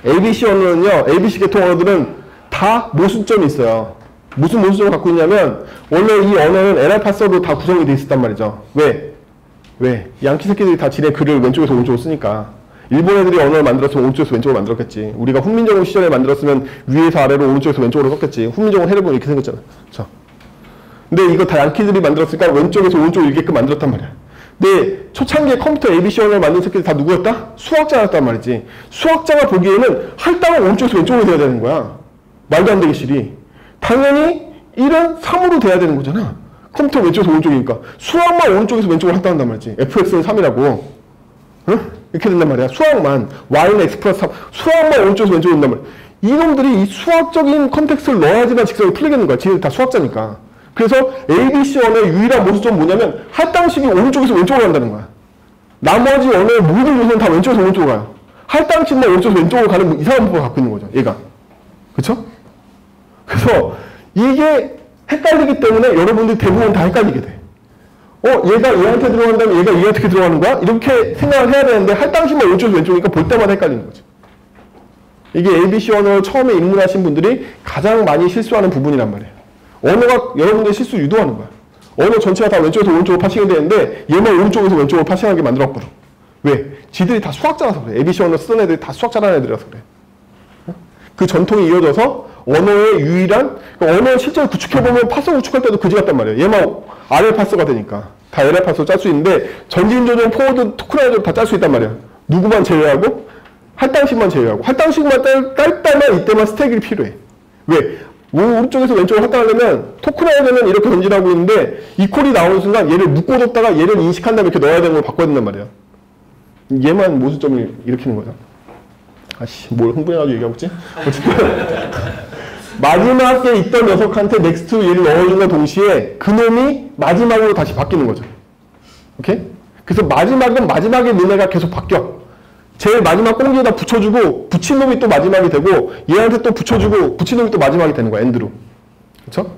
ABC 언어는요, ABC 계통 언어들은 다 모순점이 있어요. 무슨 모순점을 갖고 있냐면, 원래 이 언어는 LR 파서로 다 구성이 돼 있었단 말이죠. 왜? 양키 새끼들이 다 지네 글을 왼쪽에서 오른쪽으로 쓰니까. 일본 애들이 언어를 만들었으면 오른쪽에서 왼쪽으로 만들었겠지. 우리가 훈민정음 시절에 만들었으면 위에서 아래로 오른쪽에서 왼쪽으로 썼겠지. 훈민정음 해를 보면 이렇게 생겼잖아. 그쵸? 근데 이거 다 양키들이 만들었으니까 왼쪽에서 오른쪽으로 읽게끔 만들었단 말이야. 근데 초창기에 컴퓨터 ABC 언어를 만든 새끼들 다 누구였다? 수학자였단 말이지. 수학자가 보기에는 할당은 오른쪽에서 왼쪽으로 돼야 되는 거야. 말도 안 되게 실이. 당연히 1은 3으로 돼야 되는 거잖아. 컴퓨터 왼쪽에서 오른쪽이니까. 수학만 오른쪽에서 왼쪽으로 할당한단 말이지. fx는 3이라고. 응? 이렇게 된단 말이야. 수학만. y는 x 플러스 3. 수학만 오른쪽에서 왼쪽으로 된단 말이야. 이놈들이 이 수학적인 컨텍스트를 넣어야지만 직선이 풀리겠는 거야. 지네들 다 수학자니까. 그래서 ABC 언어의 유일한 모순점은 뭐냐면 할당식이 오른쪽에서 왼쪽으로 간다는 거야. 나머지 언어의 모든 요소는 다 왼쪽에서 오른쪽으로 가요. 할당식만 오른쪽에서 왼쪽으로 가는 이상한 부분을 갖고 있는 거죠. 얘가. 그쵸? 그래서 이게 헷갈리기 때문에 여러분들이 대부분 다 헷갈리게 돼. 얘가 얘한테 들어간다면 얘가 얘한테 들어가는 거야? 이렇게 생각을 해야 되는데 할당식만 오른쪽에서 왼쪽이니까 볼 때마다 헷갈리는 거죠. 이게 ABC 언어를 처음에 입문하신 분들이 가장 많이 실수하는 부분이란 말이에요. 언어가 여러분들 실수 유도하는 거야. 언어 전체가 다 왼쪽에서 오른쪽으로 파싱이 되는데 얘만 오른쪽에서 왼쪽으로 파싱하게 만들었거든. 왜? 지들이 다 수학자라서 그래. ABC 언어 쓰는 애들이 다 수학자라는 애들이라서 그래. 그 전통이 이어져서 언어의 유일한, 언어 실제로 구축해보면 파서 구축할 때도 그지 같단 말이에요. 얘만 RL 파서가 되니까. 다 LR 파서 짤 수 있는데 전진조정, 포워드, 토크라이저를 다 짤 수 있단 말이야. 누구만 제외하고 할당식만 제외하고. 할당식만 딸 때만 이때만 스택이 필요해. 왜? 오른쪽에서 왼쪽으로 할당하려면 토크라이저는 이렇게 전진하고 있는데 이 콜이 나오는 순간 얘를 묶어뒀다가 얘를 인식한 다음에 이렇게 넣어야 되는 걸 바꿔야 된단 말이야. 얘만 모순점을 일으키는 거죠. 아씨, 뭘 흥분해가지고 얘기하고 있지? 어쨌든 마지막에 있던 녀석한테 넥스트로 얘를 넣어준과 동시에 그놈이 마지막으로 다시 바뀌는 거죠. 오케이? 그래서 마지막은 마지막에 너네가 계속 바뀌어. 제일 마지막 꽁지에다 붙여주고 붙인 놈이 또 마지막이 되고 얘한테 또 붙여주고 붙인 놈이 또 마지막이 되는 거야. 엔드로. 그쵸?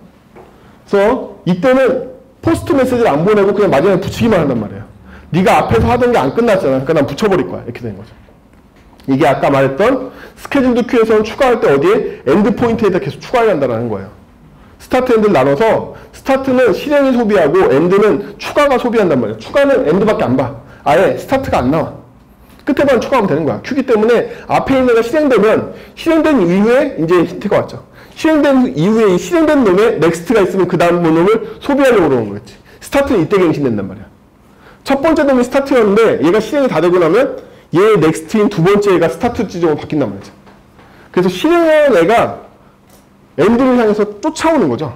그래서 이때는 포스트 메시지를 안 보내고 그냥 마지막에 붙이기만 한단 말이에요. 네가 앞에서 하던 게 안 끝났잖아. 그러니까 난 붙여버릴 거야. 이렇게 되는 거죠. 이게 아까 말했던 스케줄드 큐에서는 추가할 때 어디에? 엔드 포인트에다 계속 추가해야 한다는 거예요. 스타트 엔드를 나눠서 스타트는 실행이 소비하고 엔드는 추가가 소비한단 말이에요. 추가는 엔드밖에 안 봐. 아예 스타트가 안 나와. 끝에만 추가하면 되는 거야. 큐기 때문에 앞에 있는 애가 실행되면 실행된 이후에 이제 힌트가 왔죠. 실행된 이후에 이 실행된 놈에 넥스트가 있으면 그 다음 놈을 소비하려고 그러는 거겠지. 스타트는 이때 갱신된단 말이야. 첫 번째 놈이 스타트였는데 얘가 실행이 다 되고 나면 얘 넥스트인 두 번째 애가 스타트 지점으로 바뀐단 말이죠. 그래서 실행한 애가 엔드를 향해서 쫓아오는 거죠.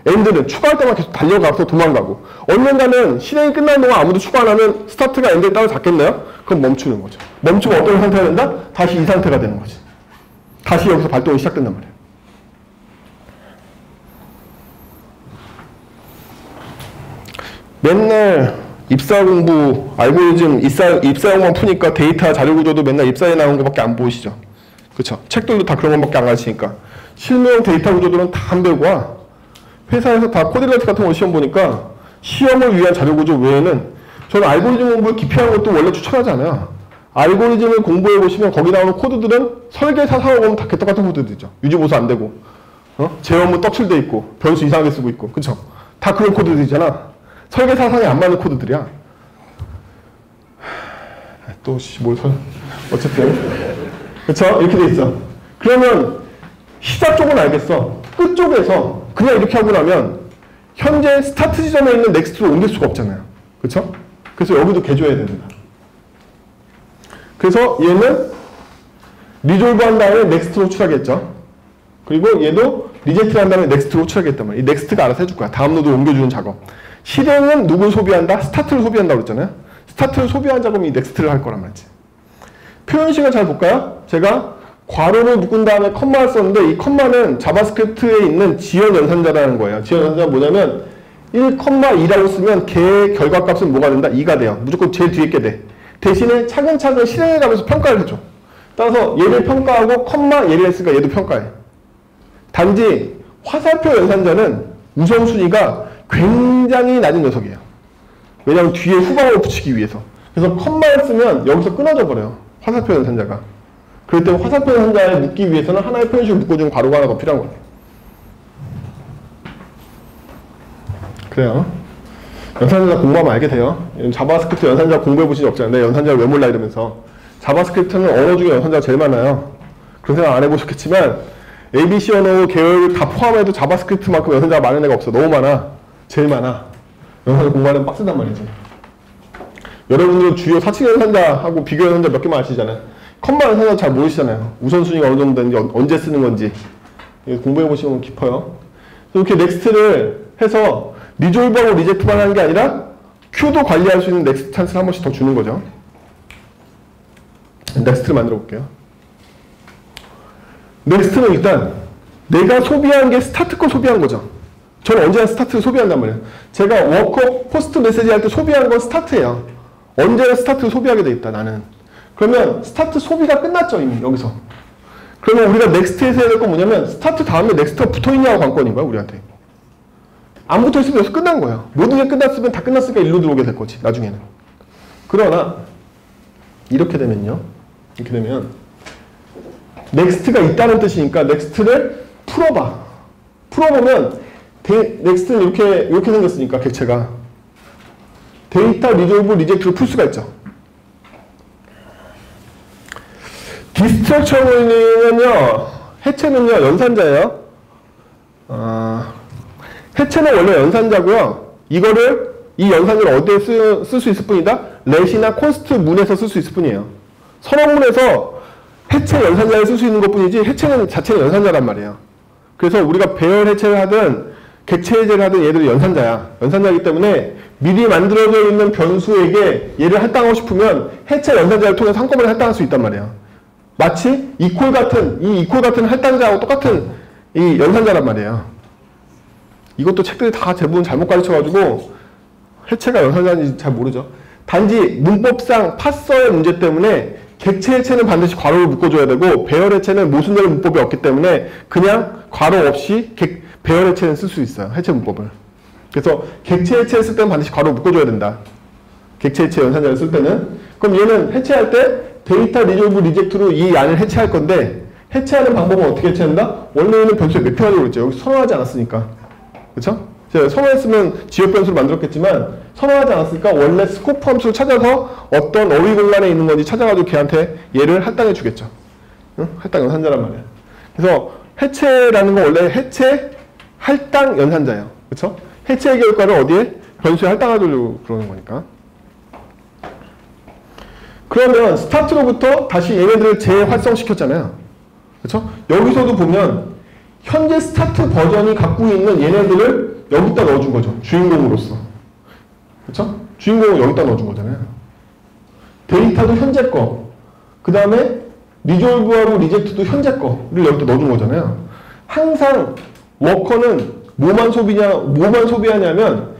엔드는 추가할 때만 계속 달려가서 도망가고 언젠가는 실행이 끝나는 동안 아무도 추가 안 하면 스타트가 엔드를 따로 잡겠나요? 그럼 멈추는 거죠. 멈추면 어떤 상태가 된다? 다시 이 상태가 되는 거지. 다시 여기서 발동이 시작된단 말이에요. 맨날 입사 공부, 알고리즘, 입사형만 푸니까 데이터 자료 구조도 맨날 입사에 나온 것밖에 안 보이시죠? 그쵸? 책들도 다 그런 것밖에 안 가르치니까. 실무용 데이터 구조들은 다 안 배우고 와. 회사에서 다 코딜라이트 같은 거 시험 보니까 시험을 위한 자료 구조 외에는 저는 알고리즘 공부를 기피하는 것도 원래 추천하지 않아요. 알고리즘을 공부해 보시면 거기 나오는 코드들은 설계사 사고 보면 다 개떡같은 코드들이죠. 유지보수 안 되고, 제어문 떡칠돼 있고, 변수 이상하게 쓰고 있고, 그쵸? 다 그런 코드들이잖아. 설계사상에 안 맞는 코드들이야. 어쨌든. 그쵸? 이렇게 돼 있어. 그러면 시작 쪽은 알겠어. 끝 쪽에서 그냥 이렇게 하고 나면 현재 스타트 지점에 있는 넥스트로 옮길 수가 없잖아요. 그쵸? 그래서 여기도 개조해야 됩니다. 그래서 얘는 리졸브 한 다음에 넥스트로 호출하겠죠. 그리고 얘도 리젝트 한 다음에 넥스트로 호출하겠단 말이야. 이 넥스트가 알아서 해줄 거야. 다음 노드 옮겨주는 작업. 실행은 누굴 소비한다? 스타트를 소비한다고 그랬잖아요. 스타트를 소비한 작업이 이 넥스트를 할 거란 말이지. 표현식을 잘 볼까요? 제가 괄호를 묶은 다음에 컴마를 썼는데 이 컴마는 자바스크립트에 있는 지연 연산자라는 거예요. 지연 연산자는 뭐냐면 1,2라고 쓰면 걔의 결과값은 뭐가 된다? 2가 돼요. 무조건 제일 뒤에 게 돼. 대신에 차근차근 실행해가면서 평가를 해줘. 따라서 얘를 평가하고 컴마 얘를 했으니까 얘도 평가해. 단지 화살표 연산자는 우선순위가 굉장히 낮은 녀석이에요. 왜냐하면 뒤에 후방으로 붙이기 위해서. 그래서 컴마를 쓰면 여기서 끊어져 버려요. 화살표 연산자가. 그럴 때 화살표 연산자에 묶기 위해서는 하나의 표현식을 묶어주는 괄호가 하나 더 필요한 거예요. 그래요. 연산자 공부하면 알게 돼요. 자바스크립트 연산자 공부해 보신 적 없잖아요. 내 연산자를 왜 몰라 이러면서. 자바스크립트는 언어 중에 연산자가 제일 많아요. 그런 생각 안 해보셨겠지만 ABC 언어 계열을 다 포함해도 자바스크립트만큼 연산자가 많은 애가 없어. 너무 많아. 제일 많아. 연산자 공부하려면 빡세단 말이지. 여러분들은 주요 사칙 연산자하고 비교 연산자 몇 개만 아시잖아요. 컴마 연산자 잘 모르시잖아요. 우선순위가 어느 정도 되는지, 언제 쓰는 건지. 공부해보시면 깊어요. 이렇게 넥스트를 해서 리졸브하고 리젝트만 하는 게 아니라 큐도 관리할 수 있는 넥스트 찬스를 한 번씩 더 주는 거죠. 넥스트를 만들어 볼게요. 넥스트는 일단 내가 소비한 게 스타트 거 소비한 거죠. 저는 언제나 스타트를 소비한단 말이에요. 제가 워커 포스트 메시지 할 때 소비한 건 스타트예요. 언제나 스타트를 소비하게 돼 있다 나는. 그러면 스타트 소비가 끝났죠 이미 여기서. 그러면 우리가 넥스트에서 해야 될 건 뭐냐면 스타트 다음에 넥스트가 붙어있냐고 관건인 거야 우리한테. 안 붙어있으면 여기서 끝난 거예요. 모든 게 끝났으면 다 끝났으니까 일로 들어오게 될 거지 나중에는. 그러나 이렇게 되면요. 이렇게 되면 넥스트가 있다는 뜻이니까 넥스트를 풀어봐. 풀어보면 넥스트는 이렇게 생겼으니까 객체가 데이터 리졸브 리젝트로 풀 수가 있죠. 디스트럭처는요 해체는요 연산자예요. 해체는 원래 연산자고요. 이 연산자를 어디에 쓸 수 있을 뿐이다? 렛이나 콘스트 문에서 쓸 수 있을 뿐이에요. 선언문에서 해체 연산자를 쓸 수 있는 것 뿐이지 해체는 자체는 연산자란 말이에요. 그래서 우리가 배열 해체를 하든 객체 해제를 하든 얘들은 연산자야. 연산자이기 때문에 미리 만들어져 있는 변수에게 얘를 할당하고 싶으면 해체 연산자를 통해서 한꺼번에 할당할 수 있단 말이에요. 마치 이퀄 같은 할당자하고 똑같은 이 연산자란 말이에요. 이것도 책들이 다 대부분 잘못 가르쳐가지고 해체가 연산자인지 잘 모르죠. 단지 문법상 파서의 문제 때문에 객체 해체는 반드시 괄호를 묶어줘야 되고 배열 해체는 모순되는 문법이 없기 때문에 그냥 괄호 없이 배열 해체는 쓸 수 있어요. 해체 문법을. 그래서 객체 해체를 쓸 때는 반드시 괄호 묶어줘야 된다. 객체 해체 연산자를 쓸 때는. 그럼 얘는 해체할 때 데이터 리졸브 리젝트로 이 안을 해체할 건데 해체하는 방법은 어떻게 해체한다? 원래는 변수에 매표하려고 그랬죠. 여기 선언하지 않았으니까. 그쵸? 제가 선언했으면 지역 변수를 만들었겠지만 선언하지 않았으니까 원래 스코프 함수를 찾아서 어떤 어휘 공간에 있는 건지 찾아가지고 걔한테 얘를 할당해 주겠죠. 응? 할당 연산자란 말이야. 그래서 해체라는 건 원래 해체 할당 연산자예요. 그쵸? 해체의 결과를 어디에? 변수에 할당하려고 그러는 거니까. 그러면 스타트로부터 다시 얘네들을 재활성시켰잖아요. 그쵸? 여기서도 보면 현재 스타트 버전이 갖고 있는 얘네들을 여기다 넣어준 거죠. 주인공으로서. 그쵸? 주인공을 여기다 넣어준 거잖아요. 데이터도 현재 거. 그 다음에 리졸브하고 리젝트도 현재 거를 여기다 넣어준 거잖아요. 항상 워커는 뭐만 소비하냐면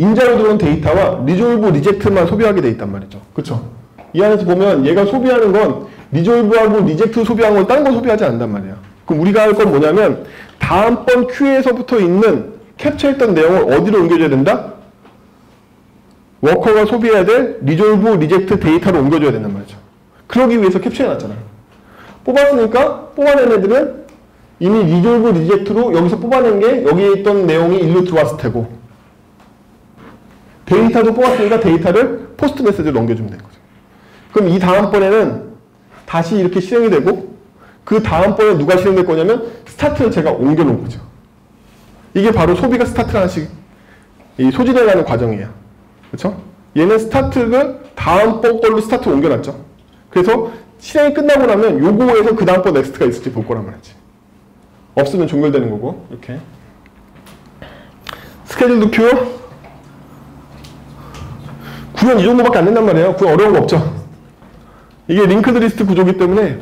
인자로 들어온 데이터와 리졸브, 리젝트만 소비하게 돼 있단 말이죠. 그쵸? 이 안에서 보면 얘가 소비하는 건 리졸브하고 리젝트 소비한 건 딴 거 소비하지 않는단 말이야. 그럼 우리가 할 건 뭐냐면 다음번 큐에서부터 있는 캡처했던 내용을 어디로 옮겨줘야 된다? 워커가 소비해야 될 리졸브, 리젝트 데이터로 옮겨줘야 된단 말이죠. 그러기 위해서 캡처해놨잖아. 뽑았으니까 뽑아낸 애들은 이미 리졸브, 리젝트로 여기서 뽑아낸 게 여기에 있던 내용이 일로 들어왔을 테고 데이터도 뽑았으니까 데이터를 포스트 메시지로 넘겨주면 되는 거죠. 그럼 이 다음번에는 다시 이렇게 실행이 되고 그 다음번에 누가 실행될 거냐면 스타트를 제가 옮겨놓은 거죠. 이게 바로 소비가 스타트라는 이 소진해가는 과정이에요. 그렇죠? 얘는 스타트를 다음번 걸로 스타트 옮겨놨죠. 그래서 실행이 끝나고 나면 요거에서 그 다음번 넥스트가 있을지 볼 거란 말이지. 없으면 종결되는 거고 이렇게 스케줄드 큐 구현 이 정도밖에 안 된단 말이에요. 구현 어려운 거 없죠. 이게 링크드 리스트 구조이기 때문에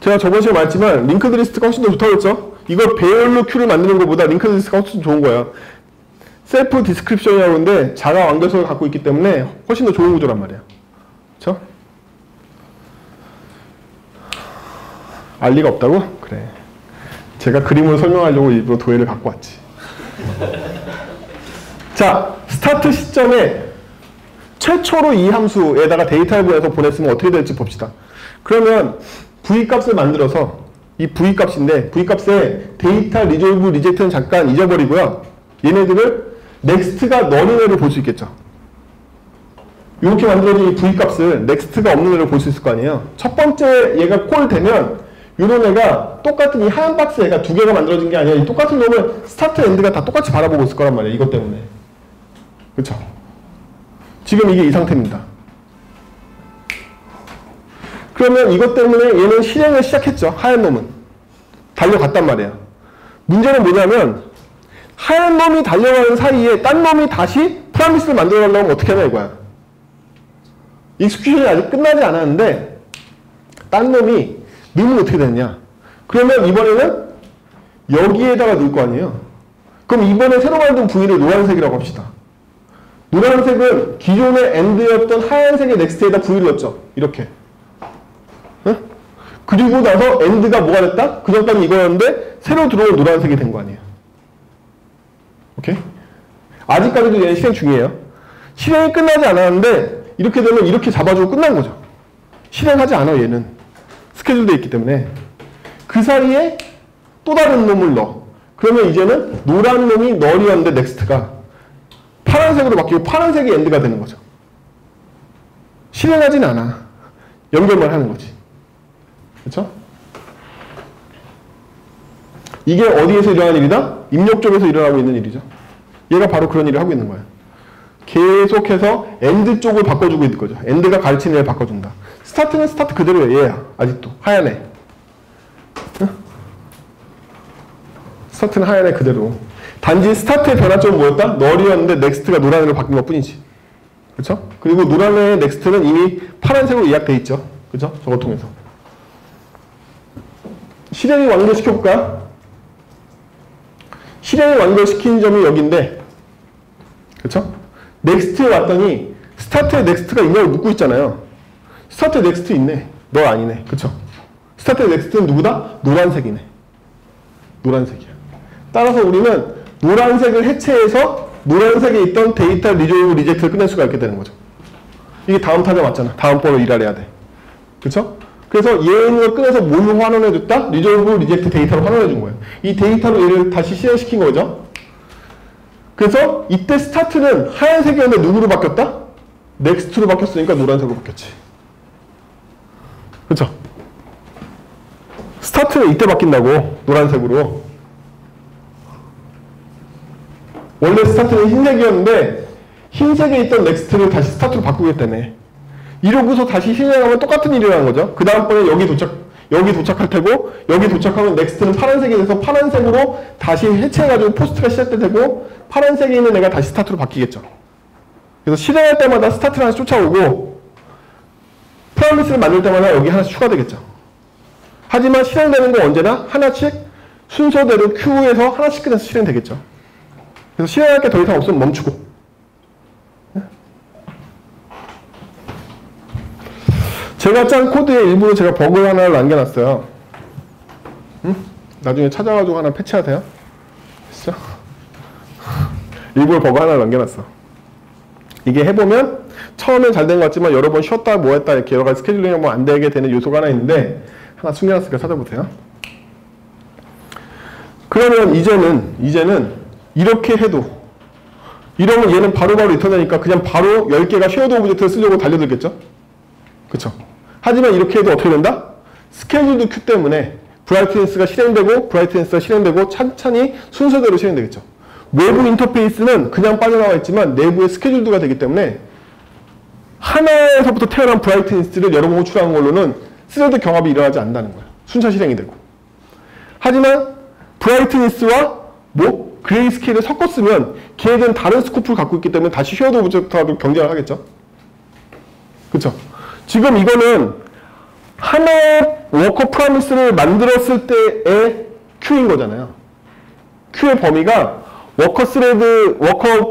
제가 저번 시간에 말했지만 링크드 리스트가 훨씬 더 좋다고 했죠. 이걸 배열로 큐를 만드는 것보다 링크드 리스트가 훨씬 좋은 거야. 셀프 디스크립션이라고 하는데 자가 완결성을 갖고 있기 때문에 훨씬 더 좋은 구조란 말이야. 그쵸? 알 리가 없다고? 그래. 제가 그림으로 설명하려고 일부러 도예를 갖고 왔지. 자, 스타트 시점에 최초로 이 함수에다가 데이터를 보내서 보냈으면 어떻게 될지 봅시다. 그러면 V값을 만들어서 이 V값인데 V값에 데이터 리졸브 리젝트는 잠깐 잊어버리고요. 얘네들을 넥스트가 넣은 애를 볼 수 있겠죠. 이렇게 만들어진 이 V값을 넥스트가 없는 애를 볼 수 있을 거 아니에요. 첫 번째 얘가 콜 되면 이런 애가 똑같은 이 하얀 박스 애가 두 개가 만들어진 게 아니라 이 똑같은 놈을 스타트 엔드가 다 똑같이 바라보고 있을 거란 말이에요. 이것 때문에. 그쵸? 지금 이게 이 상태입니다. 그러면 이것 때문에 얘는 실행을 시작했죠. 하얀 놈은. 달려갔단 말이에요. 문제는 뭐냐면 하얀 놈이 달려가는 사이에 딴 놈이 다시 프라미스를 만들어가려면 어떻게 하냐 이거야. 익스큐션이 아직 끝나지 않았는데 딴 놈이 넣으면 어떻게 되느냐. 그러면 이번에는 여기에다가 넣을 거 아니에요. 그럼 이번에 새로 만든 V를 노란색이라고 합시다. 노란색은 기존의 AND였던 하얀색의 넥스트에다 V를 넣었죠. 이렇게. 응? 그리고 나서 AND가 뭐가 됐다? 그 전까지 이거였는데 새로 들어온 노란색이 된 거 아니에요. 오케이? 아직까지도 얘는 실행 중이에요. 실행이 끝나지 않았는데 이렇게 되면 이렇게 잡아주고 끝난 거죠. 실행하지 않아 얘는. 스케줄되어 있기 때문에. 그 사이에 또 다른 놈을 넣어. 그러면 이제는 노란 놈이 널이었는데 넥스트가 파란색으로 바뀌고 파란색이 엔드가 되는 거죠. 실행하진 않아. 연결만 하는 거지. 그렇죠? 이게 어디에서 일어나는 일이다? 입력 쪽에서 일어나고 있는 일이죠. 얘가 바로 그런 일을 하고 있는 거야. 계속해서 엔드 쪽을 바꿔주고 있는 거죠. 엔드가 가르치는 애를 바꿔준다. 스타트는 스타트 그대로야. 얘야. 아직도. 하얀 애. 응? 스타트는 하얀 애 그대로. 단지 스타트의 변화점은 뭐였다? 널이었는데 넥스트가 노란색으로 바뀐 것 뿐이지. 그렇죠? 그리고 노란색의 넥스트는 이미 파란색으로 예약돼 있죠. 그렇죠? 저거 통해서. 실행이 완결시켜볼까요? 실행이 완결시킨 점이 여기인데 그렇죠? 넥스트에 왔더니 스타트에 넥스트가 있냐고 묻고 있잖아요. 스타트에 넥스트 있네. 너 아니네. 그렇죠? 스타트에 넥스트는 누구다? 노란색이네. 노란색이야. 따라서 우리는 노란색을 해체해서 노란색에 있던 데이터 리졸브 리젝트를 끝낼 수가 있게 되는 거죠. 이게 다음 타자 맞잖아. 다음 번호 일하래야 돼. 그쵸? 그래서 얘를 꺼내서 뭘로 환원해줬다? 리졸브 리젝트 데이터로 환원해준 거예요. 이 데이터로 얘를 다시 실행시킨 거죠. 그래서 이때 스타트는 하얀색이었는데 누구로 바뀌었다? 넥스트로 바뀌었으니까 노란색으로 바뀌었지. 그쵸? 스타트는 이때 바뀐다고. 노란색으로. 원래 스타트는 흰색이었는데 흰색에 있던 넥스트를 다시 스타트로 바꾸겠다네. 이러고서 다시 실행하면 똑같은 일이 일어나는 거죠. 그 다음번에 여기 도착할 테고 여기 도착하면 넥스트는 파란색이 돼서 파란색으로 다시 해체해가지고 포스트가 시작될 테고 파란색에 있는 애가 다시 스타트로 바뀌겠죠. 그래서 실행할 때마다 스타트를 하나씩 쫓아오고 프라미스를 만들 때마다 여기 하나씩 추가되겠죠. 하지만 실행되는 건 언제나 하나씩 순서대로 큐에서 하나씩 끝내서 실행되겠죠. 그래서 실행할 게 더 이상 없으면 멈추고 제가 짠 코드에 일부러 제가 버그 하나를 남겨놨어요. 응? 나중에 찾아가지고 하나 패치하세요. 진짜? 일부러 버그 하나를 남겨놨어. 이게 해보면 처음엔 잘 된 것 같지만 여러 번 쉬었다 뭐 했다 이렇게 여러 가지 스케줄링이 하면 안 되게 되는 요소가 하나 있는데 하나 숨겨놨으니까 찾아보세요. 그러면 이제는 이렇게 해도 이러면 얘는 바로바로 리턴하니까 그냥 바로 10개가 쉐어드 오브젝트를 쓰려고 달려들겠죠? 그쵸? 하지만 이렇게 해도 어떻게 된다? 스케줄드 큐 때문에 브라이트니스가 실행되고 천천히 순서대로 실행되겠죠. 외부 인터페이스는 그냥 빠져나와 있지만 내부에 스케줄드가 되기 때문에 하나에서부터 태어난 브라이트니스를 여러 번 호출하는 걸로는 스레드 경합이 일어나지 않는다는 거예요. 순차 실행이 되고. 하지만 브라이트니스와 그레이 스케일을 섞었으면 걔네들은 다른 스코프를 갖고 있기 때문에 다시 쉐어드 오브젝트하고 경쟁을 하겠죠. 그쵸? 지금 이거는 하나의 워커 프라미스를 만들었을 때의 큐인 거잖아요. 큐의 범위가 워커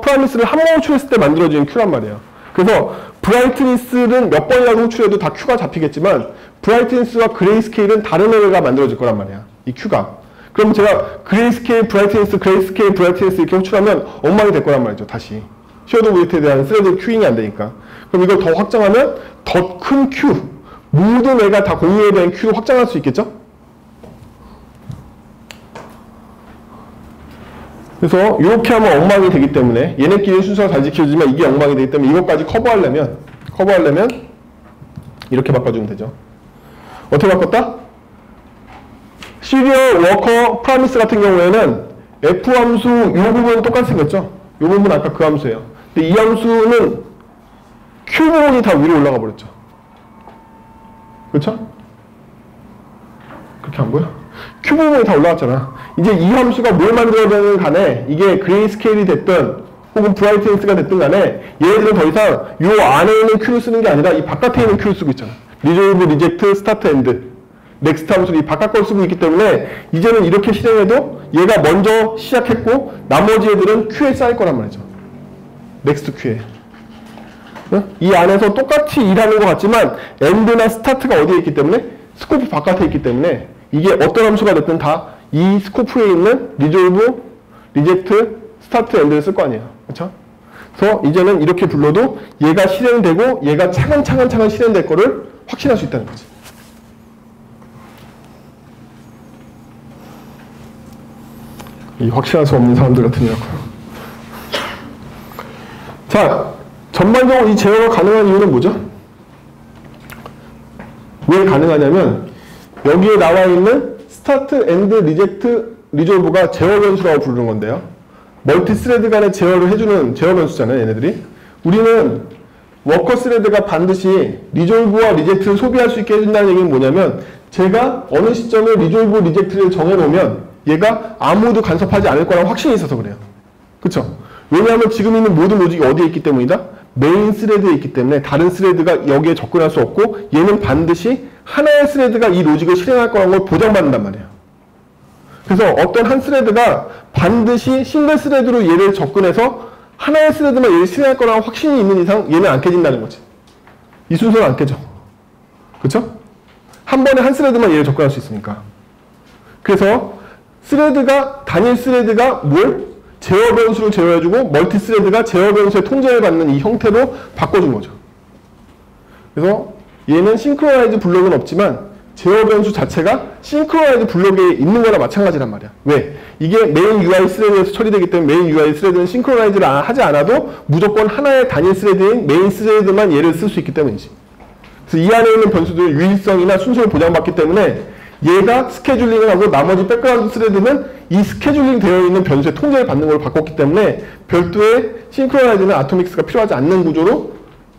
프라미스를 한 번 호출했을 때 만들어지는 큐란 말이에요. 그래서 브라이트니스는 몇 번이라도 호출해도 다 큐가 잡히겠지만 브라이트니스와 그레이 스케일은 다른 애가 만들어질 거란 말이야. 이 큐가. 그럼 제가 그레이 스케일, 브라이트니스 이렇게 호출하면 엉망이 될 거란 말이죠. 다시. 쉐어드 오브젝트에 대한 스레드 큐잉이 안 되니까. 그럼 이걸 더 확장하면 더 큰 큐, 모든 애가 다 공유에 대한 큐를 확장할 수 있겠죠? 그래서 이렇게 하면 엉망이 되기 때문에 얘네끼리 순서가 잘 지켜지지만 이게 엉망이 되기 때문에 이것까지 커버하려면 이렇게 바꿔주면 되죠. 어떻게 바꿨다? 시리얼 워커 프라미스 같은 경우에는 F 함수 이 부분은 똑같이 생겼죠? 이 부분은 아까 그 함수예요. 근데 이 함수는 Q 부분이 다 위로 올라가 버렸죠. 그렇죠? 그렇게 안 보여? Q 부분이 다 올라갔잖아. 이제 이 함수가 뭘 만들어내는 간에 이게 그레이 스케일이 됐든 혹은 브라이트니스가 됐든 간에 얘네들은 더 이상 이 안에 있는 Q를 쓰는 게 아니라 이 바깥에 있는 Q를 쓰고 있잖아. 리졸브, 리젝트, 스타트, 엔드. 넥스트 함수를 이 바깥 걸 쓰고 있기 때문에 이제는 이렇게 실행해도 얘가 먼저 시작했고 나머지 애들은 Q에 쌓일 거란 말이죠. 넥스트 Q에. 이 안에서 똑같이 일하는 것 같지만 엔드나 스타트가 어디에 있기 때문에 스코프 바깥에 있기 때문에 이게 어떤 함수가 됐든 다 이 스코프에 있는 리졸브, 리젝트, 스타트, 엔드를 쓸 거 아니에요. 그렇죠? 그래서 이제는 이렇게 불러도 얘가 실행되고 얘가 차근차근 실행될 거를 확신할 수 있다는 거지. 이 확신할 수 없는 사람들 같으냐고. 자, 전반적으로 이 제어가 가능한 이유는 뭐죠? 왜 가능하냐면 여기에 나와 있는 스타트, 엔드, 리젝트, 리졸브가 제어 변수라고 부르는 건데요. 멀티 스레드 간의 제어를 해주는 제어 변수잖아요, 얘네들이. 우리는 워커 스레드가 반드시 리졸브와 리젝트를 소비할 수 있게 해준다는 얘기는 뭐냐면 제가 어느 시점에 리졸브, 리젝트를 정해놓으면 얘가 아무도 간섭하지 않을 거라는 확신이 있어서 그래요. 그쵸? 왜냐하면 지금 있는 모든 로직이 어디에 있기 때문이다? 메인 스레드에 있기 때문에 다른 스레드가 여기에 접근할 수 없고 얘는 반드시 하나의 스레드가 이 로직을 실행할 거라는 걸 보장받는단 말이에요. 그래서 어떤 한 스레드가 반드시 싱글 스레드로 얘를 접근해서 하나의 스레드만 얘를 실행할 거라는 확신이 있는 이상 얘는 안 깨진다는 거지. 이 순서는 안 깨져. 그쵸? 한 번에 한 스레드만 얘를 접근할 수 있으니까. 그래서 단일 스레드가 제어 변수를 제어해주고 멀티 스레드가 제어 변수의 통제를 받는 이 형태로 바꿔준 거죠. 그래서 얘는 싱크로나이즈 블록은 없지만 제어 변수 자체가 싱크로나이즈 블록에 있는 거나 마찬가지란 말이야. 왜? 이게 메인 UI 스레드에서 처리되기 때문에 메인 UI 스레드는 싱크로나이즈를 하지 않아도 무조건 하나의 단일 스레드인 메인 스레드만 얘를 쓸 수 있기 때문이지. 그래서 이 안에 있는 변수들의 유일성이나 순서를 보장받기 때문에 얘가 스케줄링을 하고 나머지 백그라운드 스레드는 이 스케줄링 되어 있는 변수의 통제를 받는 걸 바꿨기 때문에 별도의 싱크로나이즈나 아토믹스가 필요하지 않는 구조로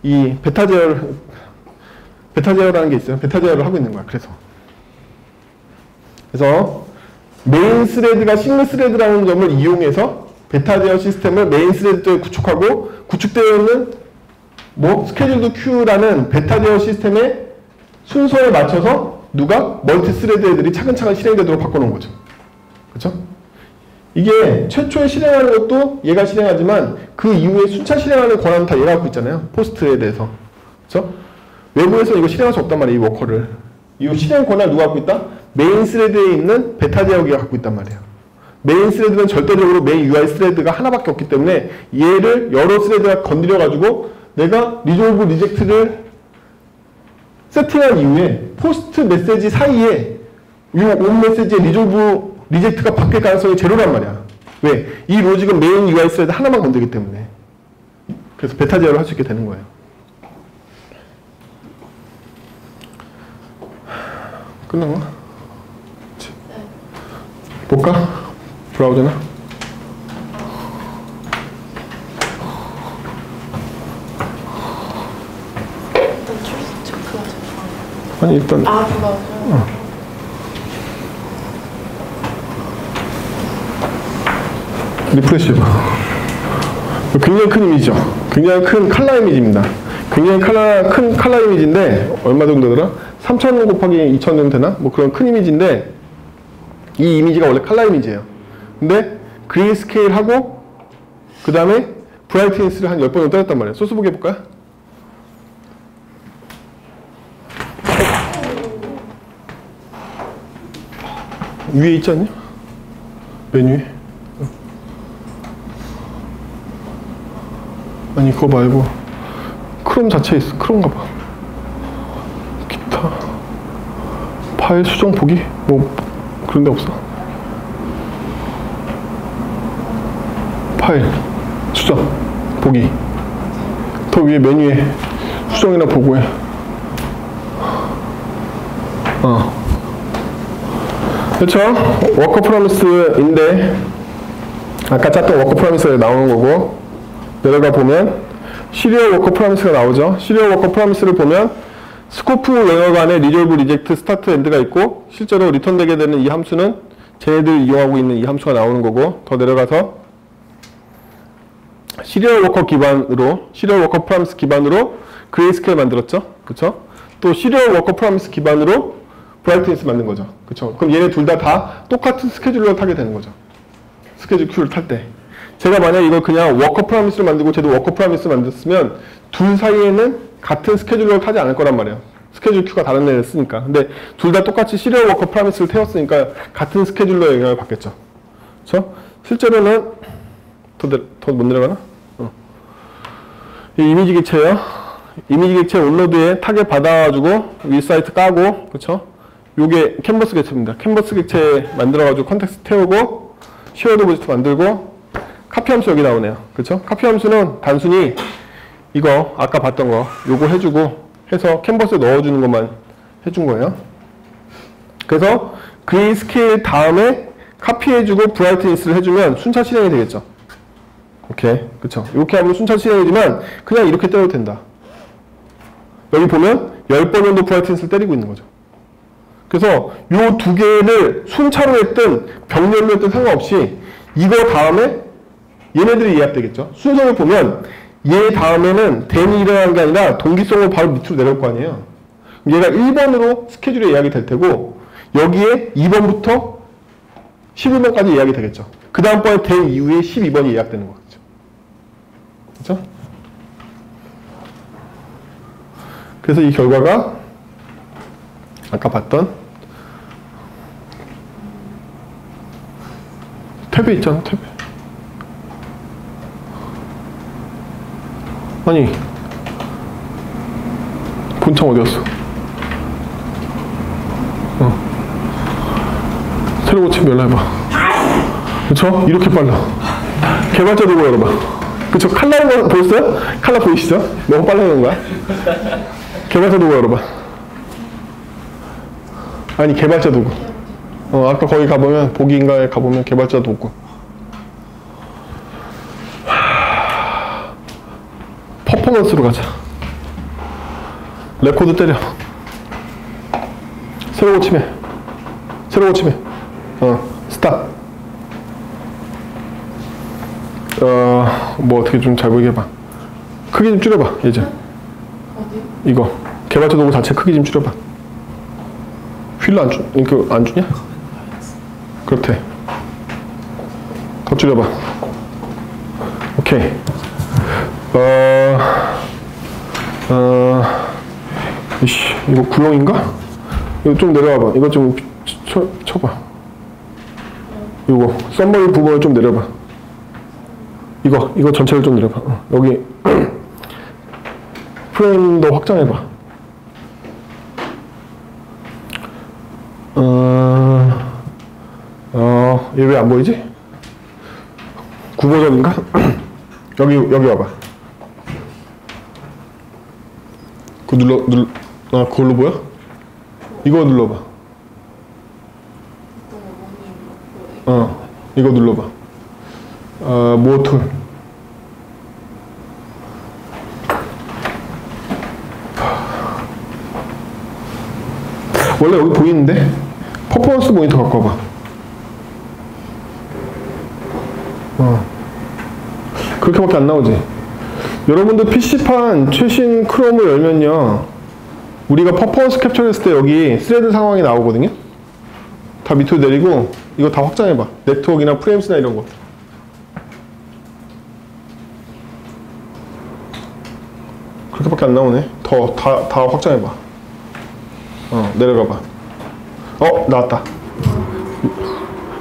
이 베타 제어라는 게 있어요. 베타 제어를 하고 있는 거야. 그래서 메인 스레드가 싱글 스레드라는 점을 이용해서 베타 제어 시스템을 메인 스레드에 구축하고 구축되어 있는 스케줄드 큐라는 베타 제어 시스템의 순서에 맞춰서 누가 멀티 스레드 애들이 차근차근 실행되도록 바꿔놓은 거죠. 그렇죠? 이게 최초에 실행하는 것도 얘가 실행하지만 그 이후에 순차 실행하는 권한은 다 얘가 갖고 있잖아요. 포스트에 대해서. 그렇죠? 외부에서 이거 실행할 수 없단 말이에요. 이 워커를. 이 실행 권한을 누가 갖고 있다? 메인 스레드에 있는 베타 제어기가 갖고 있단 말이에요. 메인 스레드는 절대적으로 메인 UI 스레드가 하나밖에 없기 때문에 얘를 여러 스레드가 건드려 가지고 내가 리졸브 리젝트를 세팅한 이후에 포스트 메시지 사이에 이 온 메시지의 리졸브 리젝트가 바뀔 가능성이 제로란 말이야. 왜? 이 로직은 메인 UI 스레드 하나만 건드리기 때문에. 그래서 베타 제어를 할 수 있게 되는 거예요. 끝난 거야? 네. 볼까? 브라우저나? 일단 출석 체크가 좀 아니 일단 브라우저. 리프레시 해봐. 굉장히 큰 이미지죠. 굉장히 큰 칼라 이미지입니다. 굉장히 큰 칼라 이미지인데 얼마 정도 되더라? 3000 곱하기 2000 정도 되나? 뭐 그런 큰 이미지인데 이 이미지가 원래 칼라 이미지예요. 근데 그레이 스케일 하고 그 다음에 브라이트니스를 한 10번 정도 때렸단 말이에요. 소스 보기 해볼까요? 위에 있지 않냐? 맨 위에. 아니 그거 말고 크롬 자체에 있어. 크롬가 봐. 기타 파일 수정 보기? 뭐 그런 데 없어. 파일 수정 보기 더 위에 메뉴에 수정이나 보고해. 그렇죠? 워커 프로미스인데 아까 짰던 워커 프로미스가 나오는 거고 내려가 보면 시리얼 워커 프로미스가 나오죠. 시리얼 워커 프로미스를 보면 스코프 랭어가 안에 리졸브 리젝트 스타트 엔드가 있고 실제로 리턴되게 되는 이 함수는 쟤네들 이용하고 있는 이 함수가 나오는 거고 더 내려가서 시리얼 워커 기반으로 시리얼 워커 프로미스 기반으로 그레이스케일 만들었죠. 그쵸? 또 시리얼 워커 프로미스 기반으로 브라이트니스 만든 거죠. 그쵸? 그럼 얘네 둘 다 똑같은 스케줄러를 타게 되는 거죠. 스케줄 큐를 탈 때. 제가 만약 이걸 그냥 워커 프로미스를 만들고 쟤도 워커 프로미스를 만들었으면 둘 사이에는 같은 스케줄러를 타지 않을 거란 말이에요. 스케줄 큐가 다른 애를 쓰니까. 근데 둘 다 똑같이 시리얼 워커 프로미스를 태웠으니까 같은 스케줄러의 영향을 받겠죠. 그쵸? 실제로는 더 못 내려가나? 이 이미지 객체예요. 이미지 객체 온로드에 타겟 받아가지고 위 사이트 까고, 그쵸? 요게 캔버스 객체입니다. 캔버스 객체 만들어가지고 컨텍스트 태우고, 쉐어드 오브젝트 만들고, 카피 함수 여기 나오네요. 그쵸? 카피 함수는 단순히 이거 아까 봤던 거 요거 해주고 해서 캔버스에 넣어주는 것만 해준 거예요. 그래서 그레이 스케일 다음에 카피해주고 브라이트니스를 해주면 순차 실행이 되겠죠. 오케이. 그쵸? 이렇게 하면 순차 실행이지만 그냥 이렇게 때려도 된다. 여기 보면 10번 정도 브라이트니스를 때리고 있는 거죠. 그래서 요 두 개를 순차로 했든 병렬로 했든 상관없이 이거 다음에 얘네들이 예약되겠죠. 순서를 보면 얘 다음에는 댄이 일어나는 게 아니라 동기성으로 바로 밑으로 내려올 거 아니에요. 얘가 1번으로 스케줄에 예약이 될 테고 여기에 2번부터 11번까지 예약이 되겠죠. 그 다음번에 댄 이후에 12번이 예약되는 거겠죠. 그렇죠? 그래서 이 결과가 아까 봤던 탭에 있잖아. 탭에. 아니 본창 어디였어? 새로 고치면 연락해봐. 그쵸? 이렇게 빨라. 개발자 도구 열어봐. 그쵸? 칼라는 거 보였어요? 칼라 보이시죠? 너무 빨라는 거야. 개발자 도구 열어봐. 아니 개발자 도구. 아까 거기 가보면 보기인가에 가보면 개발자 도구. 퍼포먼스로 가자. 레코드 때려. 새로 고침해. 새로 고침해. 스탑. 뭐 어떻게 좀 잘 보이게 해봐. 크기 좀 줄여봐. 이제. 어디? 이거. 개발자 도구 자체 크기 좀 줄여봐. 휠로 안 주냐? 그렇대. 더 줄여봐. 오케이. 이씨, 이거 구형인가? 이거 좀 내려와봐. 이거 좀 쳐봐. 이거 썸머리 부분을 좀 내려봐. 이거 전체를 좀 내려봐. 여기 프레임 더 확장해봐. 얘 왜 안 보이지? 9버전인가? 여기 와봐. 그걸로 보여? 이거 눌러봐. 이거 눌러봐. 모툴. 원래 여기 보이는데? 퍼포먼스 모니터 갖고 와봐. 그렇게밖에 안 나오지. 여러분들 PC판 최신 크롬을 열면요, 우리가 퍼포먼스 캡처 했을 때 여기 스레드 상황이 나오거든요. 다 밑으로 내리고 이거 다 확장해봐. 네트워크나 프레임스나 이런 거. 그렇게밖에 안 나오네. 다 확장해봐. 내려가봐. 나왔다.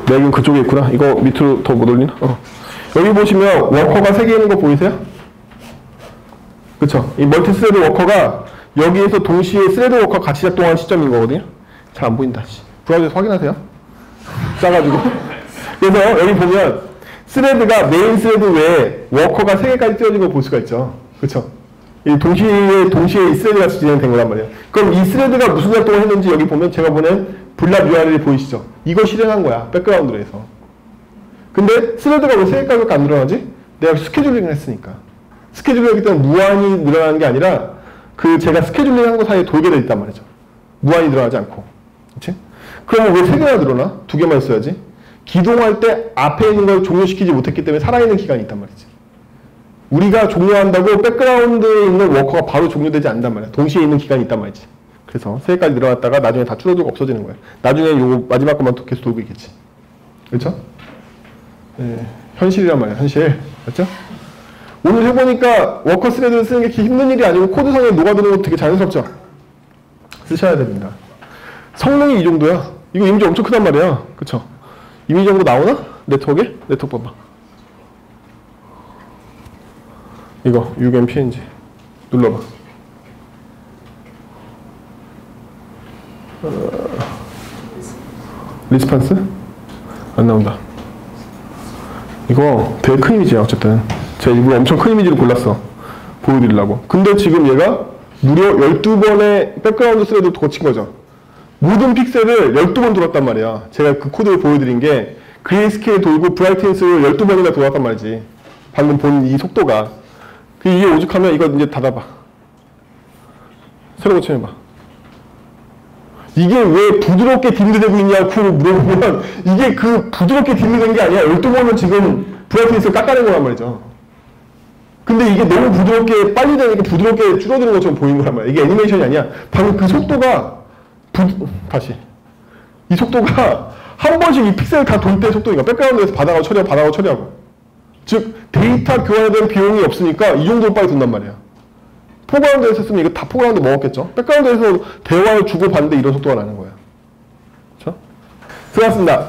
맥은 그쪽에 있구나. 이거 밑으로 더 못 올리나? 여기 보시면 워커가 3개 있는 거 보이세요? 그쵸? 이 멀티 스레드 워커가 여기에서 동시에 스레드 워커가 같이 작동하는 시점인 거거든요. 잘 안 보인다. 브라우저에서 확인하세요. 싸가지고. 그래서 여기 보면 스레드가 메인 스레드 외에 워커가 3개까지 띄워진 걸 볼 수가 있죠. 그쵸? 이 동시에 이 스레드가 진행된 거란 말이에요. 그럼 이 스레드가 무슨 작동을 했는지 여기 보면 제가 보낸 블랍 URL이 보이시죠? 이거 실행한 거야. 백그라운드로 해서. 근데 스레드가 왜 3개까지밖에 안 늘어나지? 내가 스케줄링을 했으니까. 스케줄링을 했기 때문에 무한히 늘어나는 게 아니라 제가 스케줄링한 거 사이에 돌게 돼 있단 말이죠. 무한히 늘어나지 않고. 그치? 그러면 왜 3개나 늘어나? 2개만 있어야지. 기동할 때 앞에 있는 걸 종료시키지 못했기 때문에 살아있는 기간이 있단 말이지. 우리가 종료한다고 백그라운드에 있는 워커가 바로 종료되지 않는단 말이야. 동시에 있는 기간이 있단 말이지. 그래서 3개까지 늘어났다가 나중에 다 줄어들고 없어지는 거야. 나중에 요거 마지막 것만 계속 돌고 있겠지. 그렇죠? 네, 현실이란 말이야. 현실. 맞죠? 오늘 해보니까 워커 스레드를 쓰는 게 힘든 일이 아니고 코드상에 녹아드는 것도 되게 자연스럽죠? 쓰셔야 됩니다. 성능이 이 정도야. 이거 이미지 엄청 크단 말이야. 그쵸? 이미지 정도 나오나? 네트워크에? 네트워크 봐봐. 이거 6MPNG 눌러봐. 리스판스? 안 나온다. 이거 되게 큰 이미지야. 어쨌든 제가 일부러 엄청 큰 이미지를 골랐어. 보여드리려고. 근데 지금 얘가 무려 12번의 백그라운드 스레드 거친 거죠. 모든 픽셀을 12번 돌았단 말이야. 제가 그 코드를 보여드린 게 그레이스케일 돌고 브라이트니스를 12번이나 돌았단 말이지. 방금 본 이 속도가. 이게 오죽하면 이거 이제 닫아봐. 새로 고쳐내봐. 이게 왜 부드럽게 dim되고 있냐고 물어보면 이게 그 부드럽게 dim된 게 아니야. 12번은 지금 브라이트니스를 깎아낸 거란 말이죠. 근데 이게 너무 부드럽게 빨리 되니까 부드럽게 줄어드는 것처럼 보이는 거란 말이야. 이게 애니메이션이 아니야. 방금 그 속도가 다시 이 속도가 한 번씩 이 픽셀 다 돌 때 속도니까 백그라운드에서 받아가고 처리하고 즉 데이터 교환에 대한 비용이 없으니까 이 정도로 빨리 돈단 말이야. 포그라운드에서 했으면 이거 다 포그라운드 먹었겠죠. 백그라운드에서 대화를 주고받는데 이런 속도가 나는 거야. 그렇죠? 수고하셨습니다.